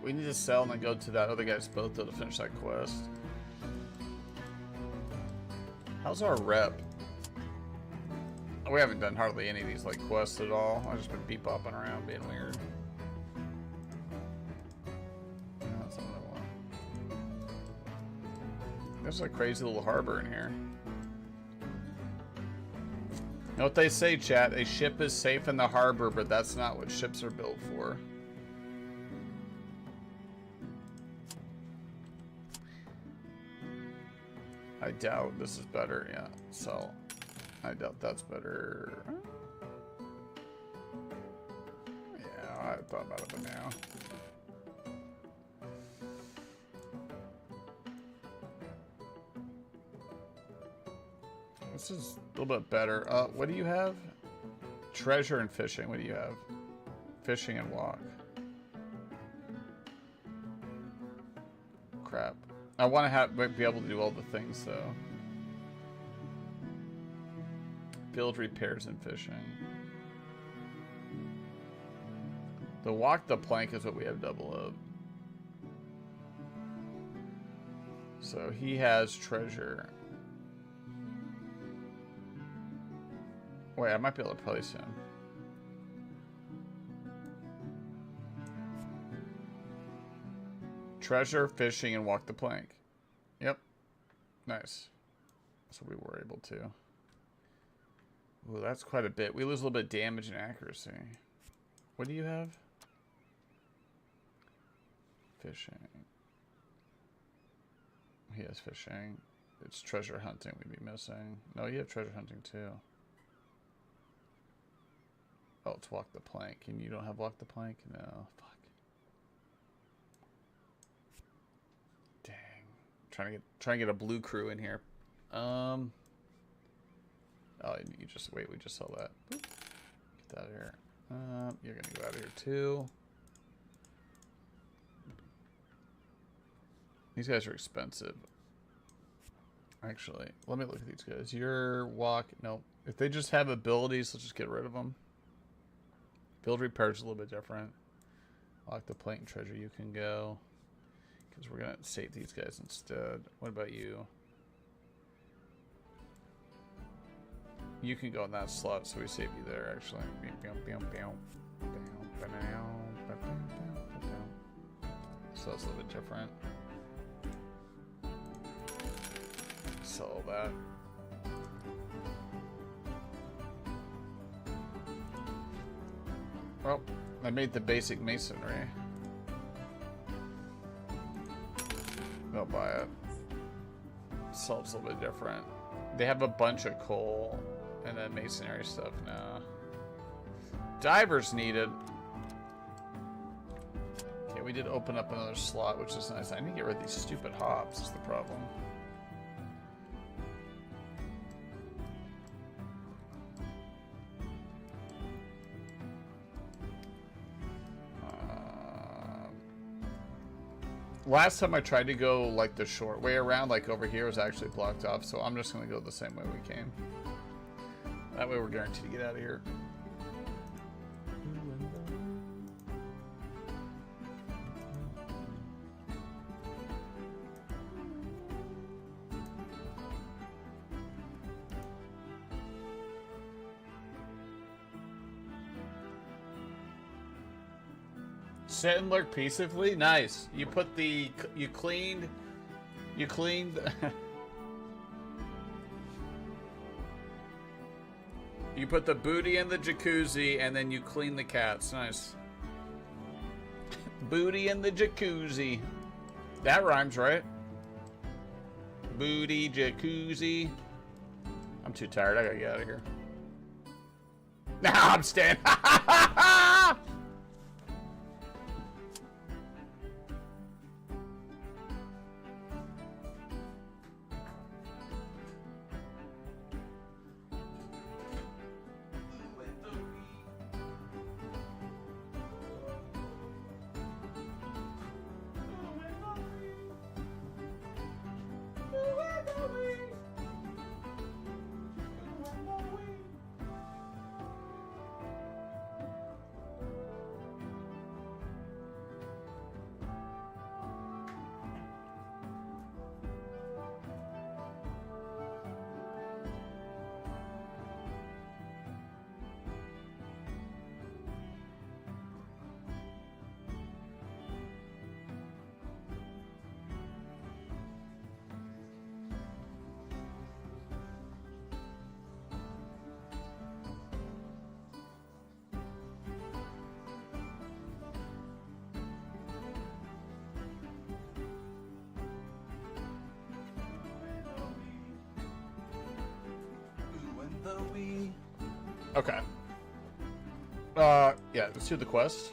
We need to sell and then go to that other guy's boat, though, to finish that quest. How's our rep? We haven't done hardly any of these, like, quests at all. I've just been beep-bopping around, being weird. That's not what I want. There's a crazy little harbor in here. You know what they say, chat? A ship is safe in the harbor, but that's not what ships are built for. I doubt this is better, yeah. So, I doubt that's better. Yeah, I thought about it, but now. This is a little bit better. What do you have? Treasure and fishing. What do you have? Fishing and walk. Crap. I want to be able to do all the things, though. Build, repairs, and fishing. The walk the plank is what we have double of. So he has treasure. Wait, I might be able to place him. Treasure, fishing, and walk the plank. Yep. Nice. So we were able to. Ooh, that's quite a bit. We lose a little bit of damage and accuracy. What do you have? Fishing. He has fishing. It's treasure hunting we'd be missing. No, you have treasure hunting too. Oh, it's walk the plank. And you don't have walk the plank? No. Fuck. Dang. Trying to get a blue crew in here. Oh, you just wait. We just saw that. Boop. Get that out of here. You're gonna go out of here too. These guys are expensive. Actually, let me look at these guys. Your walk. No, if they just have abilities, let's just get rid of them. Build repair is a little bit different. Lock the plank and treasure. You can go. Because we're going to save these guys instead. What about you? You can go in that slot, so we save you there, actually. so it's a little bit different. Sell that. Well, I made the basic masonry. They'll buy it. So it's a little bit different. They have a bunch of coal and then masonry stuff now. Divers needed. Okay, we did open up another slot, which is nice. I need to get rid of these stupid hops, is the problem. Last time I tried to go like the short way around, like over here, was actually blocked off, so I'm just gonna go the same way we came. That way we're guaranteed to get out of here. Sit and lurk peacefully. Nice. You put the you cleaned you put the booty in the jacuzzi and then you clean the cats. Nice. Booty in the jacuzzi. That rhymes, right? Booty jacuzzi. I'm too tired. I gotta get out of here. Nah, I'm staying. Okay. Yeah, let's do the quest.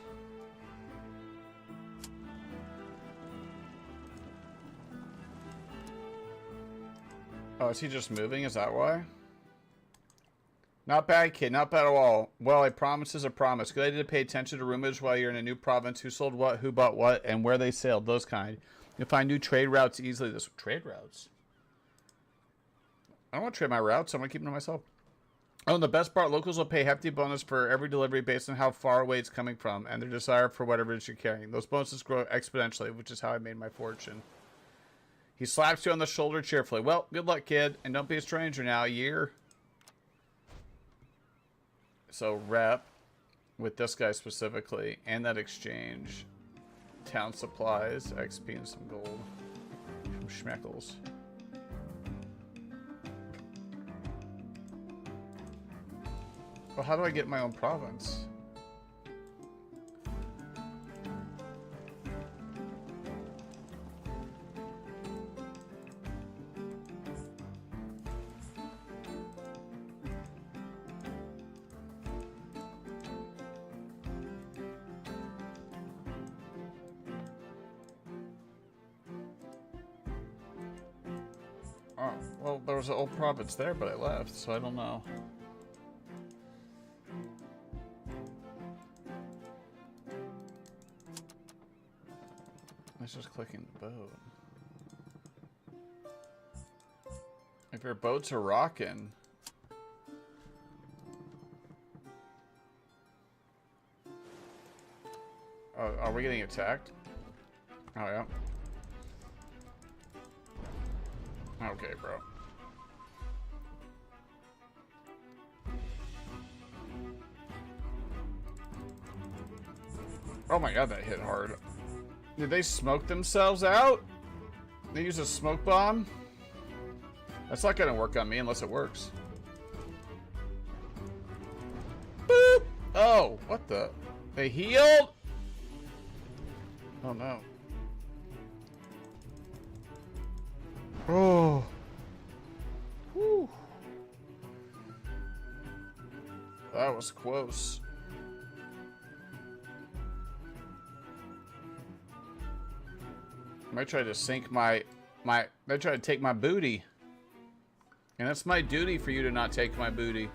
Oh, is he just moving? Is that why? Not bad, kid. Not bad at all. Well, a promise is a promise. Good idea to pay attention to rumors while you're in a new province. Who sold what, who bought what, and where they sailed. Those kind. You'll find new trade routes easily. This trade routes? I don't want to trade my routes. I want to keep them to myself. Oh, and the best part, locals will pay hefty bonus for every delivery based on how far away it's coming from and their desire for whatever it is you're carrying. Those bonuses grow exponentially, which is how I made my fortune. He slaps you on the shoulder cheerfully. Well, good luck, kid, and don't be a stranger now. A year. So rep with this guy specifically, and that exchange. Town supplies, XP, and some gold. Some schmeckles. Well, how do I get my own province? Oh, well, there was an old province there, but I left, so I don't know. It's just clicking the boat. If your boats are rocking. Oh, are we getting attacked? Oh, yeah. Okay, bro. Oh my god, that hit hard. Did they smoke themselves out? They use a smoke bomb? That's not gonna work on me unless it works. Boop! Oh, what the? They healed? Oh no. Oh. Whew. That was close. Might try to sink my might try to take my booty. And it's my duty for you to not take my booty.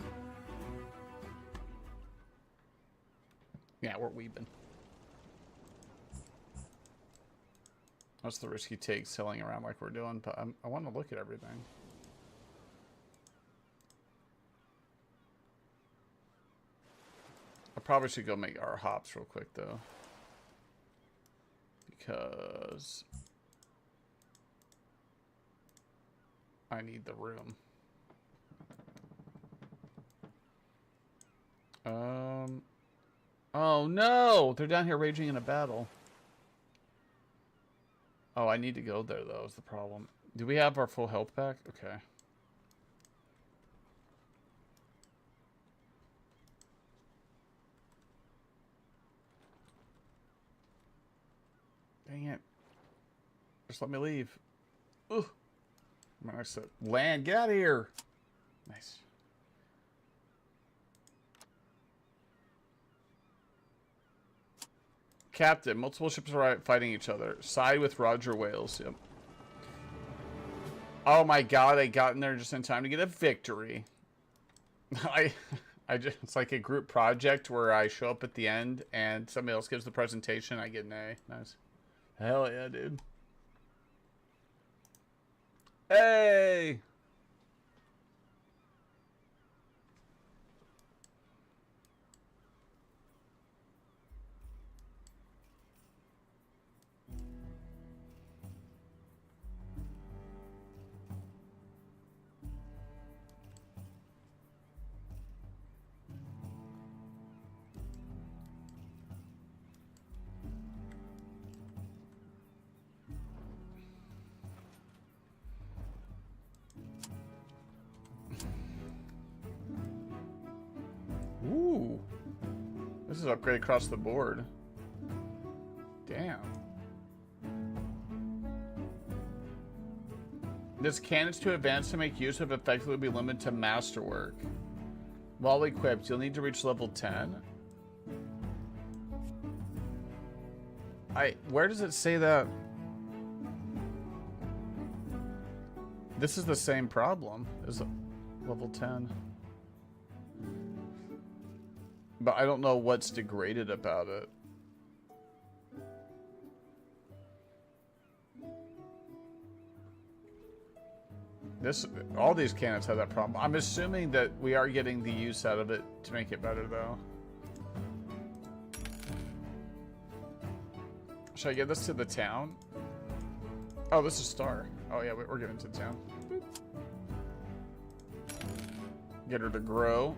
Yeah, we're weaving. That's the risk you take sailing around like we're doing, but I want to look at everything. I probably should go make our hops real quick though. Because I need the room. Oh no! They're down here raging in a battle. Oh, I need to go there though, is the problem. Do we have our full health back? Okay. Dang it. Just let me leave. Ugh. I said, land, get out of here. Nice. Captain, multiple ships are fighting each other. Side with Roger Wales. Yep. Oh my god, I got in there just in time to get a victory. It's like a group project where I show up at the end and somebody else gives the presentation. I get an A. Nice. Hell yeah, dude. Hey! Ooh. This is upgrade across the board. Damn. This cannon's too advanced to make use of, effectively be limited to masterwork. While equipped, you'll need to reach level 10. Where does it say that? This is the same problem as level 10. But I don't know what's degraded about it. All these cannons have that problem. I'm assuming that we are getting the use out of it to make it better, though. Should I get this to the town? Oh, this is Star. Oh yeah, we're getting to town. Boop. Get her to grow.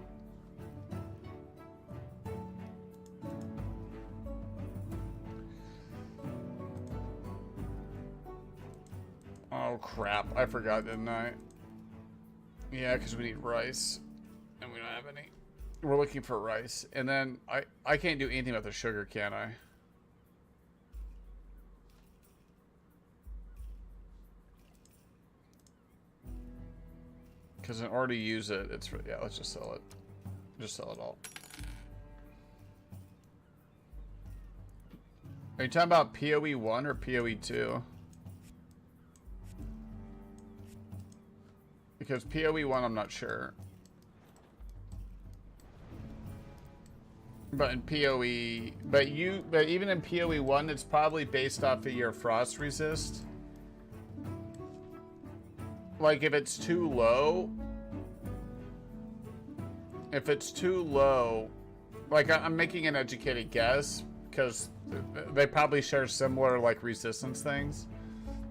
Oh crap, I forgot, didn't I? Yeah, because we need rice. And we don't have any. We're looking for rice. And then I can't do anything about the sugar, can I? Because in order to use it, it's... Yeah, let's just sell it. Just sell it all. Are you talking about PoE 1 or PoE 2? Because PoE 1, I'm not sure. But in PoE... But even in PoE 1, it's probably based off of your frost resist. Like, if it's too low... If it's too low... Like, I'm making an educated guess, because they probably share similar, like, resistance things.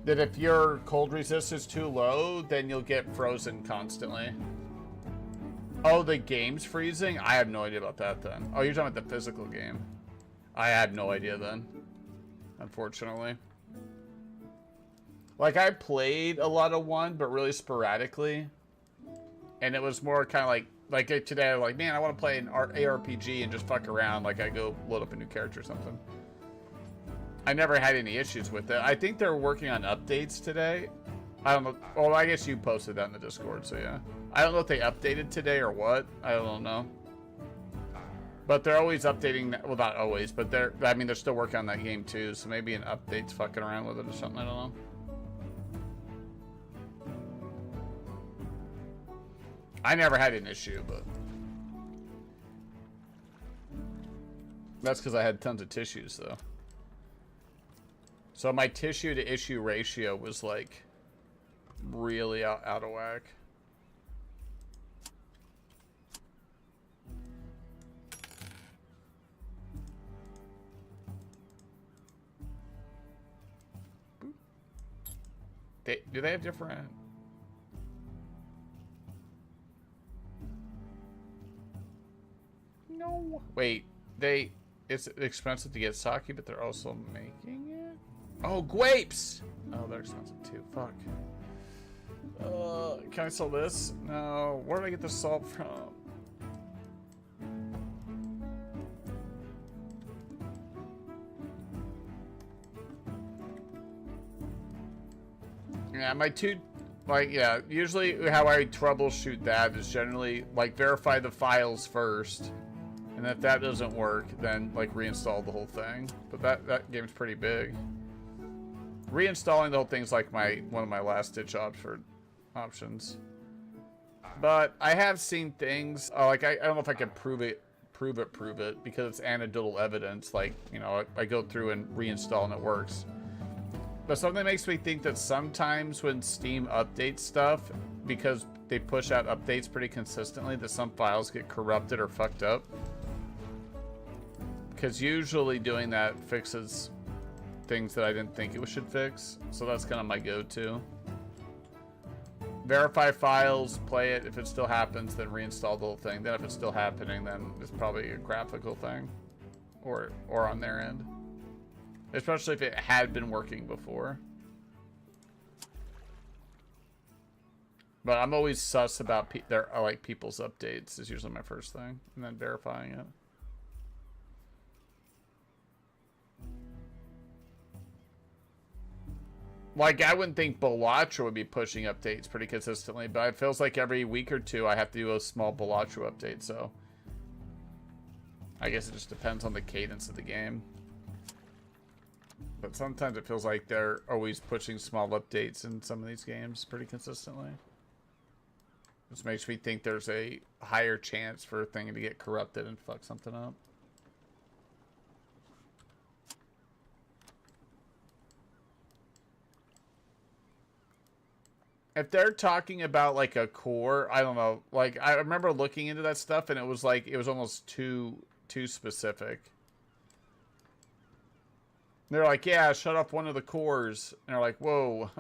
That if your cold resist is too low, then you'll get frozen constantly. Oh, the game's freezing? I have no idea about that, then. Oh, you're talking about the physical game. I had no idea, then. unfortunately. Like, I played a lot of 1, but really sporadically. And it was more kind of like today, I'm like, man, I want to play an ARPG and just fuck around. Like, I go load up a new character or something. I never had any issues with it. I think they're working on updates today. I don't know. Well, I guess you posted that in the Discord, so yeah. I don't know if they updated today or what. I don't know. But they're always updating. Well, not always, but I mean, they're still working on that game too. So maybe an update's fucking around with it or something. I don't know. I never had an issue, but that's because I had tons of tissues, though. So my tissue to issue ratio was like really out of whack. Do they have different? No. Wait, it's expensive to get sake, but they're also making it? Oh, grapes! Oh, they're expensive too. Fuck. Can I sell this? No. Where do I get the salt from? Yeah, my usually how I troubleshoot that is generally, like, verify the files first. And if that doesn't work, then, like, reinstall the whole thing. But that game's pretty big. Reinstalling the whole thing's like one of my last-ditch options. But I have seen things, like, I don't know if I can prove it, because it's anecdotal evidence. Like, you know, I go through and reinstall and it works. But something makes me think that sometimes when Steam updates stuff, because they push out updates pretty consistently, that some files get corrupted or fucked up. Because usually doing that fixes things that I didn't think it should fix. So that's kind of my go-to. Verify files, play it. If it still happens, then reinstall the whole thing. Then if it's still happening, then it's probably a graphical thing. Or on their end. Especially if it had been working before. But I'm always sus about people's updates is usually my first thing. And then verifying it. Like, I wouldn't think Balatro would be pushing updates pretty consistently, but it feels like every week or two I have to do a small Balatro update, so I guess it just depends on the cadence of the game. But sometimes it feels like they're always pushing small updates in some of these games pretty consistently. Which makes me think there's a higher chance for a thing to get corrupted and fuck something up. If they're talking about like a core, I don't know. Like, I remember looking into that stuff and it was like, it was almost too specific. They're like, yeah, shut off one of the cores. And they're like, whoa.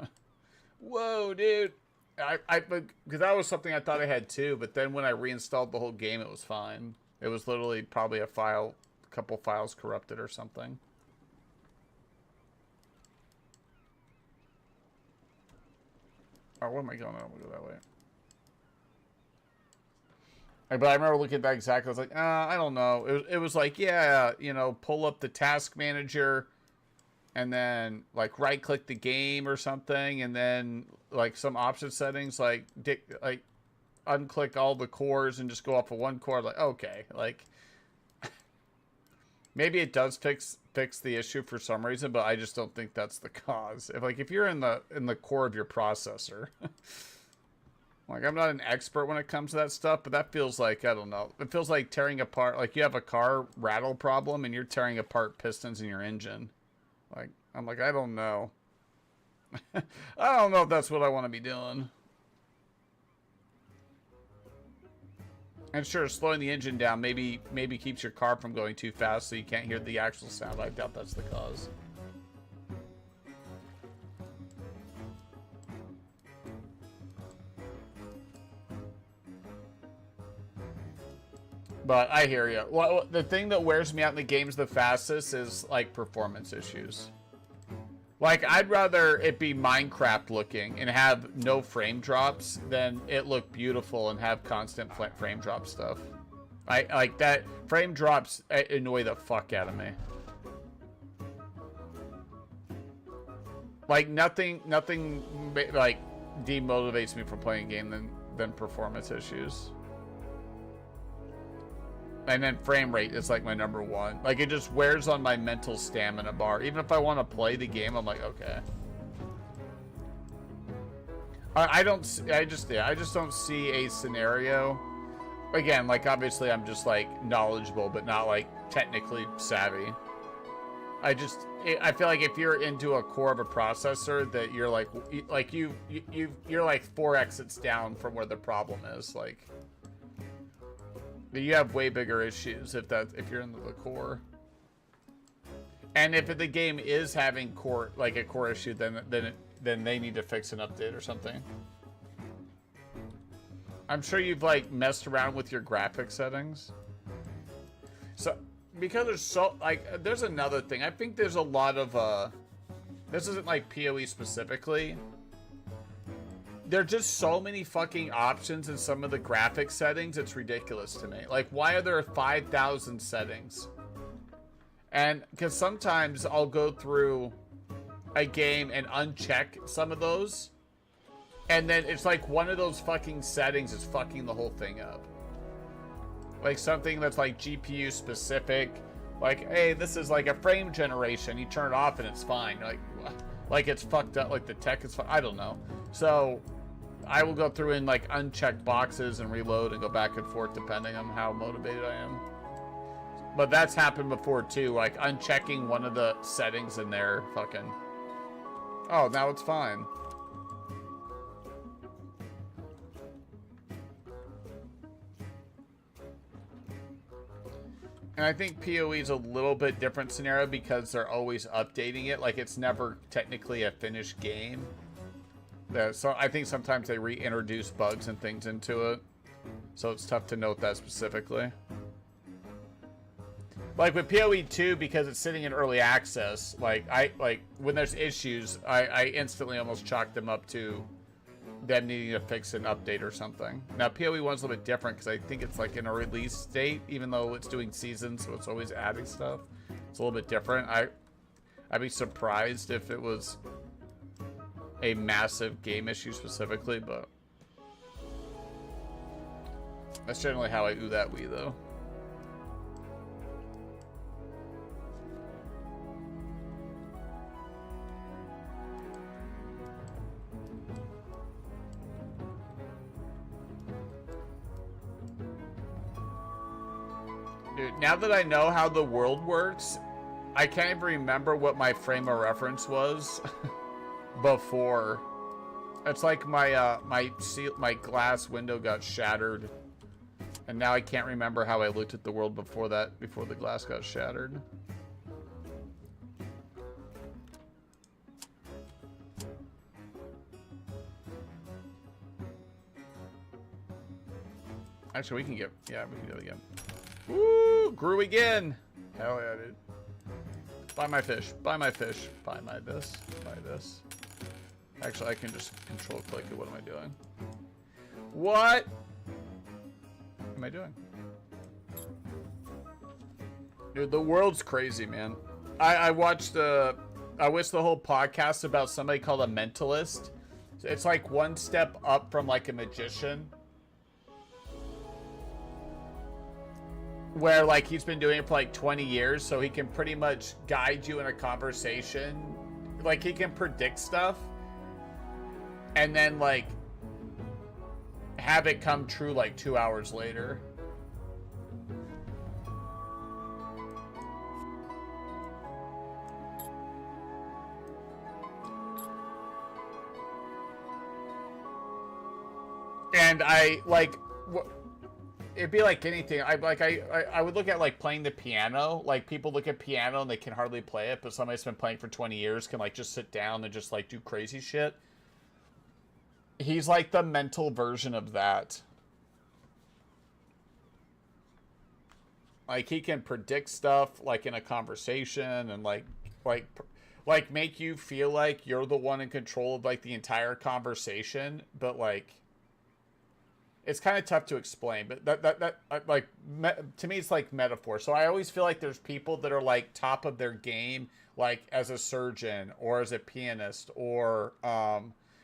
Whoa, dude. Because that was something I thought I had too, but then when I reinstalled the whole game, it was fine. It was literally probably a couple files corrupted or something. Oh, where am I going? I don't want to go that way. But I remember looking at that exactly. I was like, I don't know. It was like, yeah, you know, pull up the task manager and then like right click the game or something. And then like some option settings, like unclick all the cores and just go off of one core. Like, okay, like maybe it does fix the issue for some reason, but I just don't think that's the cause. If you're in the core of your processor, like, I'm not an expert when it comes to that stuff, but that feels like, I don't know, it feels like tearing apart, like you have a car rattle problem and you're tearing apart pistons in your engine. Like, I'm like, I don't know. I don't know if that's what I want to be doing. And sure, slowing the engine down maybe keeps your car from going too fast so you can't hear the actual sound. I doubt that's the cause. But I hear you. Well, the thing that wears me out in the games the fastest is like performance issues. Like, I'd rather it be Minecraft looking and have no frame drops than it look beautiful and have constant frame drop stuff. I like that. Frame drops annoy the fuck out of me. Like, nothing like demotivates me from playing a game than performance issues. And then frame rate is like my number one. Like, it just wears on my mental stamina bar. Even if I want to play the game, I'm like, okay. I just don't see a scenario. Again, like, obviously I'm just like knowledgeable, but not like technically savvy. I feel like if you're into a core of a processor, that you're like you're like 4 exits down from where the problem is. Like, you have way bigger issues if you're into the core. And if the game is having a core issue, then they need to fix an update or something. I'm sure you've like messed around with your graphic settings. So because there's another thing. I think there's a lot of this isn't like PoE specifically. There are just so many fucking options in some of the graphic settings, it's ridiculous to me. Like, why are there 5,000 settings? And because sometimes I'll go through a game and uncheck some of those, and then it's like one of those fucking settings is fucking the whole thing up. Like something that's like GPU specific, like, hey, this is like a frame generation. You turn it off and it's fine. Like it's fucked up. Like the tech is I don't know. So I will go through and like uncheck boxes and reload and go back and forth depending on how motivated I am. But that's happened before too, like unchecking one of the settings in there, fucking, oh, now it's fine. And I think PoE is a little bit different scenario because they're always updating it. Like, it's never technically a finished game. So I think sometimes they reintroduce bugs and things into it. So it's tough to note that specifically. Like with PoE 2, because it's sitting in early access, like when there's issues, I instantly almost chalk them up to them needing to fix an update or something. Now PoE 1's a little bit different because I think it's like in a release state, even though it's doing seasons, so it's always adding stuff. It's a little bit different. I'd be surprised if it was a massive game issue specifically, but that's generally how I ooh that wee though. Dude, now that I know how the world works, I can't even remember what my frame of reference was before. It's like my my glass window got shattered, and now I can't remember how I looked at the world before the glass got shattered. Actually, we can do it again. Woo! Grew again! Hell yeah, dude. Buy my fish. Buy my fish. Buy my this. Buy this. Actually, I can just control click it. What am I doing? What am I doing? Dude, the world's crazy, man. I watched the whole podcast about somebody called a mentalist. It's like one step up from like a magician. Where like he's been doing it for like 20 years, so he can pretty much guide you in a conversation. Like he can predict stuff and then like have it come true like 2 hours later. And I like it'd be like anything. I would look at like playing the piano. Like people look at piano and they can hardly play it, but somebody that's been playing for 20 years can like just sit down and just like do crazy shit. He's like the mental version of that. Like he can predict stuff like in a conversation and like like make you feel like you're the one in control of like the entire conversation, but like it's kind of tough to explain. But that like to me it's like metaphor. So I always feel like there's people that are like top of their game, like as a surgeon or as a pianist or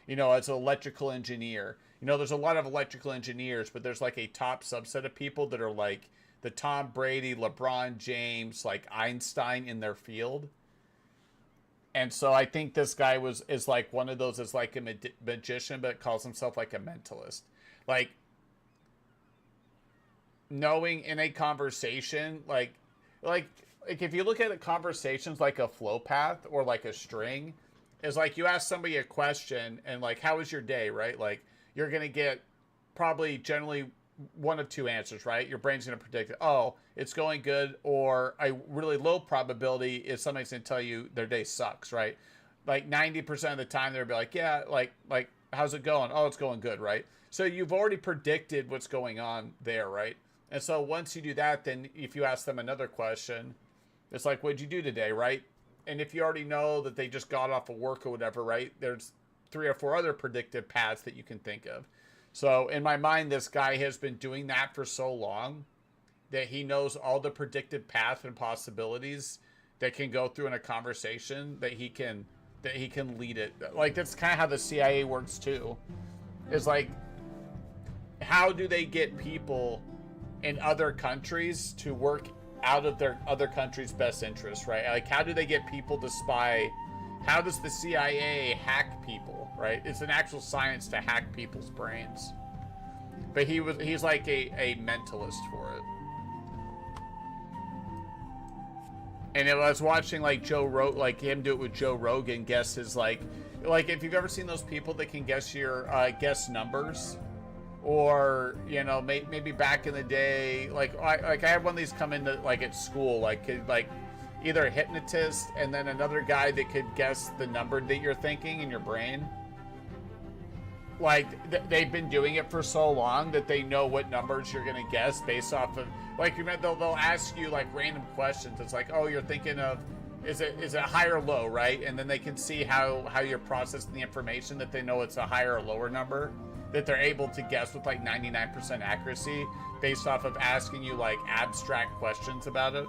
you know, as an electrical engineer. You know, there's a lot of electrical engineers, but there's like a top subset of people that are like the Tom Brady, LeBron James, like Einstein in their field. And so I think this guy is like one of those, is like a magician, but calls himself like a mentalist. Like knowing in a conversation, like if you look at it, conversations like a flow path or like a string, is like you ask somebody a question and like, how was your day, right? Like you're going to get probably generally one of two answers, right? Your brain's going to predict, oh, it's going good, or a really low probability is somebody's going to tell you their day sucks, right? Like 90% of the time they'll be like, yeah, like how's it going? Oh, it's going good, right? So you've already predicted what's going on there, right? And so once you do that, then if you ask them another question, it's like, what'd you do today, right? And if you already know that they just got off of work or whatever, right? There's 3 or 4 other predictive paths that you can think of. So in my mind, this guy has been doing that for so long that he knows all the predictive paths and possibilities that can go through in a conversation, that he can lead it. Like that's kind of how the CIA works too. Is like, how do they get people in other countries to work out of their other country's best interest, right? Like how do they get people to spy? How does the CIA hack people, right? It's an actual science to hack people's brains. But he's like a mentalist for it. And I was watching like like him do it with Joe Rogan, guess his like if you've ever seen those people that can guess your guess numbers, or you know maybe back in the day, like I had one of these come into like at school, like either a hypnotist and then another guy that could guess the number that you're thinking in your brain. Like they've been doing it for so long that they know what numbers you're gonna guess based off of, like, you know, they'll ask you like random questions. It's like, oh, you're thinking of, is it high or low, right? And then they can see how you're processing the information, that they know it's a higher or lower number, that they're able to guess with like 99% accuracy based off of asking you like abstract questions about it.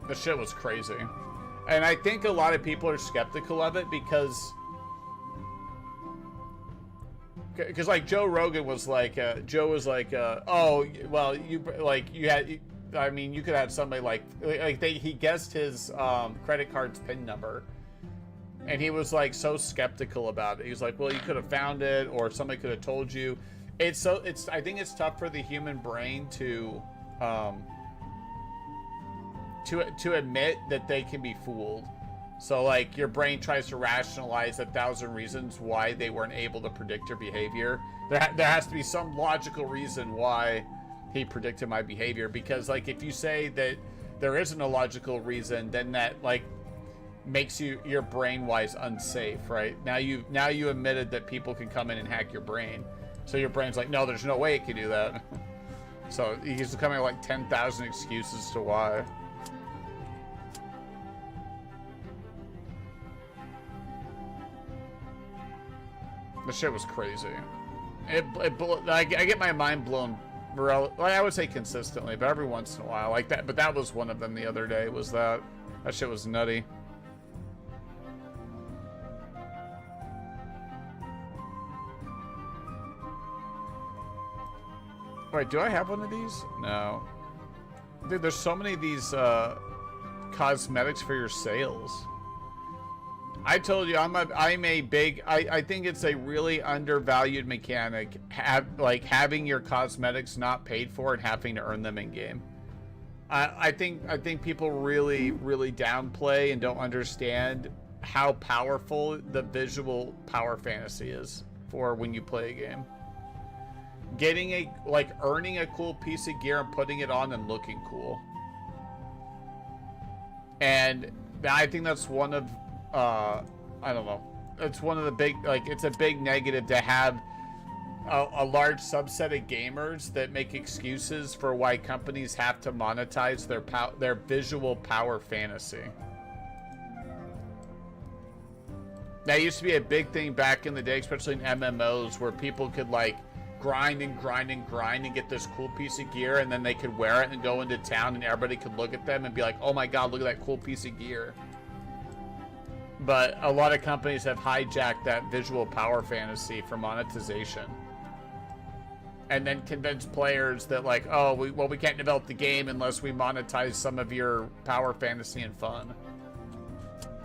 The shit was crazy. And I think a lot of people are skeptical of it because like Joe Rogan was like, Joe was like, oh, well, you could have somebody like he guessed his credit card's PIN number, and he was like so skeptical about it. He was like, well, you could have found it, or somebody could have told you. I think it's tough for the human brain to admit that they can be fooled. So like your brain tries to rationalize 1,000 reasons why they weren't able to predict your behavior. There has to be some logical reason why he predicted my behavior, because like if you say that there isn't a logical reason, then that like makes your brain wise unsafe, right? Now you admitted that people can come in and hack your brain. So your brain's like, no, there's no way it can do that. So he's coming up like 10,000 excuses to why. The shit was crazy. I get my mind blown, I would say consistently, but every once in a while, like that. But that was one of them the other day. Was that shit was nutty. Wait, do I have one of these? No. Dude, there's so many of these cosmetics for your sales. I told you I'm a big, I think it's a really undervalued mechanic, having your cosmetics not paid for and having to earn them in game. I think people really downplay and don't understand how powerful the visual power fantasy is for when you play a game. Getting earning a cool piece of gear and putting it on and looking cool. And I think that's one of I don't know. It's one of the big, it's a big negative to have a large subset of gamers that make excuses for why companies have to monetize their visual power fantasy. That used to be a big thing back in the day, especially in MMOs, where people could like grind and grind and grind and get this cool piece of gear, and then they could wear it and go into town and everybody could look at them and be like, oh my god, look at that cool piece of gear. But a lot of companies have hijacked that visual power fantasy for monetization. And then convince players that like, oh, we can't develop the game unless we monetize some of your power fantasy and fun.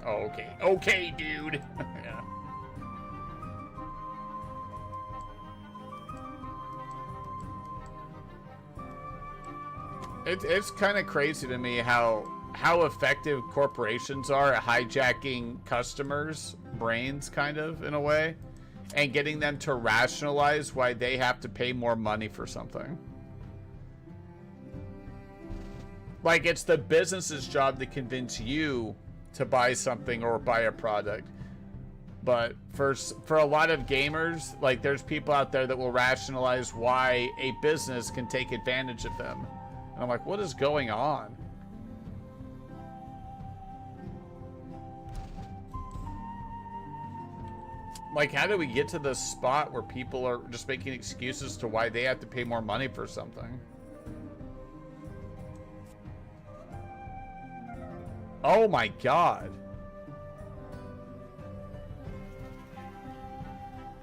Oh, okay. Okay, dude. Yeah. It's kind of crazy to me how effective corporations are at hijacking customers' brains, kind of, in a way, and getting them to rationalize why they have to pay more money for something. Like, it's the business's job to convince you to buy something or buy a product. But for a lot of gamers, like, there's people out there that will rationalize why a business can take advantage of them. And I'm like, what is going on? Like, how do we get to this spot where people are just making excuses to why they have to pay more money for something? Oh my god.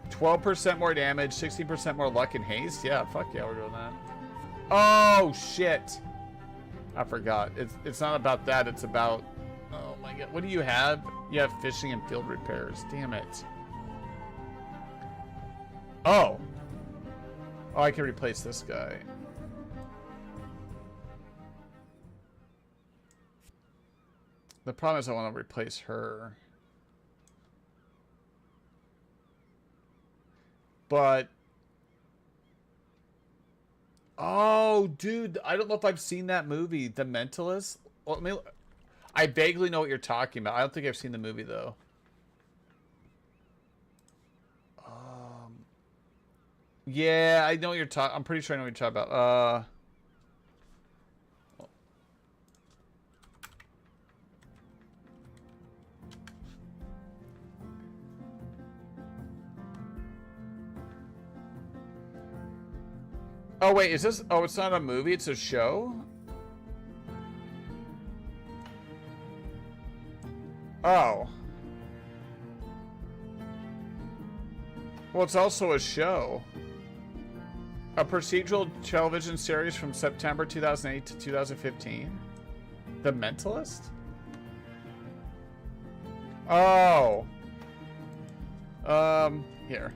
12% more damage, 60% more luck and haste? Yeah, fuck yeah, we're doing that. Oh, shit. I forgot. It's not about that, it's about... Oh my god. What do you have? You have fishing and field repairs. Damn it. Oh. Oh, I can replace this guy. The problem is I want to replace her. But... Oh, dude. I don't know if I've seen that movie, The Mentalist. Well, I vaguely know what you're talking about. I don't think I've seen the movie, though. Yeah, I know what you're talking... I'm pretty sure I know what you're talking about. Oh, wait, is this... Oh, it's not a movie, it's a show? Oh. Well, it's also a show. A procedural television series from September 2008 to 2015. The Mentalist? Oh. Here.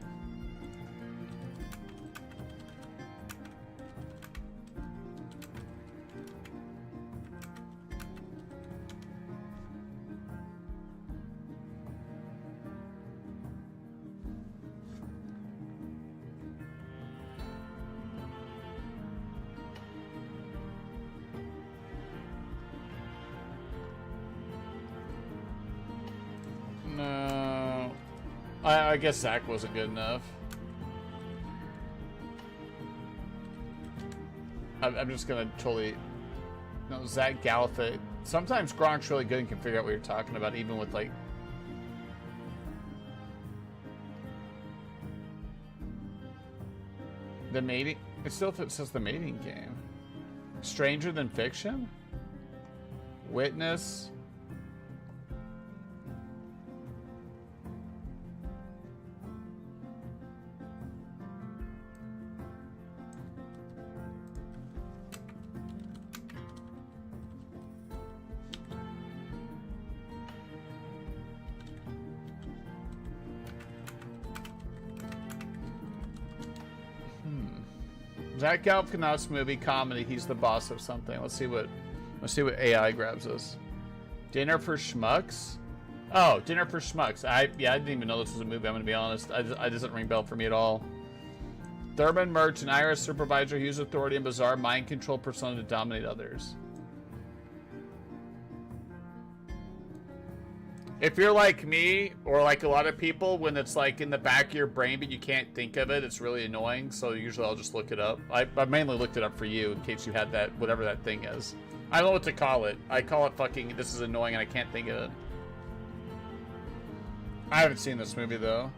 No. I guess Zach wasn't good enough. I'm just gonna totally... No, Zach Galifianakis. Sometimes Gronk's really good and can figure out what you're talking about, even with, like... The mating... It still says the mating game. Stranger Than Fiction? Witness... Zach Galifianakis movie comedy. He's the boss of something. Let's see what AI grabs us. Dinner for Schmucks. Oh, Dinner for Schmucks. I didn't even know this was a movie. I'm gonna be honest. I doesn't ring bell for me at all. Thurman Merch, an IRS supervisor who uses authority and bizarre mind control persona to dominate others. If you're like me, or like a lot of people, when it's like in the back of your brain but you can't think of it, it's really annoying. So usually I'll just look it up. I mainly looked it up for you in case you had that, whatever that thing is. I don't know what to call it. I call it fucking, this is annoying and I can't think of it. I haven't seen this movie though.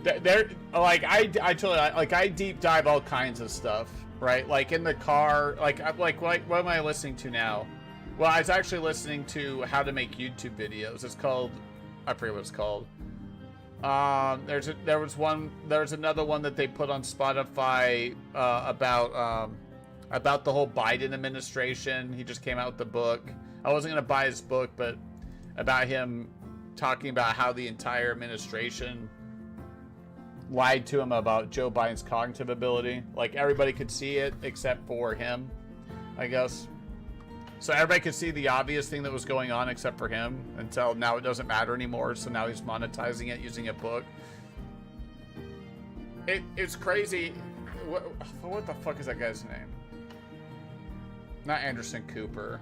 There, like I deep dive all kinds of stuff, right? Like in the car, like what am I listening to now? Well, I was actually listening to how to make YouTube videos. It's called, I forget what it's called. There was another one that they put on Spotify about the whole Biden administration. He just came out with the book. I wasn't gonna buy his book, but about him talking about how the entire administration lied to him about Joe Biden's cognitive ability. Like everybody could see it except for him, I guess. So everybody could see the obvious thing that was going on except for him until now it doesn't matter anymore. So now he's monetizing it using a book. It's crazy. What the fuck is that guy's name? Not Anderson Cooper.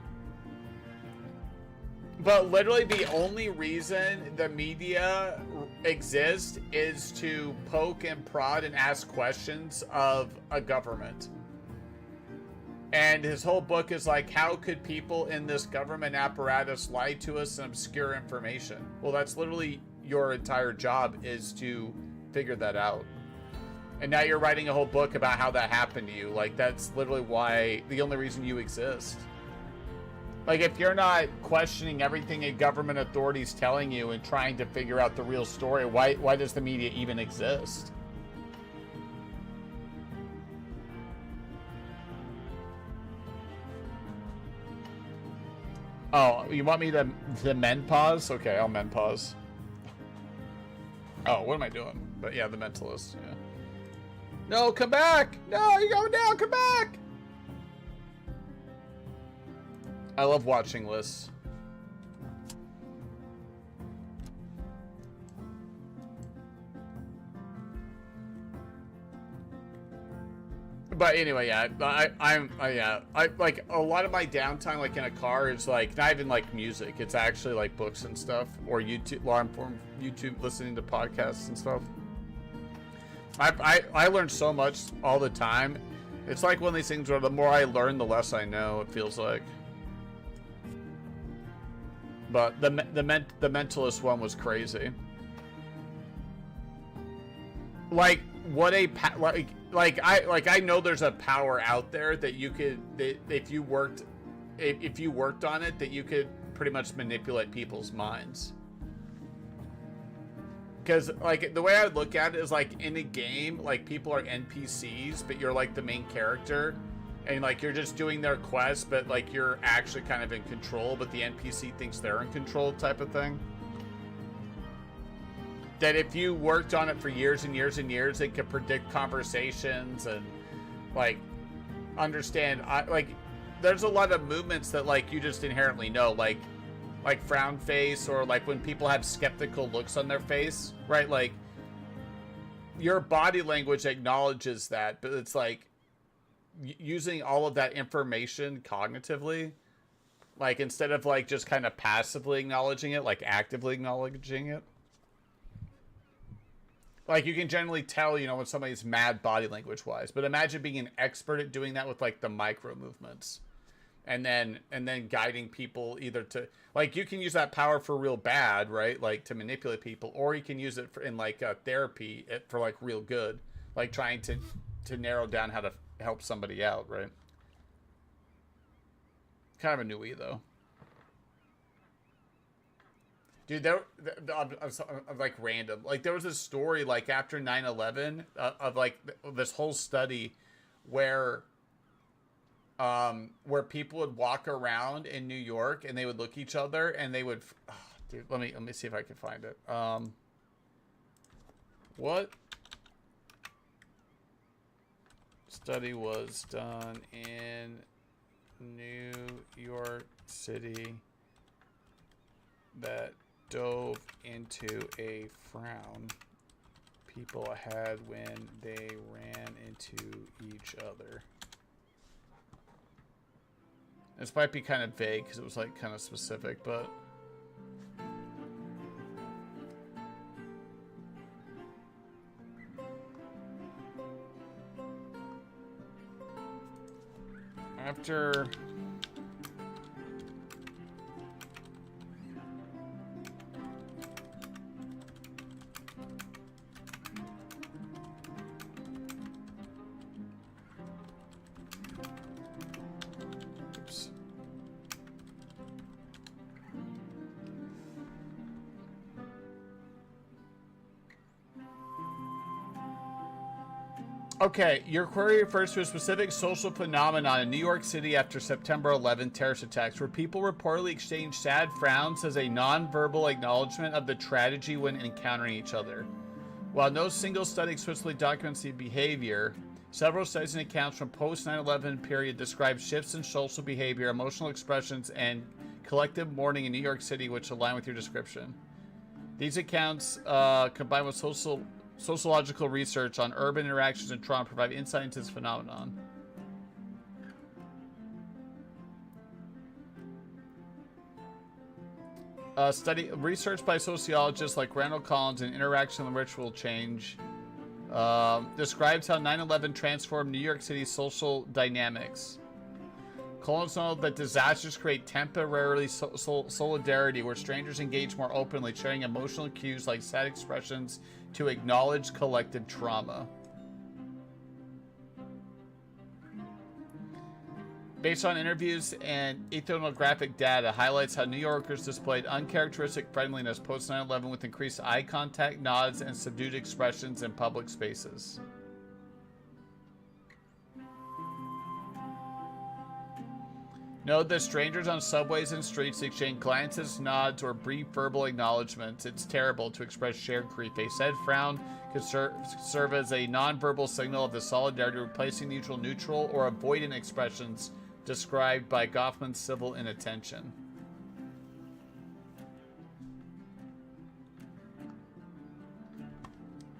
But literally the only reason the media exists is to poke and prod and ask questions of a government. And his whole book is like, how could people in this government apparatus lie to us and obscure information? Well, that's literally your entire job, is to figure that out. And now you're writing a whole book about how that happened to you. Like, that's literally why, the only reason you exist. Like, if you're not questioning everything a government authority's telling you and trying to figure out the real story, why does the media even exist? Oh, you want me to menpause? Okay, I'll menpause. Oh, what am I doing? But yeah, the mentalist, yeah. No, come back! No, you're going down, come back! I love watching lists. But anyway, yeah, I like a lot of my downtime, like in a car, is like not even like music. It's actually like books and stuff, or YouTube, long form YouTube, listening to podcasts and stuff. I learn so much all the time. It's like one of these things where the more I learn, the less I know. It feels like. But the mentalist one was crazy. Like what a I know there's a power out there that you could, that if you worked on it, that you could pretty much manipulate people's minds. Because like the way I would look at it is like in a game, like people are NPCs, but you're like the main character. And like you're just doing their quest, but like you're actually kind of in control, but the NPC thinks they're in control, type of thing. That if you worked on it for years and years and years, it could predict conversations and like understand. Like there's a lot of movements that like you just inherently know, like frown face, or like when people have skeptical looks on their face, right? Like your body language acknowledges that, but it's like using all of that information cognitively, like instead of like just kind of passively acknowledging it, like actively acknowledging it. Like you can generally tell, you know, when somebody's mad body language wise, but imagine being an expert at doing that with like the micro movements, and then guiding people either to, like, you can use that power for real bad, right? Like to manipulate people, or you can use it for, in like therapy, for like real good, like trying to narrow down how to help somebody out, right? Kind of a newie though. Dude, like random. Like there was a story like after 9/11 of like this whole study where people would walk around in New York and they would look at each other and they would, oh, dude, let me see if I can find it. What study was done in New York City that dove into a frown people had when they ran into each other? This might be kind of vague because it was like kind of specific, but after Okay, your query refers to a specific social phenomenon in New York City after September 11 terrorist attacks, where people reportedly exchanged sad frowns as a non-verbal acknowledgement of the tragedy when encountering each other. While no single study explicitly documents the behavior, several studies and accounts from post-9/11 period describe shifts in social behavior, emotional expressions, and collective mourning in New York City, which align with your description. These accounts, combined with sociological research on urban interactions and trauma, provide insight into this phenomenon. Research by sociologists like Randall Collins in Interaction and Ritual Change describes how 9/11 transformed New York City's social dynamics. Collins noted that disasters create temporarily solidarity, where strangers engage more openly, sharing emotional cues like sad expressions to acknowledge collective trauma. Based on interviews and ethnographic data, highlights how New Yorkers displayed uncharacteristic friendliness post 9/11 with increased eye contact, nods, and subdued expressions in public spaces. Note that strangers on subways and streets exchange glances, nods, or brief verbal acknowledgments. It's terrible to express shared grief. A said frown could serve as a nonverbal signal of the solidarity, replacing neutral or avoidant expressions described by Goffman's civil inattention.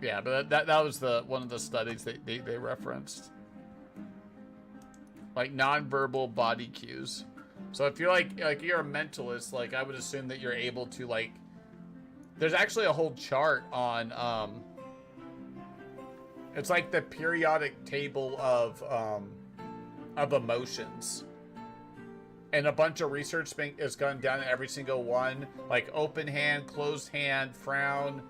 Yeah, but that was one of the studies they referenced. Like nonverbal body cues. So if you're like you're a mentalist, like I would assume that you're able to like. There's actually a whole chart on. It's like the periodic table of emotions, and a bunch of research has gone down to every single one, like open hand, closed hand, frown,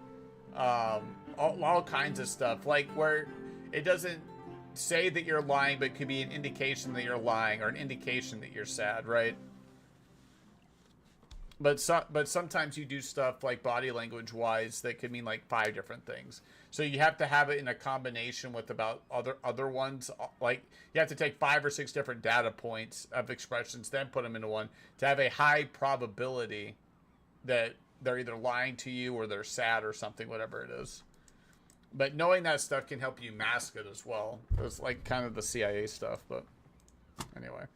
all kinds of stuff. Like where it doesn't say that you're lying, but it could be an indication that you're lying or an indication that you're sad, right? But sometimes you do stuff like body language wise that could mean like 5 different things. So you have to have it in a combination with about other ones. Like you have to take 5 or 6 different data points of expressions, then put them into one to have a high probability that they're either lying to you or they're sad or something, whatever it is. But knowing that stuff can help you mask it as well. It's like kind of the CIA stuff, but anyway,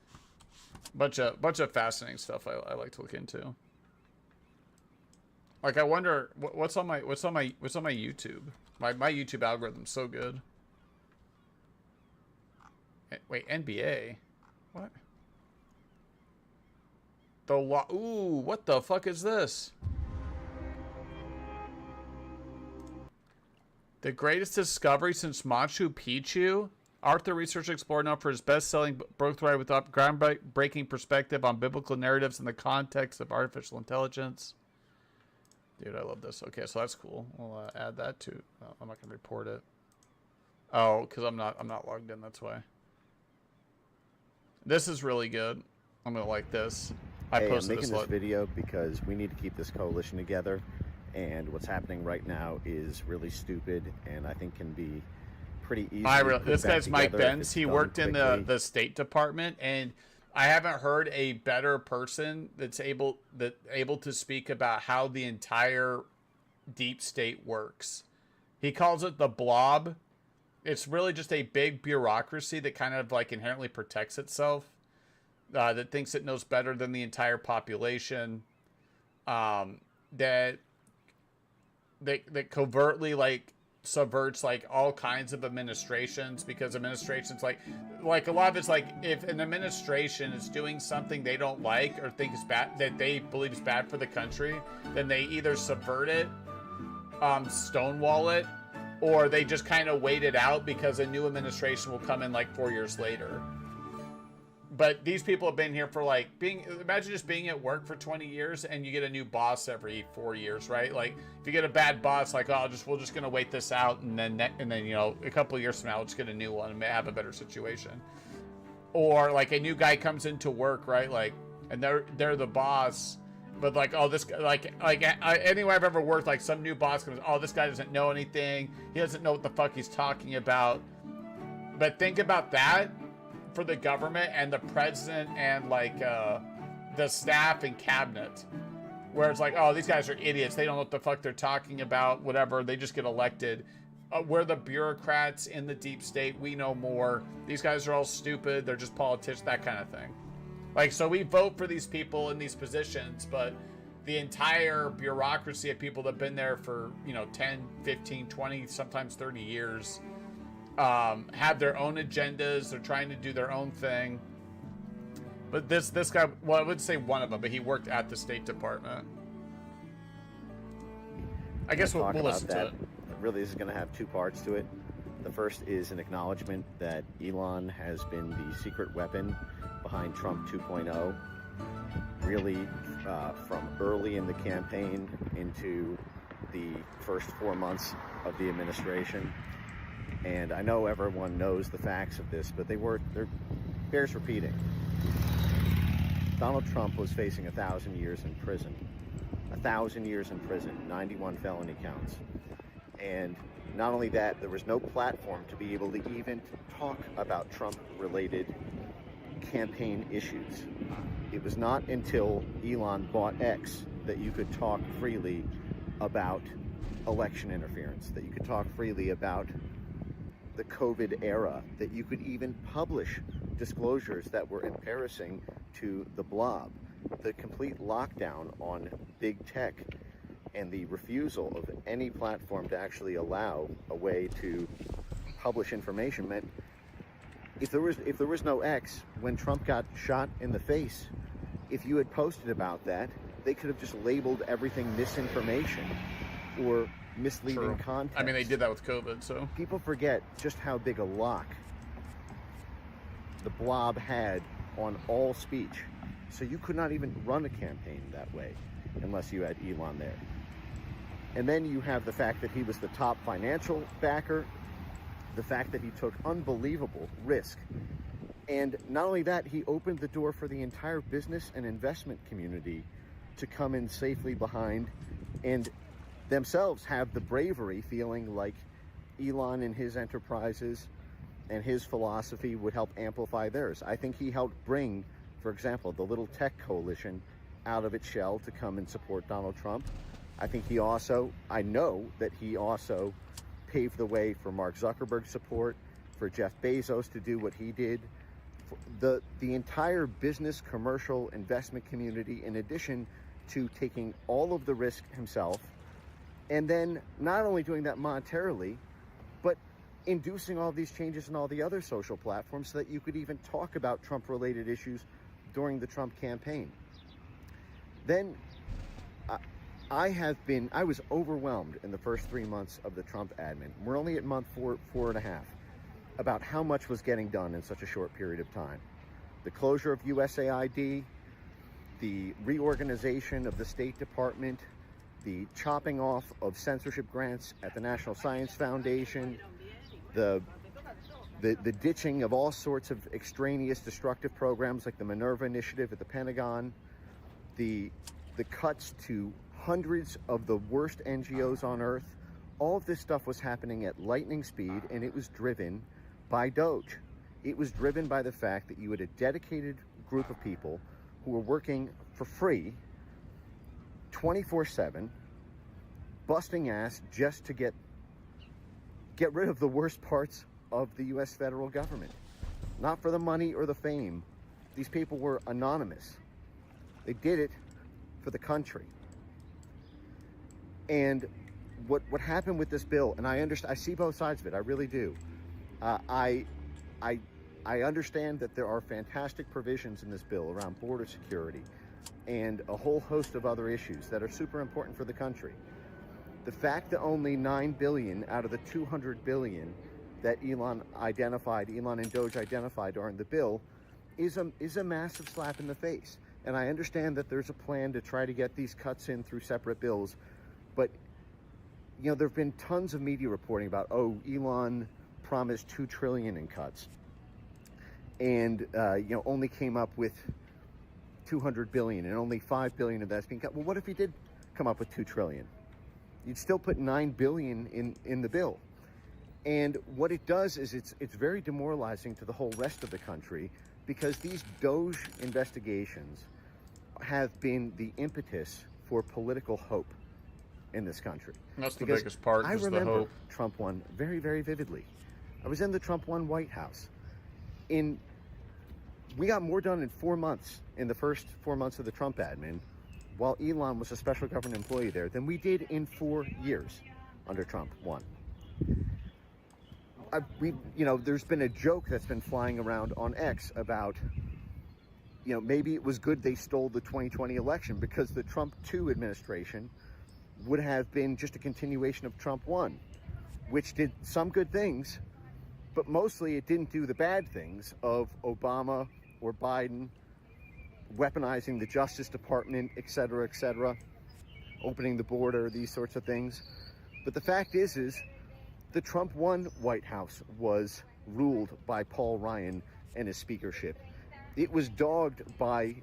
bunch of fascinating stuff I like to look into. Like I wonder what's on my YouTube. My YouTube algorithm's so good. Wait, NBA, what? Ooh, what the fuck is this? The greatest discovery since Machu Picchu? Arthur research explorer known for his best-selling birthright with groundbreaking perspective on biblical narratives in the context of artificial intelligence. Dude, I love this. Okay, so that's cool. We'll add that to. Oh, I'm not gonna report it. Oh, because I'm not logged in. That's why. This is really good. I'm gonna like this. I'm making this video because we need to keep this coalition together. And what's happening right now is really stupid, and I think can be pretty easy. This guy's Mike Benz. He worked in the State Department, and I haven't heard a better person that's able to speak about how the entire deep state works. He calls it the blob. It's really just a big bureaucracy that kind of like inherently protects itself, that thinks it knows better than the entire population, that covertly like subverts like all kinds of administrations, because administrations like a lot of it's like, if an administration is doing something they don't like or think is bad, that they believe is bad for the country, then they either subvert it, stonewall it, or they just kind of wait it out because a new administration will come in like 4 years later. But these people have been here for like imagine just being at work for 20 years and you get a new boss every 4 years, right? Like if you get a bad boss, like, oh, we're just going to wait this out. And then, you know, a couple of years from now, we'll just get a new one and may have a better situation. Or like a new guy comes into work, right? Like, and they're the boss, but like, oh, this guy, like anywhere I've ever worked, like some new boss comes, oh, this guy doesn't know anything. He doesn't know what the fuck he's talking about. But think about that for the government and the president and like the staff and cabinet, where it's like, oh, these guys are idiots, they don't know what the fuck they're talking about, whatever, they just get elected. We're the bureaucrats in the deep state, we know more, these guys are all stupid, they're just politicians, that kind of thing. Like, so we vote for these people in these positions, but the entire bureaucracy of people that have been there for, you know, 10, 15, 20, sometimes 30 years have their own agendas. They're trying to do their own thing. But this guy, well, I wouldn't say one of them, but he worked at the State Department. I guess we'll listen to it. Really, this is going to have two parts to it. The first is an acknowledgement that Elon has been the secret weapon behind Trump 2.0, really from early in the campaign into the first 4 months of the administration. And I know everyone knows the facts of this, but they're bears repeating. Donald Trump was facing 1,000 years in prison. 1,000 years in prison, 91 felony counts. And not only that, there was no platform to be able to even talk about Trump-related campaign issues. It was not until Elon bought X that you could talk freely about election interference, that you could talk freely about the COVID era, that you could even publish disclosures that were embarrassing to the blob. The complete lockdown on big tech and the refusal of any platform to actually allow a way to publish information meant if there was no X, when Trump got shot in the face, if you had posted about that, they could have just labeled everything misinformation or misleading content. I mean, they did that with COVID, so. People forget just how big a lock the blob had on all speech. So you could not even run a campaign that way unless you had Elon there. And then you have the fact that he was the top financial backer, the fact that he took unbelievable risk. And not only that, he opened the door for the entire business and investment community to come in safely behind and themselves have the bravery, feeling like Elon and his enterprises and his philosophy would help amplify theirs. I think he helped bring, for example, the little tech coalition out of its shell to come and support Donald Trump. I know that he also paved the way for Mark Zuckerberg's support, for Jeff Bezos to do what he did. The entire business, commercial, investment community, in addition to taking all of the risk himself, and then not only doing that monetarily, but inducing all these changes in all the other social platforms so that you could even talk about Trump-related issues during the Trump campaign. Then I was overwhelmed in the first 3 months of the Trump admin. We're only at month four and a half, about how much was getting done in such a short period of time. The closure of USAID, the reorganization of the State Department, the chopping off of censorship grants at the National Science Foundation, the ditching of all sorts of extraneous destructive programs like the Minerva Initiative at the Pentagon, the cuts to hundreds of the worst NGOs on earth. All of this stuff was happening at lightning speed, and it was driven by Doge. It was driven by the fact that you had a dedicated group of people who were working for free 24/7, busting ass just to get rid of the worst parts of the U.S. federal government. Not for the money or the fame. These people were anonymous. They did it for the country. And what happened with this bill, and I understand, I see both sides of it. I really do. I understand that there are fantastic provisions in this bill around border security and a whole host of other issues that are super important for the country. The fact that only $9 billion out of the $200 billion that Elon and Doge identified during the bill is a massive slap in the face. And I understand that there's a plan to try to get these cuts in through separate bills, but there have been tons of media reporting about, Elon promised $2 trillion in cuts, and only came up with $200 billion, and only $5 billion of that's being cut. Well, what if he did come up with $2 trillion? You'd still put $9 billion in the bill. And what it does is it's very demoralizing to the whole rest of the country, because these Doge investigations have been the impetus for political hope in this country. That's the biggest part. I is remember the hope. Trump won very, very vividly. I was in the Trump won White House. We got more done in 4 months, in the first 4 months of the Trump admin, while Elon was a special government employee there, than we did in 4 years under Trump 1. There's been a joke that's been flying around on X about, maybe it was good they stole the 2020 election, because the Trump 2 administration would have been just a continuation of Trump 1, which did some good things, but mostly it didn't do the bad things of Obama or Biden weaponizing the Justice Department, et cetera, opening the border, these sorts of things. But the fact is the Trump 1 White House was ruled by Paul Ryan and his speakership. It was dogged by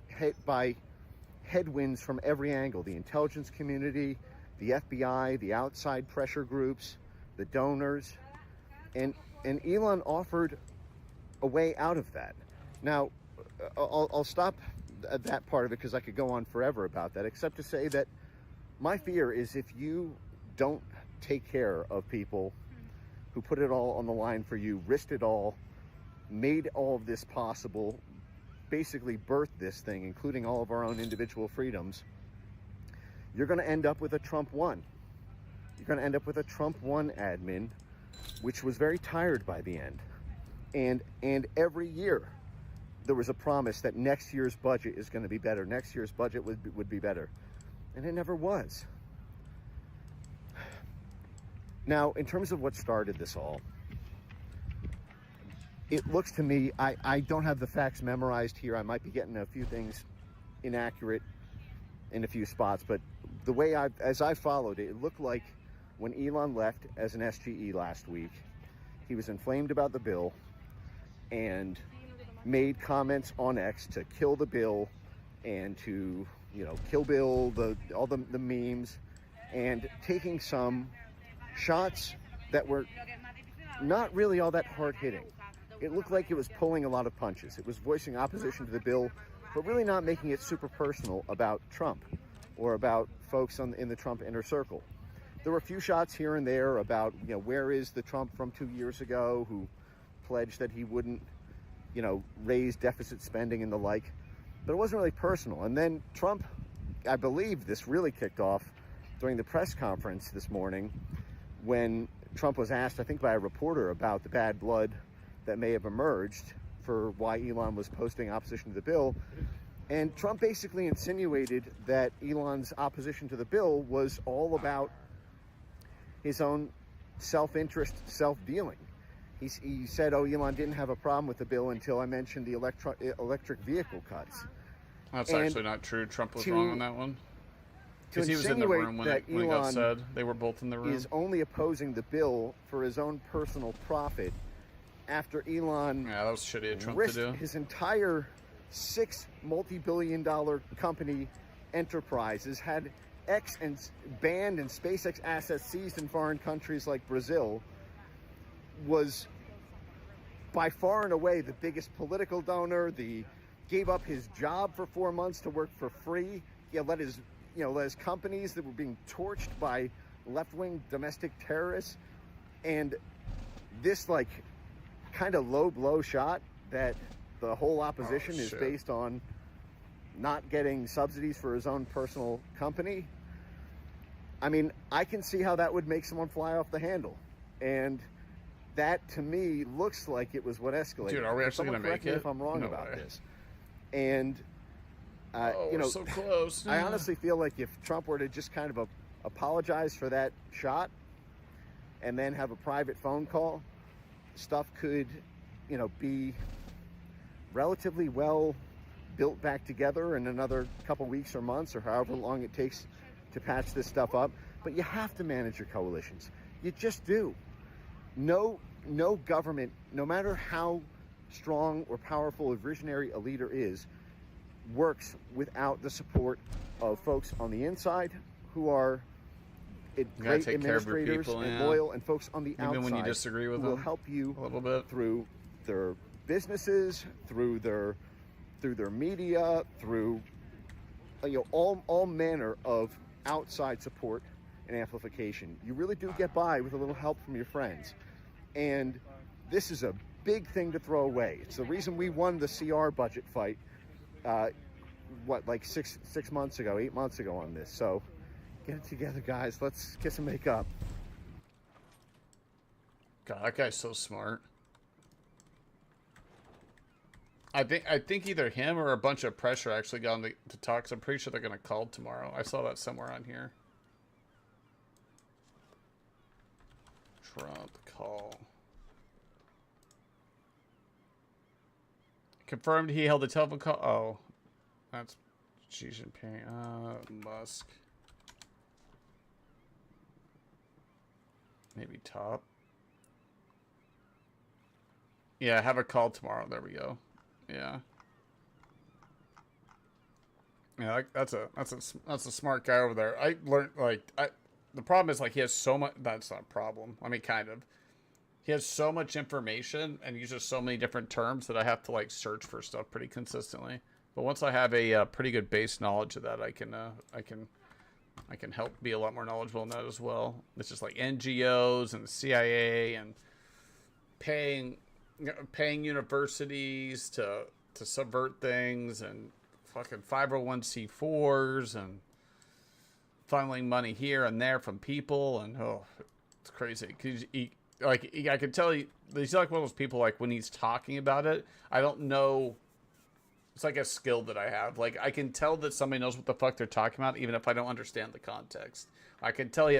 headwinds from every angle: the intelligence community, the FBI, the outside pressure groups, the donors, and Elon offered a way out of that. Now, I'll stop at that part of it, because I could go on forever about that, except to say that my fear is, if you don't take care of people who put it all on the line for you, risked it all, made all of this possible, basically birthed this thing, including all of our own individual freedoms, you're going to end up with a Trump 1. You're going to end up with a Trump 1 admin, which was very tired by the end. And every year there was a promise that next year's budget is going to be better. Next year's budget would be better. And it never was. Now, in terms of what started this all, it looks to me, I don't have the facts memorized here. I might be getting a few things inaccurate in a few spots, but the way as I followed it, it looked like when Elon left as an SGE last week, he was inflamed about the bill and made comments on X to kill the bill and to, kill Bill, all the memes, and taking some shots that were not really all that hard-hitting. It looked like it was pulling a lot of punches. It was voicing opposition to the bill, but really not making it super personal about Trump or about folks in the Trump inner circle. There were a few shots here and there about, where is the Trump from 2 years ago who pledged that he wouldn't, raise deficit spending and the like, but it wasn't really personal. And then Trump, I believe this really kicked off during the press conference this morning, when Trump was asked, I think by a reporter, about the bad blood that may have emerged for why Elon was posting opposition to the bill. And Trump basically insinuated that Elon's opposition to the bill was all about his own self-interest, self-dealing. He said, Elon didn't have a problem with the bill until I mentioned the electric vehicle cuts. That's And actually not true. Trump was wrong on that one. To Because he was in the room when it got Elon said. They were both in the room. is only opposing the bill for his own personal profit, after Elon Yeah, that was shitty of Trump to risked do. his entire $6 multi-billion-dollar company enterprises, had X and banned and SpaceX assets seized in foreign countries like Brazil, was by far and away the biggest political donor. Gave up his job for 4 months to work for free. Let his companies that were being torched by left-wing domestic terrorists, and this kind of low blow shot that the whole opposition is based on not getting subsidies for his own personal company. I mean, I can see how that would make someone fly off the handle. And that, to me, looks like it was what escalated. Dude, are we actually going to make it? If I'm wrong about way. this. And, Oh, you know, we're so close. I honestly feel like if Trump were to just kind of apologize for that shot and then have a private phone call, stuff could, you know, be relatively well built back together in another couple weeks or months or however long it takes to patch this stuff up. But you have to manage your coalitions. You just do. No government, no matter how strong or powerful or visionary a leader is, works without the support of folks on the inside who are great administrators people, and loyal, and folks on the outside even when you disagree with who will them help you a little bit through their businesses, through their media, through all manner of outside support and amplification. You really do get by with a little help from your friends, and this is a big thing to throw away. It's the reason we won the CR budget fight. Like 8 months ago on this. So get it together, guys. Let's kiss and make up. God, that guy's so smart. I think either him or a bunch of pressure actually got him to talk, because I'm pretty sure they're going to call tomorrow. I saw that somewhere on here. Trump call. Confirmed he held a telephone call. Oh, that's Xi Jinping. Musk. Maybe top. Yeah, have a call tomorrow. There we go. Yeah. Yeah, that's a smart guy over there. I learned the problem is he has so much. That's not a problem. I mean, kind of. He has so much information and uses so many different terms that I have to search for stuff pretty consistently. But once I have a pretty good base knowledge of that, I can help be a lot more knowledgeable in that as well. It's just like NGOs and the CIA and paying universities to subvert things, and fucking 501c4s and funneling money here and there from people, and it's crazy. Cause I could tell you, he's like one of those people, when he's talking about it, I don't know. It's like a skill that I have. I can tell that somebody knows what the fuck they're talking about, even if I don't understand the context. I can tell he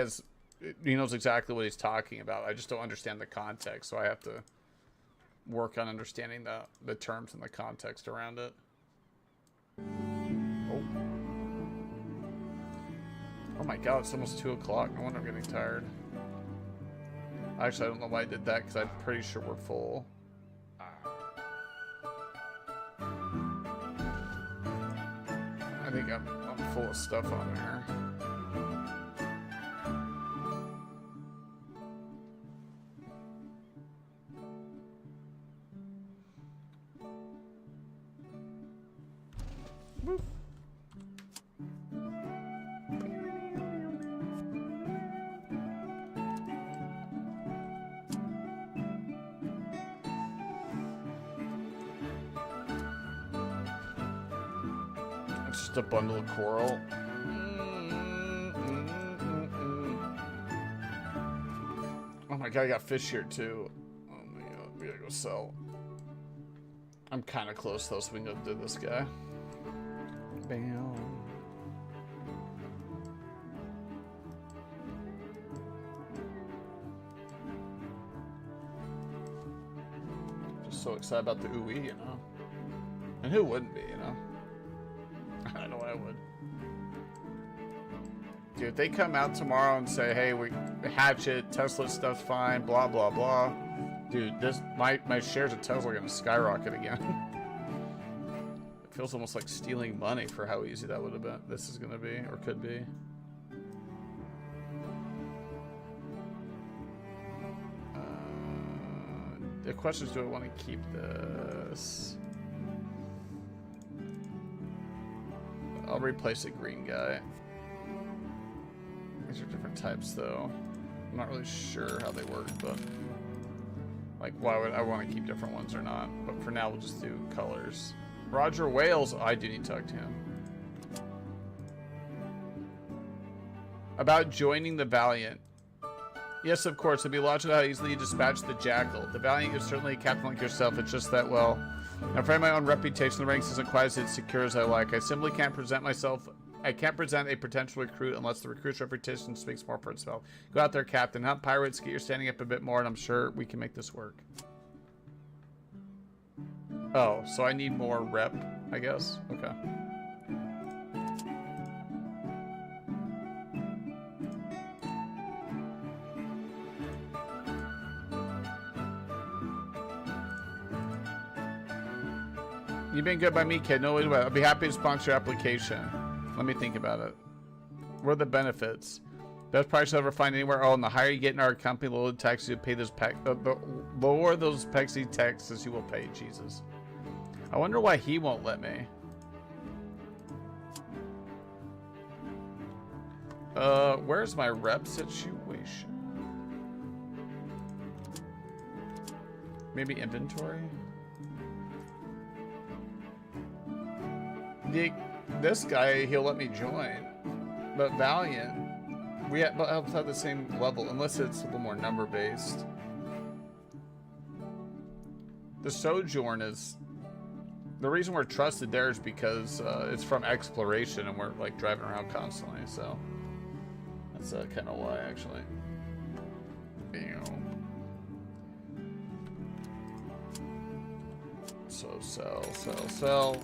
knows exactly what he's talking about. I just don't understand the context, so I have to work on understanding the terms and the context around it. Oh my god, it's almost 2 o'clock. No wonder I'm getting tired. Actually, I don't know why I did that, because I'm pretty sure we're full. I think I'm full of stuff on there. Boop. A bundle of coral. Oh my god, I got fish here too. Oh my god, we gotta go sell. I'm kind of close though, so we can go do this guy. Bam. Just so excited about the ooey, you know. And who wouldn't be, you know? I know I would. Dude, if they come out tomorrow and say, hey, we Hatchet, Tesla stuff's fine, blah, blah, blah. Dude, my shares of Tesla are going to skyrocket again. It feels almost like stealing money for how easy that would have been. This is going to be, or could be. The question is, do I want to keep this? I'll replace a green guy. These are different types, though. I'm not really sure how they work, but why would I want to keep different ones or not? But for now, we'll just do colors. Roger Wales, I do need to talk to him. About joining the Valiant. Yes, of course. It'd be logical how easily you dispatch the Jackal. The Valiant is certainly a captain like yourself. It's just that, well, I'm afraid my own reputation in the ranks isn't quite as secure as I like. I simply can't present myself. I can't present a potential recruit unless the recruit's reputation speaks more for itself. Go out there, Captain. Hunt pirates, get your standing up a bit more, and I'm sure we can make this work. Oh, so I need more rep, I guess? Okay. You've been good by me, kid. No, wait, I'll be happy to sponsor your application. Let me think about it. What are the benefits? Best price you'll ever find anywhere. Oh, and the higher you get in our company, the lower the taxes you pay. The lower those pexy taxes you will pay. Jesus. I wonder why he won't let me. Where's my rep situation? Maybe inventory? This guy, he'll let me join. But Valiant, we have the same level, unless it's a little more number-based. The Sojourn is... The reason we're trusted there is because it's from exploration and we're like driving around constantly, so that's kind of why, actually. So sell. Sale.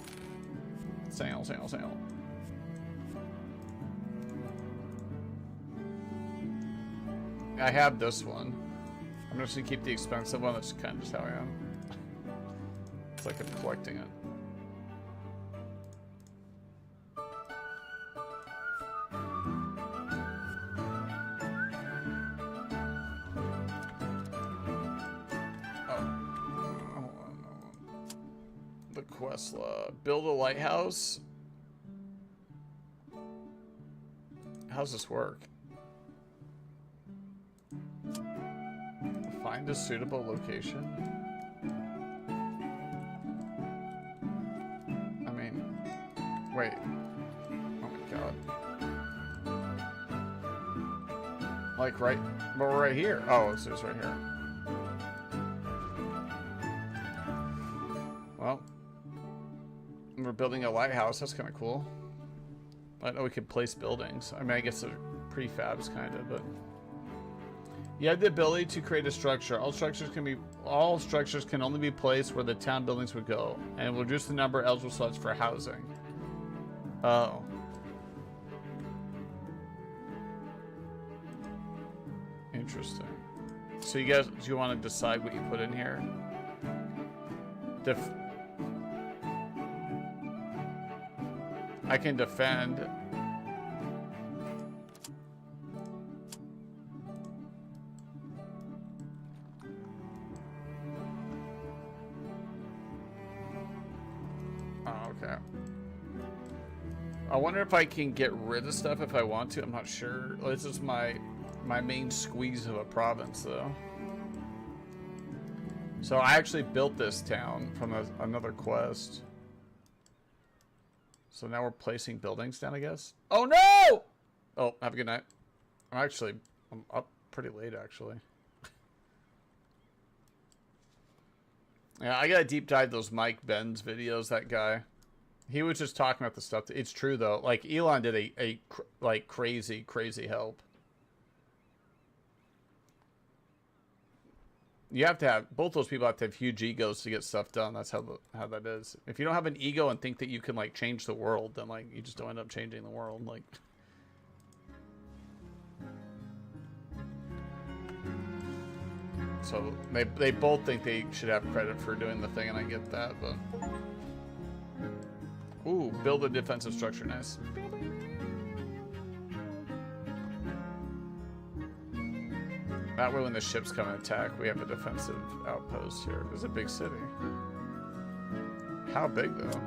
I have this one. I'm just gonna keep the expensive one. That's kind of just how I am. It's like I'm collecting it. Build a lighthouse. How's this work? Find a suitable location. I mean, wait. Oh my god. Like right, but we're right here. Oh, so it's right here. Well. We're building a lighthouse. That's kind of cool. I know we could place buildings. I mean, I guess they're prefabs, kind of, but you have the ability to create a structure. All structures can only be placed where the town buildings would go, and will reduce the number of eligible slots for housing. Oh. Interesting. So you guys, do you want to decide what you put in here? I can defend. Oh, okay. I wonder if I can get rid of stuff if I want to. I'm not sure. This is my main squeeze of a province, though. So I actually built this town from another quest. So now we're placing buildings down, I guess. Oh no! Oh, have a good night. I'm up pretty late, actually. Yeah, I gotta deep dive those Mike Benz videos, that guy. He was just talking about the stuff. It's true, though. Like, Elon did a crazy help. You have to have, both those people have to have huge egos to get stuff done. That's how that is. If you don't have an ego and think that you can, like, change the world, then, like, you just don't end up changing the world. Like, so they both think they should have credit for doing the thing, and I get that, but... Ooh, build a defensive structure, nice. That way when the ships come and attack, we have a defensive outpost here. There's a big city. How big, though?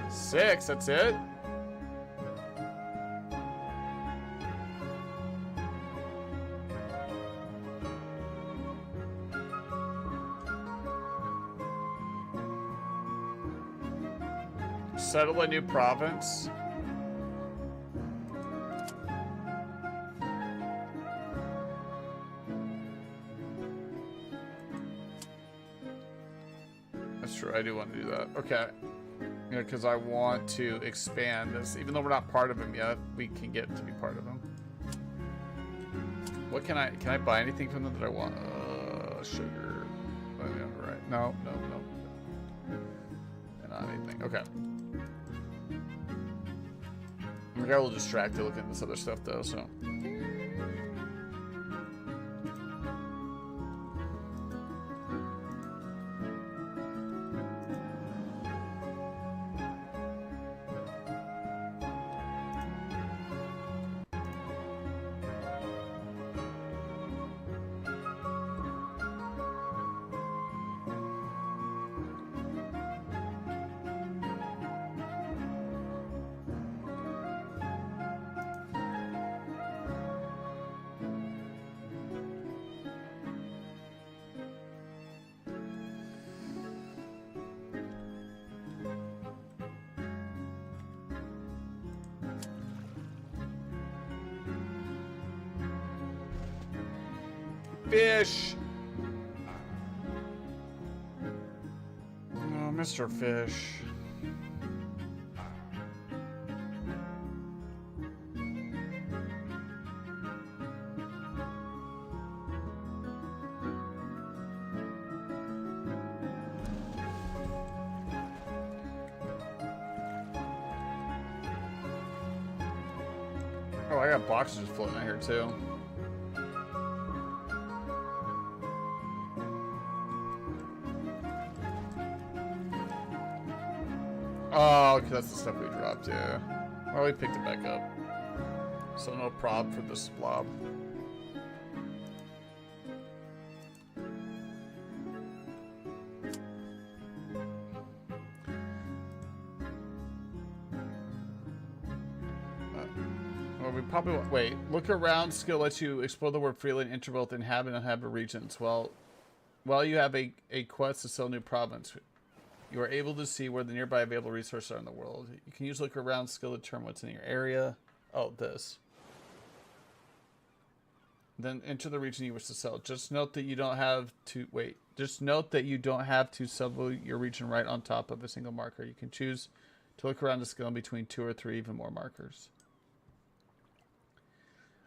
6, that's it? Settle a new province. true. I do want to do that. Okay. Yeah, because I want to expand this. Even though we're not part of him yet, we can get to be part of him. What can I buy anything from them that I want? Sugar. Oh, yeah, right. No. Not anything. Okay. I got a little distracted looking at this other stuff though, so. Fish! Oh, Mr. Fish. Oh, I got boxes floating out here too. Oh, okay, that's the stuff we dropped, yeah. Well, we picked it back up. So no prob for this blob. Well, we probably won't. Wait, look around skill lets you explore the world freely and enter both inhabit and uninhabited regions. Well, while you have a quest to sell new province, you are able to see where the nearby available resources are in the world. You can use look around skill to determine what's in your area. Oh, this. Then enter the region you wish to sell. Just note that you don't have to wait. Just note that you don't have to sell your region right on top of a single marker. You can choose to look around the skill in between 2 or 3 even more markers.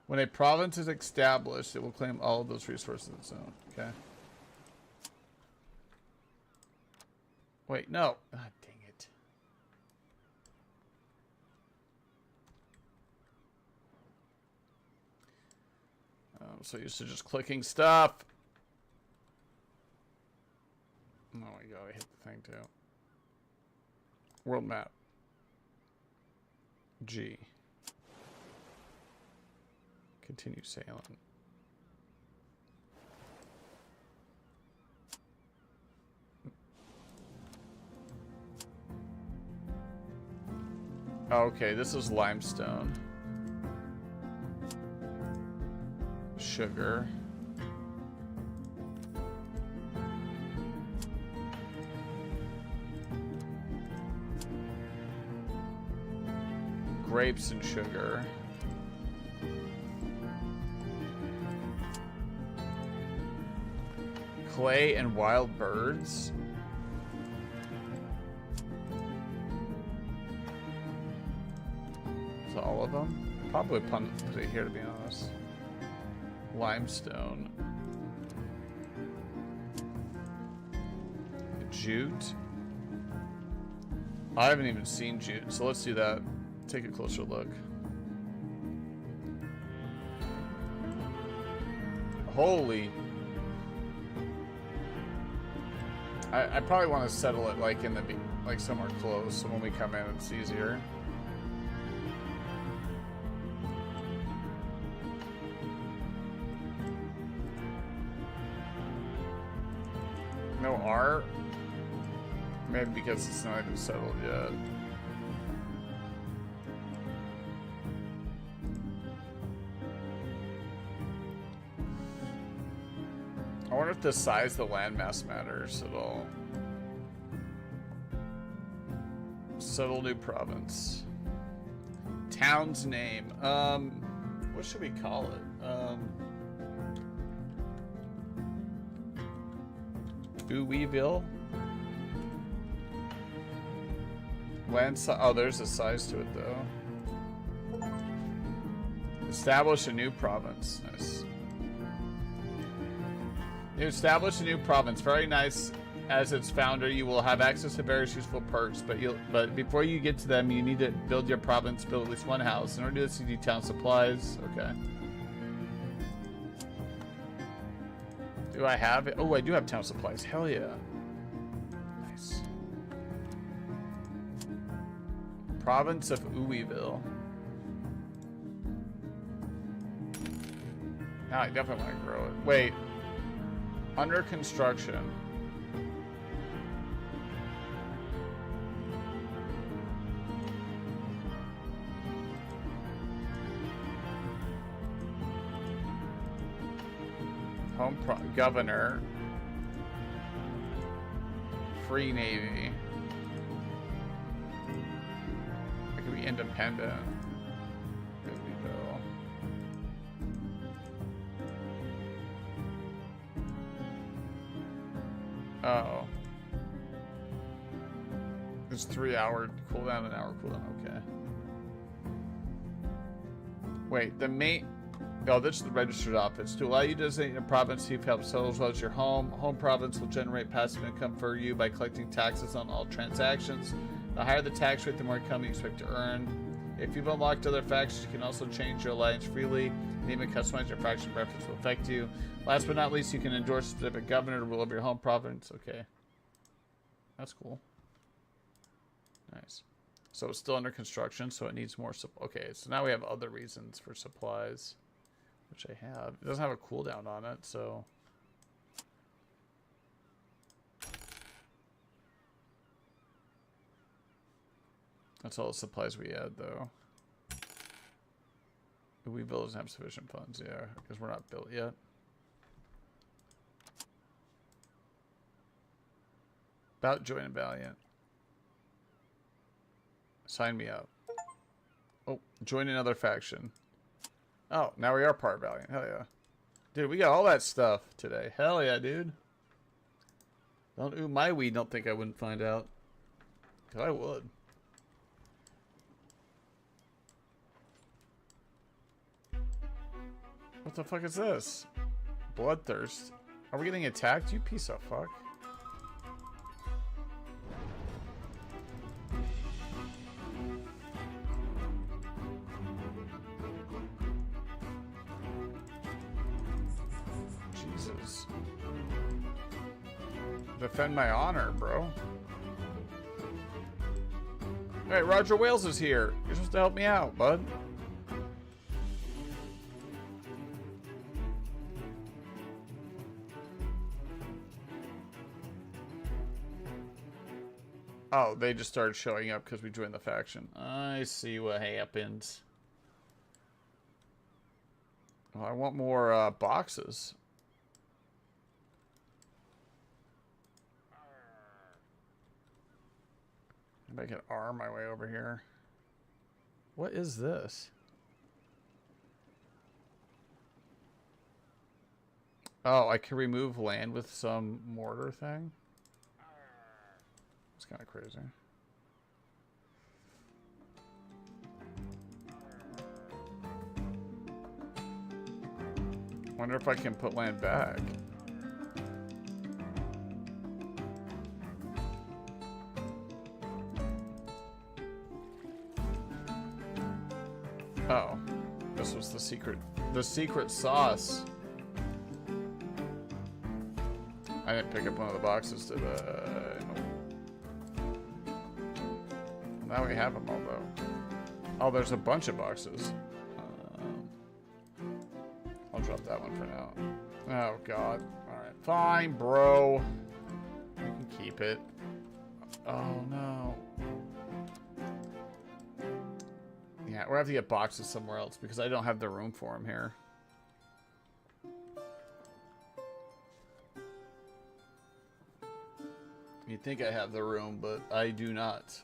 When a province is established, it will claim all of those resources in its own. Okay. Wait, no. Ah, dang it. I'm so used to just clicking stuff. Oh my god, I hit the thing too. World map. G. Continue sailing. Okay, this is limestone. Sugar. Grapes and sugar. Clay and wild birds. Is that all of them? Probably put it here to be honest. Limestone. Jute. I haven't even seen jute, so let's do that. Take a closer look. Holy. I probably want to settle it like in the like somewhere close, so when we come in it's easier. No R? Maybe because it's not even settled yet. I wonder if the size of the landmass matters at all. Settle new province. Town's name. What should we call it? Uweville? Land si oh, there's a size to it though. Establish a new province. Nice. You establish a new province. Very nice. As its founder, you will have access to various useful perks, but before you get to them, you need to build your province, build at least one house. In order to do this, you need town supplies. Okay. Do I have it? Oh, I do have town supplies. Hell yeah. Nice. Province of Uweville. Now I definitely want to grow it. Wait. Under construction. Governor. Free Navy. I could be independent. Louisville. Oh. It's 3 hour cooldown, an hour cooldown. Okay. Wait, the main. Oh, this is the registered office. To allow you to designate a province, you've helped settle as well as your home. Home province will generate passive income for you by collecting taxes on all transactions. The higher the tax rate, the more income you expect to earn. If you've unlocked other factions, you can also change your alliance freely, and even customize your faction preference will affect you. Last but not least, you can endorse a specific governor to rule over your home province. Okay. That's cool. Nice. So it's still under construction, so it needs more okay, so now we have other reasons for supplies. Which I have. It doesn't have a cooldown on it, so. That's all the supplies we had, though. Weeville doesn't have sufficient funds, yeah, because we're not built yet. About joining Valiant. Sign me up. Oh, join another faction. Oh, now we are part Valiant. Hell yeah. Dude, we got all that stuff today. Hell yeah, dude. Don't ooh my weed, don't think I wouldn't find out. 'Cause I would. What the fuck is this? Bloodthirst. Are we getting attacked? You piece of fuck. Jesus. Defend my honor, bro. Hey, Roger Wales is here. You're supposed to help me out, bud. Oh, they just started showing up because we joined the faction. I see what happens. Well, I want more boxes. Maybe I can arm my way over here. What is this? Oh, I can remove land with some mortar thing? It's kind of crazy. Wonder if I can put land back. Oh, this was the secret sauce. I didn't pick up one of the boxes, did I? Nope. Now we have them all, though. Oh, there's a bunch of boxes. I'll drop that one for now. Oh, God. Alright. Fine, bro. You can keep it. Oh, no. Yeah, we're gonna have to get boxes somewhere else because I don't have the room for them here. You'd think I have the room, but I do not.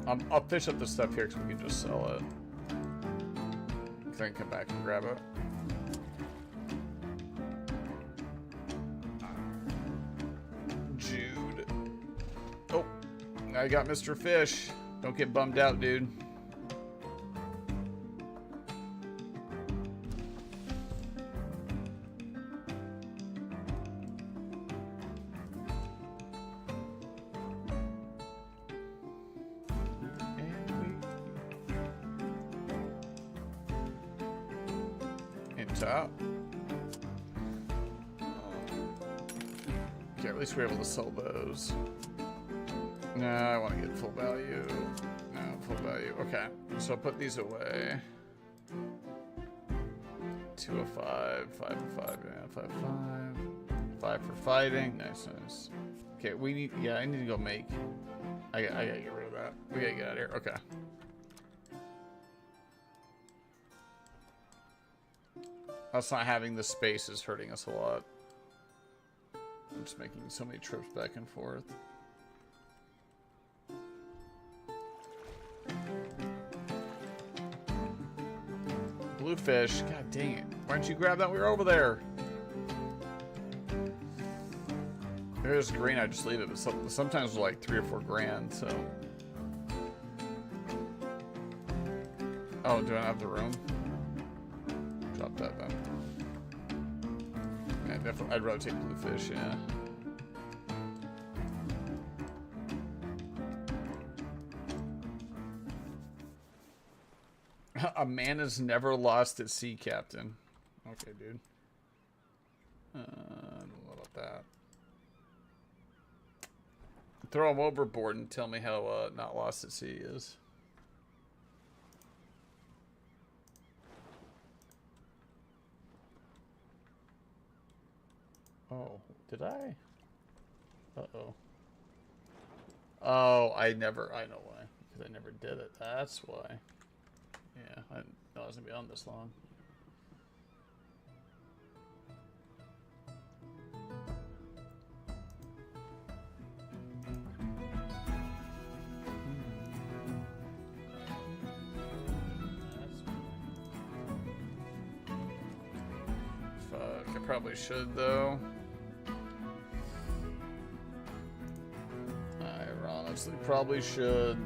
I'll fish up the stuff here because we can just sell it. Then come back and grab it. Jude. Oh, now I got Mr. Fish. Don't get bummed out, dude. Top. Okay, at least we're able to sell those. No, I want to get full value. No, full value. Okay, so I'll put these away. 205, 505, yeah, 55. 5 for fighting. Nice, nice. Okay, we need, yeah, I need to go make. I gotta get rid of that. We gotta get out of here. Okay. Us not having the space is hurting us a lot. I'm just making so many trips back and forth. Bluefish. God dang it. Why didn't you grab that? We were over there. There's green, I just leave it. But sometimes we're like 3 or 4 grand, so. Oh, do I have the room? Drop that then. Yeah, definitely. I'd rather take bluefish, yeah. A man is never lost at sea, Captain. Okay, dude. I don't know about that. Throw him overboard and tell me how not lost at sea is. Oh, did I? Uh-oh. Oh, I know why. Because I never did it. That's why. Yeah, I didn't know I was going to be on this long. Fuck, I probably should, though. I honestly probably should.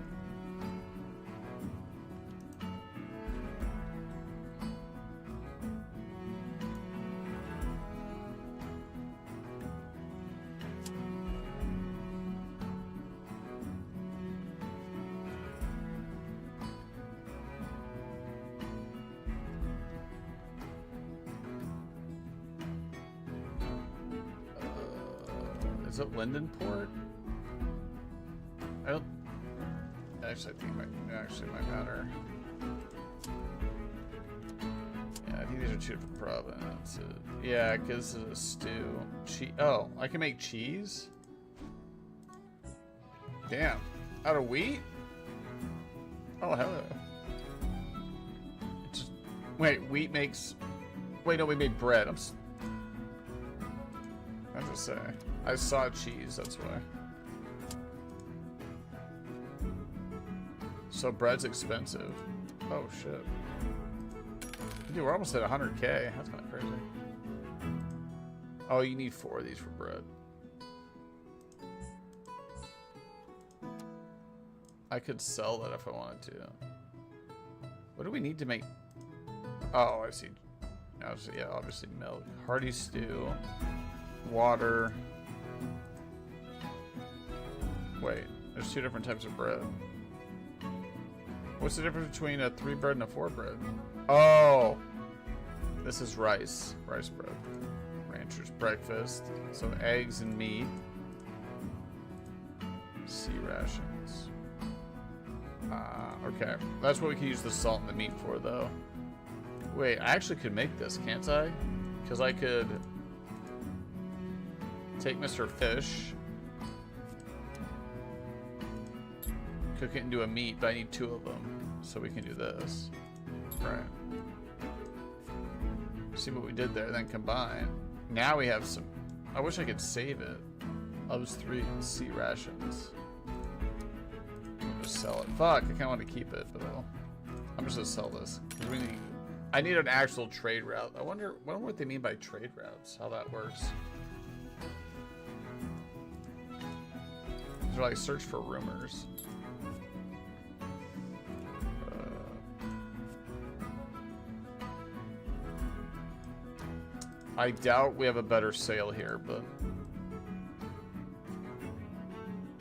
Is it Lindenport? I don't. Actually, I think it might matter. Yeah, I think these are 2 different provinces. Yeah, because it's a stew. Oh, I can make cheese? Damn. Out of wheat? Oh, hell yeah. Wait, wheat makes. Wait, no, we made bread. I was to say. I saw cheese, that's why. So bread's expensive. Oh shit. Dude, we're almost at 100K. That's kind of crazy. Oh, you need 4 of these for bread. I could sell that if I wanted to. What do we need to make? Oh, I see. Yeah, obviously milk. Hearty stew. Water. Wait, there's 2 different types of bread. What's the difference between a 3 bread and a 4 bread? Oh, this is rice. Rice bread. Rancher's breakfast. So eggs and meat. Sea rations. Okay. That's what we can use the salt and the meat for, though. Wait, I actually could make this, can't I? Because I could take Mr. Fish, cook it into a meat, but I need 2 of them, so we can do this. Right. See what we did there, then combine. Now we have some. I wish I could save it. Those 3 sea rations. We'll just sell it. Fuck, I kind of want to keep it, but I'm just gonna sell this. 'Cause I need an actual trade route. I wonder what they mean by trade routes, how that works. They're like search for rumors. I doubt we have a better sale here, but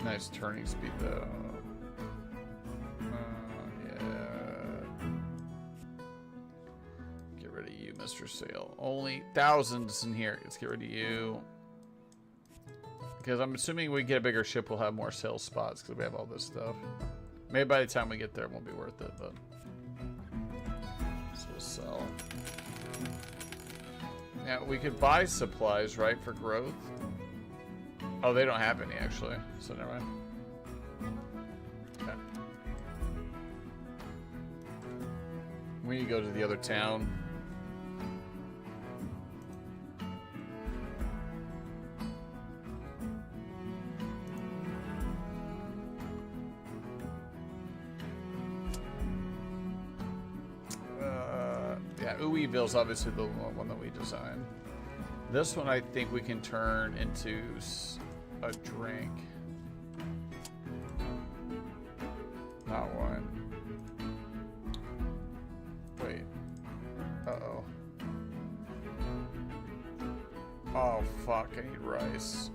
nice turning speed though. Yeah. Get rid of you, Mr. Sale. Only thousands in here. Let's get rid of you. Because I'm assuming we get a bigger ship, we'll have more sales spots because we have all this stuff. Maybe by the time we get there, it won't be worth it, but so we'll sell. Yeah, we could buy supplies, right, for growth. Oh, they don't have any actually, so never mind. Okay. We need to go to the other town. Uweville's obviously the one that we designed. This one I think we can turn into a drink. Not one. Wait. Uh-oh. Oh, fuck. I need rice.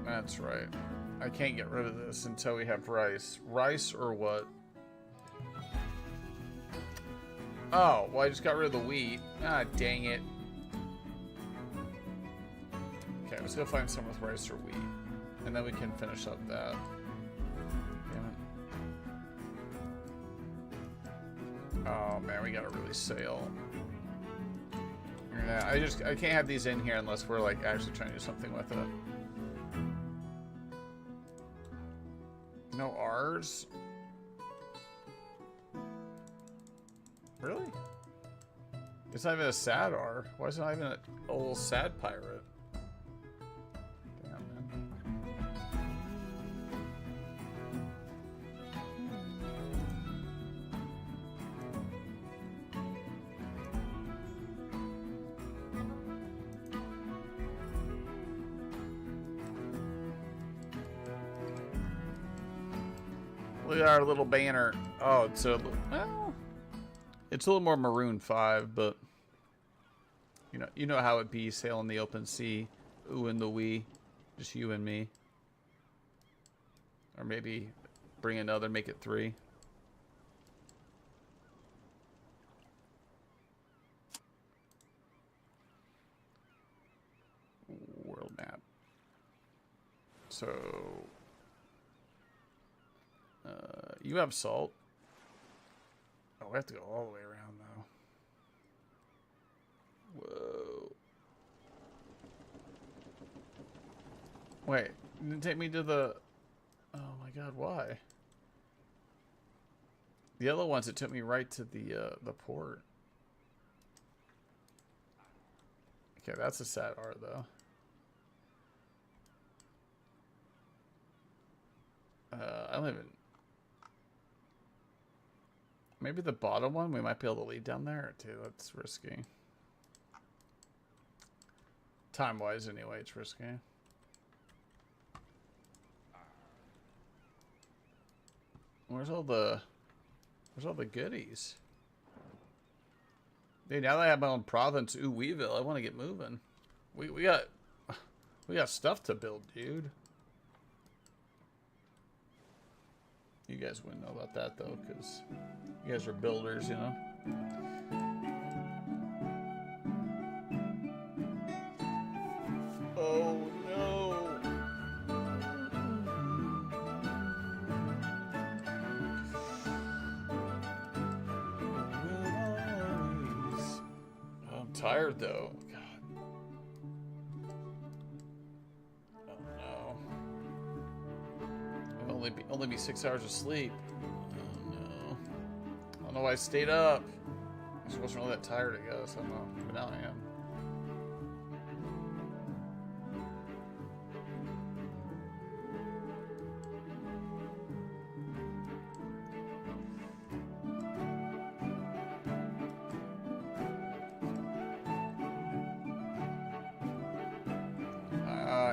That's right. I can't get rid of this until we have rice. Rice or what? Oh, well, I just got rid of the wheat. Ah, dang it. Okay, let's go find some with rice or wheat. And then we can finish up that. Damn it. Oh, man, we gotta really sail. Yeah, I can't have these in here unless we're, like, actually trying to do something with it. No R's? Really? It's not even a sad R. Why is it not even a little sad pirate? Damn, man. Look at our little banner. Oh, it's a well. It's a little more Maroon 5, but you know how it be, sail in the open sea, ooh and the wee, just you and me. Or maybe bring another, make it 3. World map. So, you have salt. Oh, we have to go all the way around, though. Whoa. Wait, it didn't take me to the... Oh my god, why? The other ones, it took me right to the port. Okay, that's a sad art, though. I don't even... Maybe the bottom one, we might be able to lead down there, too. That's risky. Time-wise, anyway, it's risky. Where's all the goodies? Dude, now that I have my own province, Uweville, I want to get moving. We got stuff to build, dude. You guys wouldn't know about that, though, because you guys are builders, you know? Oh, no. I'm tired, though. Only be 6 hours of sleep. Oh no. I don't know why I stayed up. I just wasn't really that tired, I guess. I don't know. But now I am.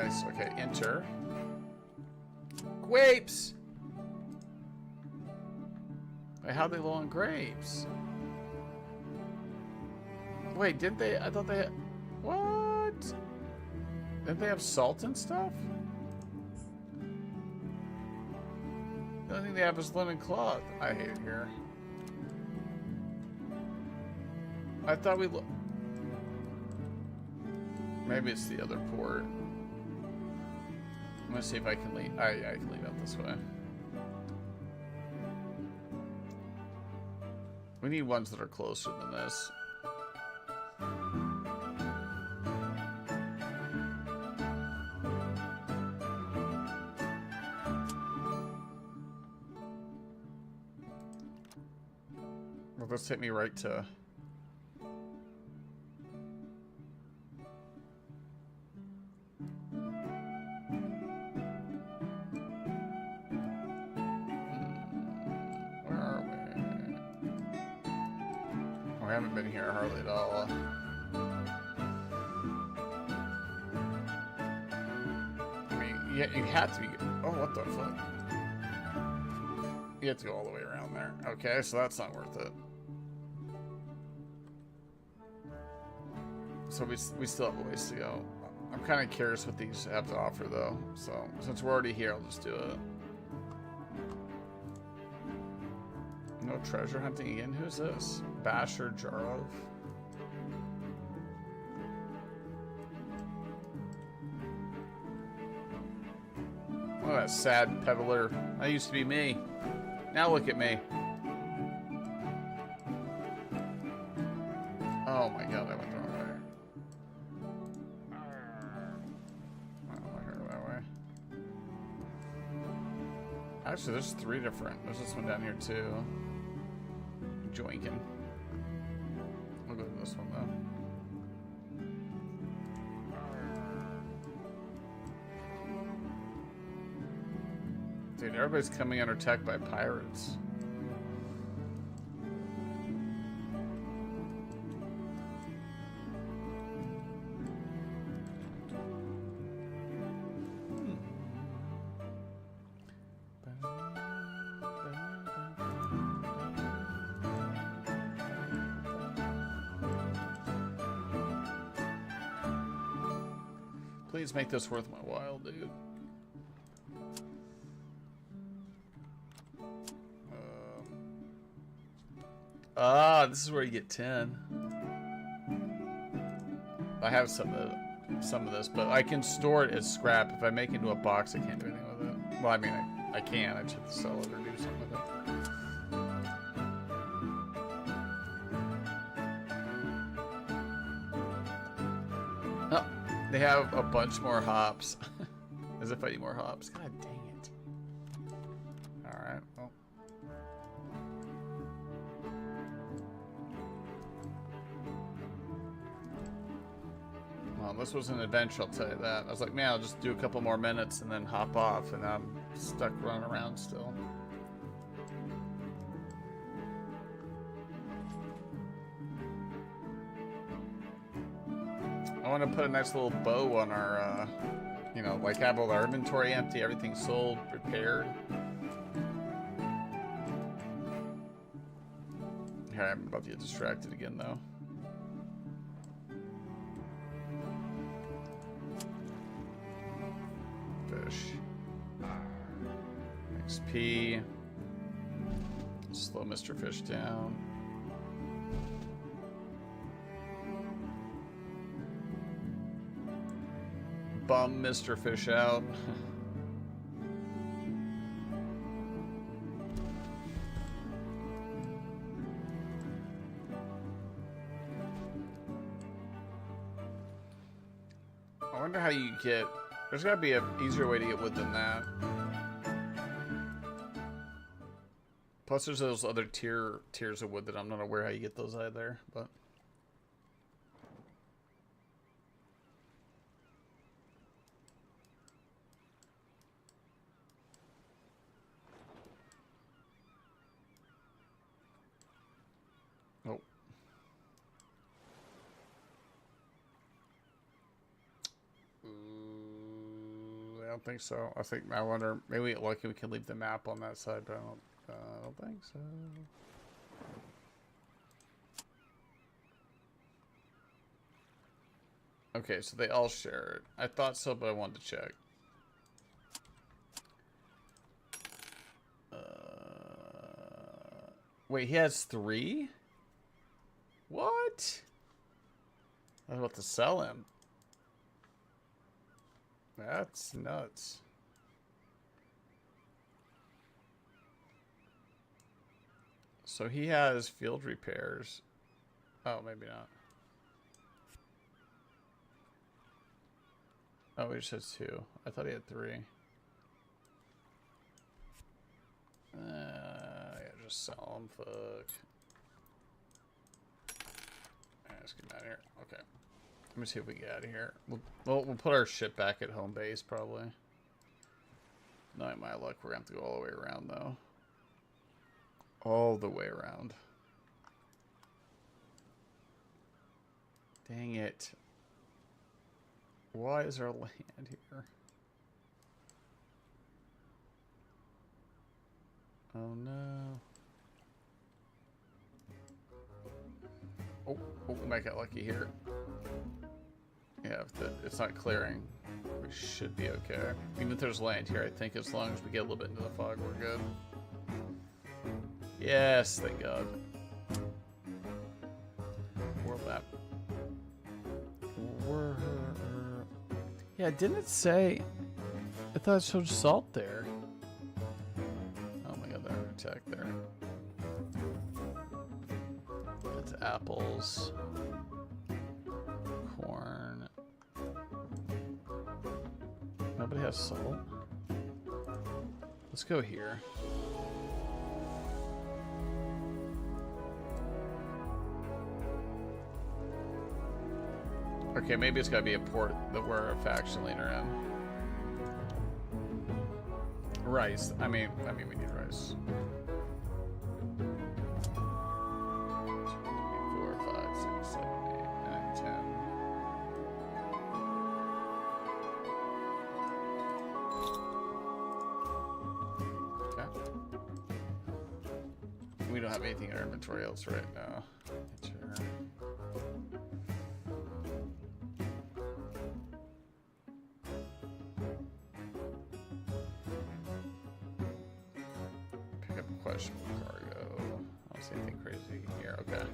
nice. Okay, enter. Grapes! Wait, how'd they low on grapes? Wait, didn't they? I thought they had... What? Didn't they have salt and stuff? The only thing they have is linen cloth. I hate it here. I thought we... Maybe it's the other port. I'm gonna see if I can leave. I can leave out this way. We need ones that are closer than this. Well, this hit me right to... I haven't been here hardly at all. I mean, yeah, you have to be... Oh, what the fuck? You have to go all the way around there. Okay, so that's not worth it. So we still have a ways to go. I'm kind of curious what these have to offer, though. So, since we're already here, I'll just do it. No treasure hunting again? Who's this? Basher Jarov? Oh, that sad peddler. That used to be me. Now look at me. Oh my god, I went the wrong way. Oh, I heard that way. Actually, there's three different. There's this one down here too. Joinkin. We'll go to this one though. Dude, everybody's coming under attack by pirates. Please make this worth my while, dude. This is where you get 10. I have some of this, but I can store it as scrap. If I make it into a box, I can't do anything with it. Well, I mean, I can. I just have to sell it or do something with it. Oh, they have a bunch more hops. As if I need more hops. God dang it. Alright, well. Well, this was an adventure, I'll tell you that. I was like, man, I'll just do a couple more minutes and then hop off, and I'm stuck running around still. I want to put a nice little bow on our, you know, like have all our inventory empty, everything sold, repaired. Here, I'm about to get distracted again, though. Fish. XP. Slow Mr. Fish down. Bum Mr. Fish out. I wonder how you get... There's gotta be an easier way to get wood than that. Plus there's those other tiers of wood that I'm not aware how you get those either, but... Oh. don't think so. I wonder, maybe we get lucky we can leave the map on that side, but I don't think so. Okay, so they all share it. I thought so, but I wanted to check. Wait, he has 3? What? I was about to sell him. That's nuts. So he has field repairs. Oh, maybe not. Oh, he just has 2. I thought he had 3. Yeah, just sell him. Fuck. Let's get out of here. Okay. Let me see if we get out of here. We'll put our ship back at home base, probably. Not my luck. We're going to have to go all the way around, though. All the way around. Dang it. Why is there land here? Oh no. Oh, we might get lucky here. Yeah, if it's not clearing, we should be okay. Even if there's land here, I think as long as we get a little bit into the fog, we're good. Yes, thank God. World map. Yeah, didn't it say? I thought it showed salt there. Oh my God, they're under attack there. That's apples. Corn. Nobody has salt. Let's go here. Okay, maybe it's gotta be a port that we're a faction leader in. Rice. I mean we need rice. 2, 4, 5, 6, 7, 8, 9, 10. Okay. We don't have anything in our inventory else right now. Enter. Questionable cargo. I don't see anything crazy here. Okay.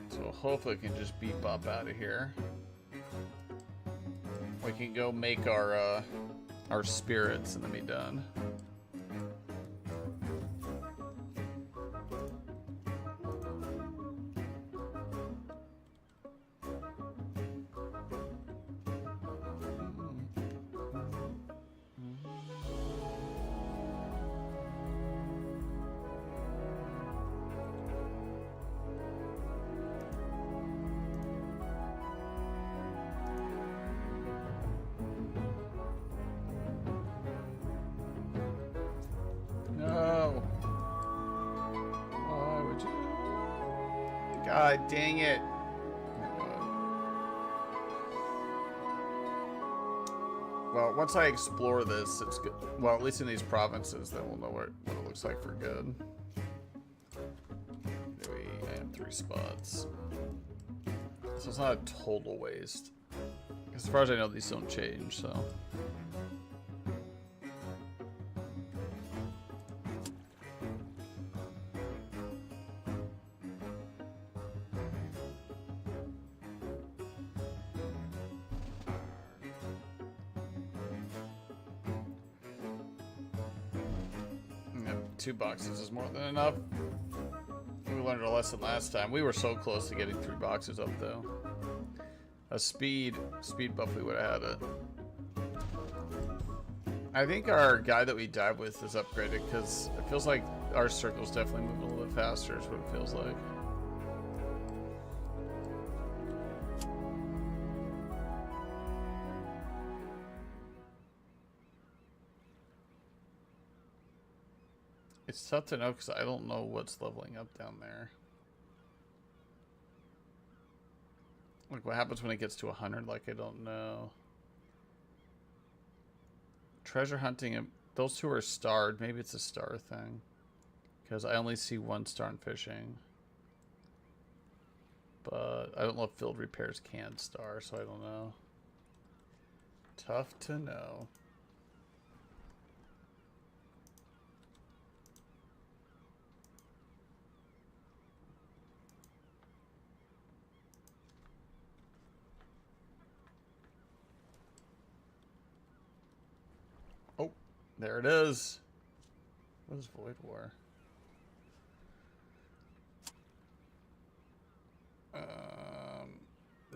So hopefully we can just beep up out of here. We can go make our spirits and then be done. God dang it. Well, once I explore this, it's good. Well, at least in these provinces, then we'll know what it looks like for good. I have 3 spots. So it's not a total waste. As far as I know, these don't change, so. Yep, 2 boxes is more than enough. We learned a lesson last time. We were so close to getting 3 boxes up, though. A speed buff, we would have had it. I think our guy that we dive with is upgraded because it feels like our circle's definitely moving a little bit faster is what it feels like. It's tough to know because I don't know what's leveling up down there. Like, what happens when it gets to 100? Like, I don't know. Treasure hunting, those two are starred. Maybe it's a star thing. Because I only see 1 star in fishing. But I don't know if field repairs can star, so I don't know. Tough to know. Oh, there it is. What is Void War?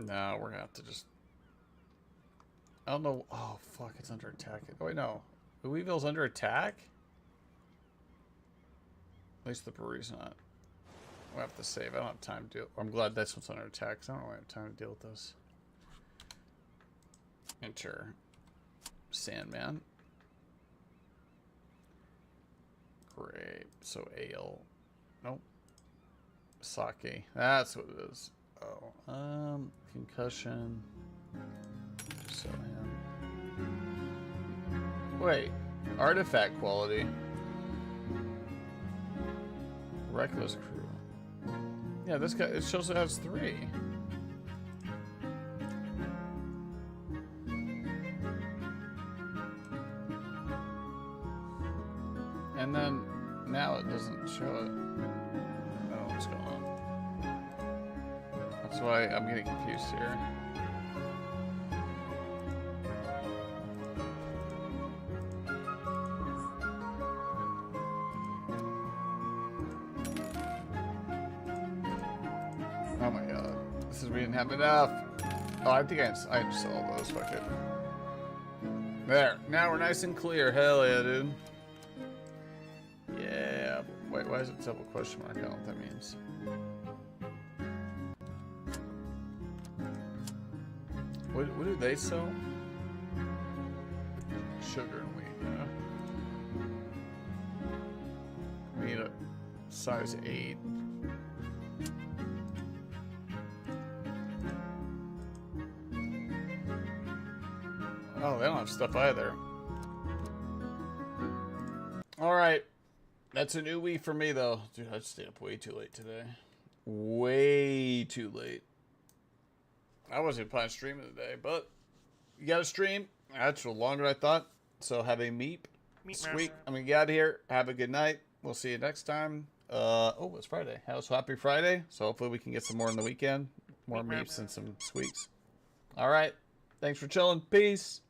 No, we're gonna have to just... I don't know. Oh, fuck, it's under attack. Oh, wait, no. Louisville's under attack? At least the brewery's not. We'll have to save. I don't have time to deal... I'm glad that's what's under attack, because I don't really have time to deal with this. Enter Sandman. Great. So ale. Nope. Sake. That's what it is. Oh. Concussion. So wait. Artifact quality. Reckless crew. Yeah, this guy, it shows it has 3. And then now it doesn't show it. I don't know what's going on. That's why I'm getting confused here. Oh my god. This is we didn't have enough. Oh, I think I just saw all those. Fuck it. There. Now we're nice and clear. Hell yeah, dude. Yeah. Wait, why is it double question mark? I don't know what that means. What do they sell? Sugar and wheat, yeah. We need a size 8. Oh, they don't have stuff either. Alright. That's a new Wii for me, though. Dude, I stayed up way too late today. Way too late. I wasn't planning on streaming today, but you got to stream. That's longer than I thought. So have a meep. Sweet. I'm going to get out of here. Have a good night. We'll see you next time. Oh, it's Friday. So happy Friday. So hopefully we can get some more in the weekend. More meeps and some squeaks. All right. Thanks for chilling. Peace.